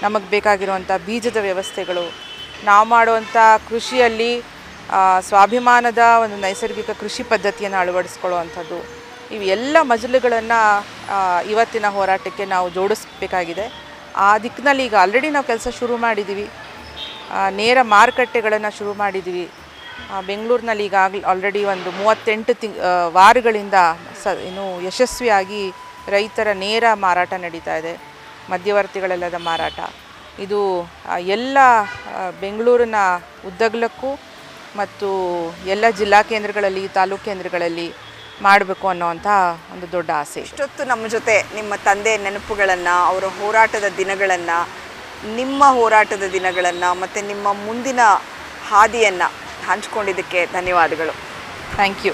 ನಮಗೆ ಬೇಕಾಗಿರುವಂಥ ಬೀಜದ ವ್ಯವಸ್ಥೆಗಳು, ನಾವು ಮಾಡುವಂಥ ಕೃಷಿಯಲ್ಲಿ ಸ್ವಾಭಿಮಾನದ ಒಂದು ನೈಸರ್ಗಿಕ ಕೃಷಿ ಪದ್ಧತಿಯನ್ನು ಅಳವಡಿಸ್ಕೊಳ್ಳುವಂಥದ್ದು, ಇವೆಲ್ಲ ಮಜಲುಗಳನ್ನು ಇವತ್ತಿನ ಹೋರಾಟಕ್ಕೆ ನಾವು ಜೋಡಿಸಬೇಕಾಗಿದೆ. ಆ ದಿಕ್ಕಿನಲ್ಲಿ ಈಗ ಆಲ್ರೆಡಿ ನಾವು ಕೆಲಸ ಶುರು ಮಾಡಿದ್ದೀವಿ. ನೇರ ಮಾರುಕಟ್ಟೆಗಳನ್ನು ಶುರು ಮಾಡಿದ್ದೀವಿ. ಬೆಂಗಳೂರಿನಲ್ಲಿ ಈಗ ಆಲ್ರೆಡಿ ಒಂದು 38 ವಾರಗಳಿಂದ ಇನ್ನೂ ಯಶಸ್ವಿಯಾಗಿ ರೈತರ ನೇರ ಮಾರಾಟ ನಡೀತಾ ಇದೆ, ಮಧ್ಯವರ್ತಿಗಳೆಲ್ಲದ ಮಾರಾಟ. ಇದು ಎಲ್ಲ ಬೆಂಗಳೂರಿನ ಉದ್ದಗಲಕ್ಕೂ ಮತ್ತು ಎಲ್ಲ ಜಿಲ್ಲಾ ಕೇಂದ್ರಗಳಲ್ಲಿ, ತಾಲೂಕು ಕೇಂದ್ರಗಳಲ್ಲಿ ಮಾಡಬೇಕು ಅನ್ನೋವಂಥ ಒಂದು ದೊಡ್ಡ ಆಸೆ. ಇಷ್ಟೊತ್ತು ನಮ್ಮ ಜೊತೆ ನಿಮ್ಮ ತಂದೆ ನೆನಪುಗಳನ್ನು, ಅವರ ಹೋರಾಟದ ದಿನಗಳನ್ನು, ನಿಮ್ಮ ಹೋರಾಟದ ದಿನಗಳನ್ನು ಮತ್ತು ನಿಮ್ಮ ಮುಂದಿನ ಹಾದಿಯನ್ನು ಹಂಚ್ಕೊಂಡಿದ್ದಕ್ಕೆ ಧನ್ಯವಾದಗಳು. Thank you.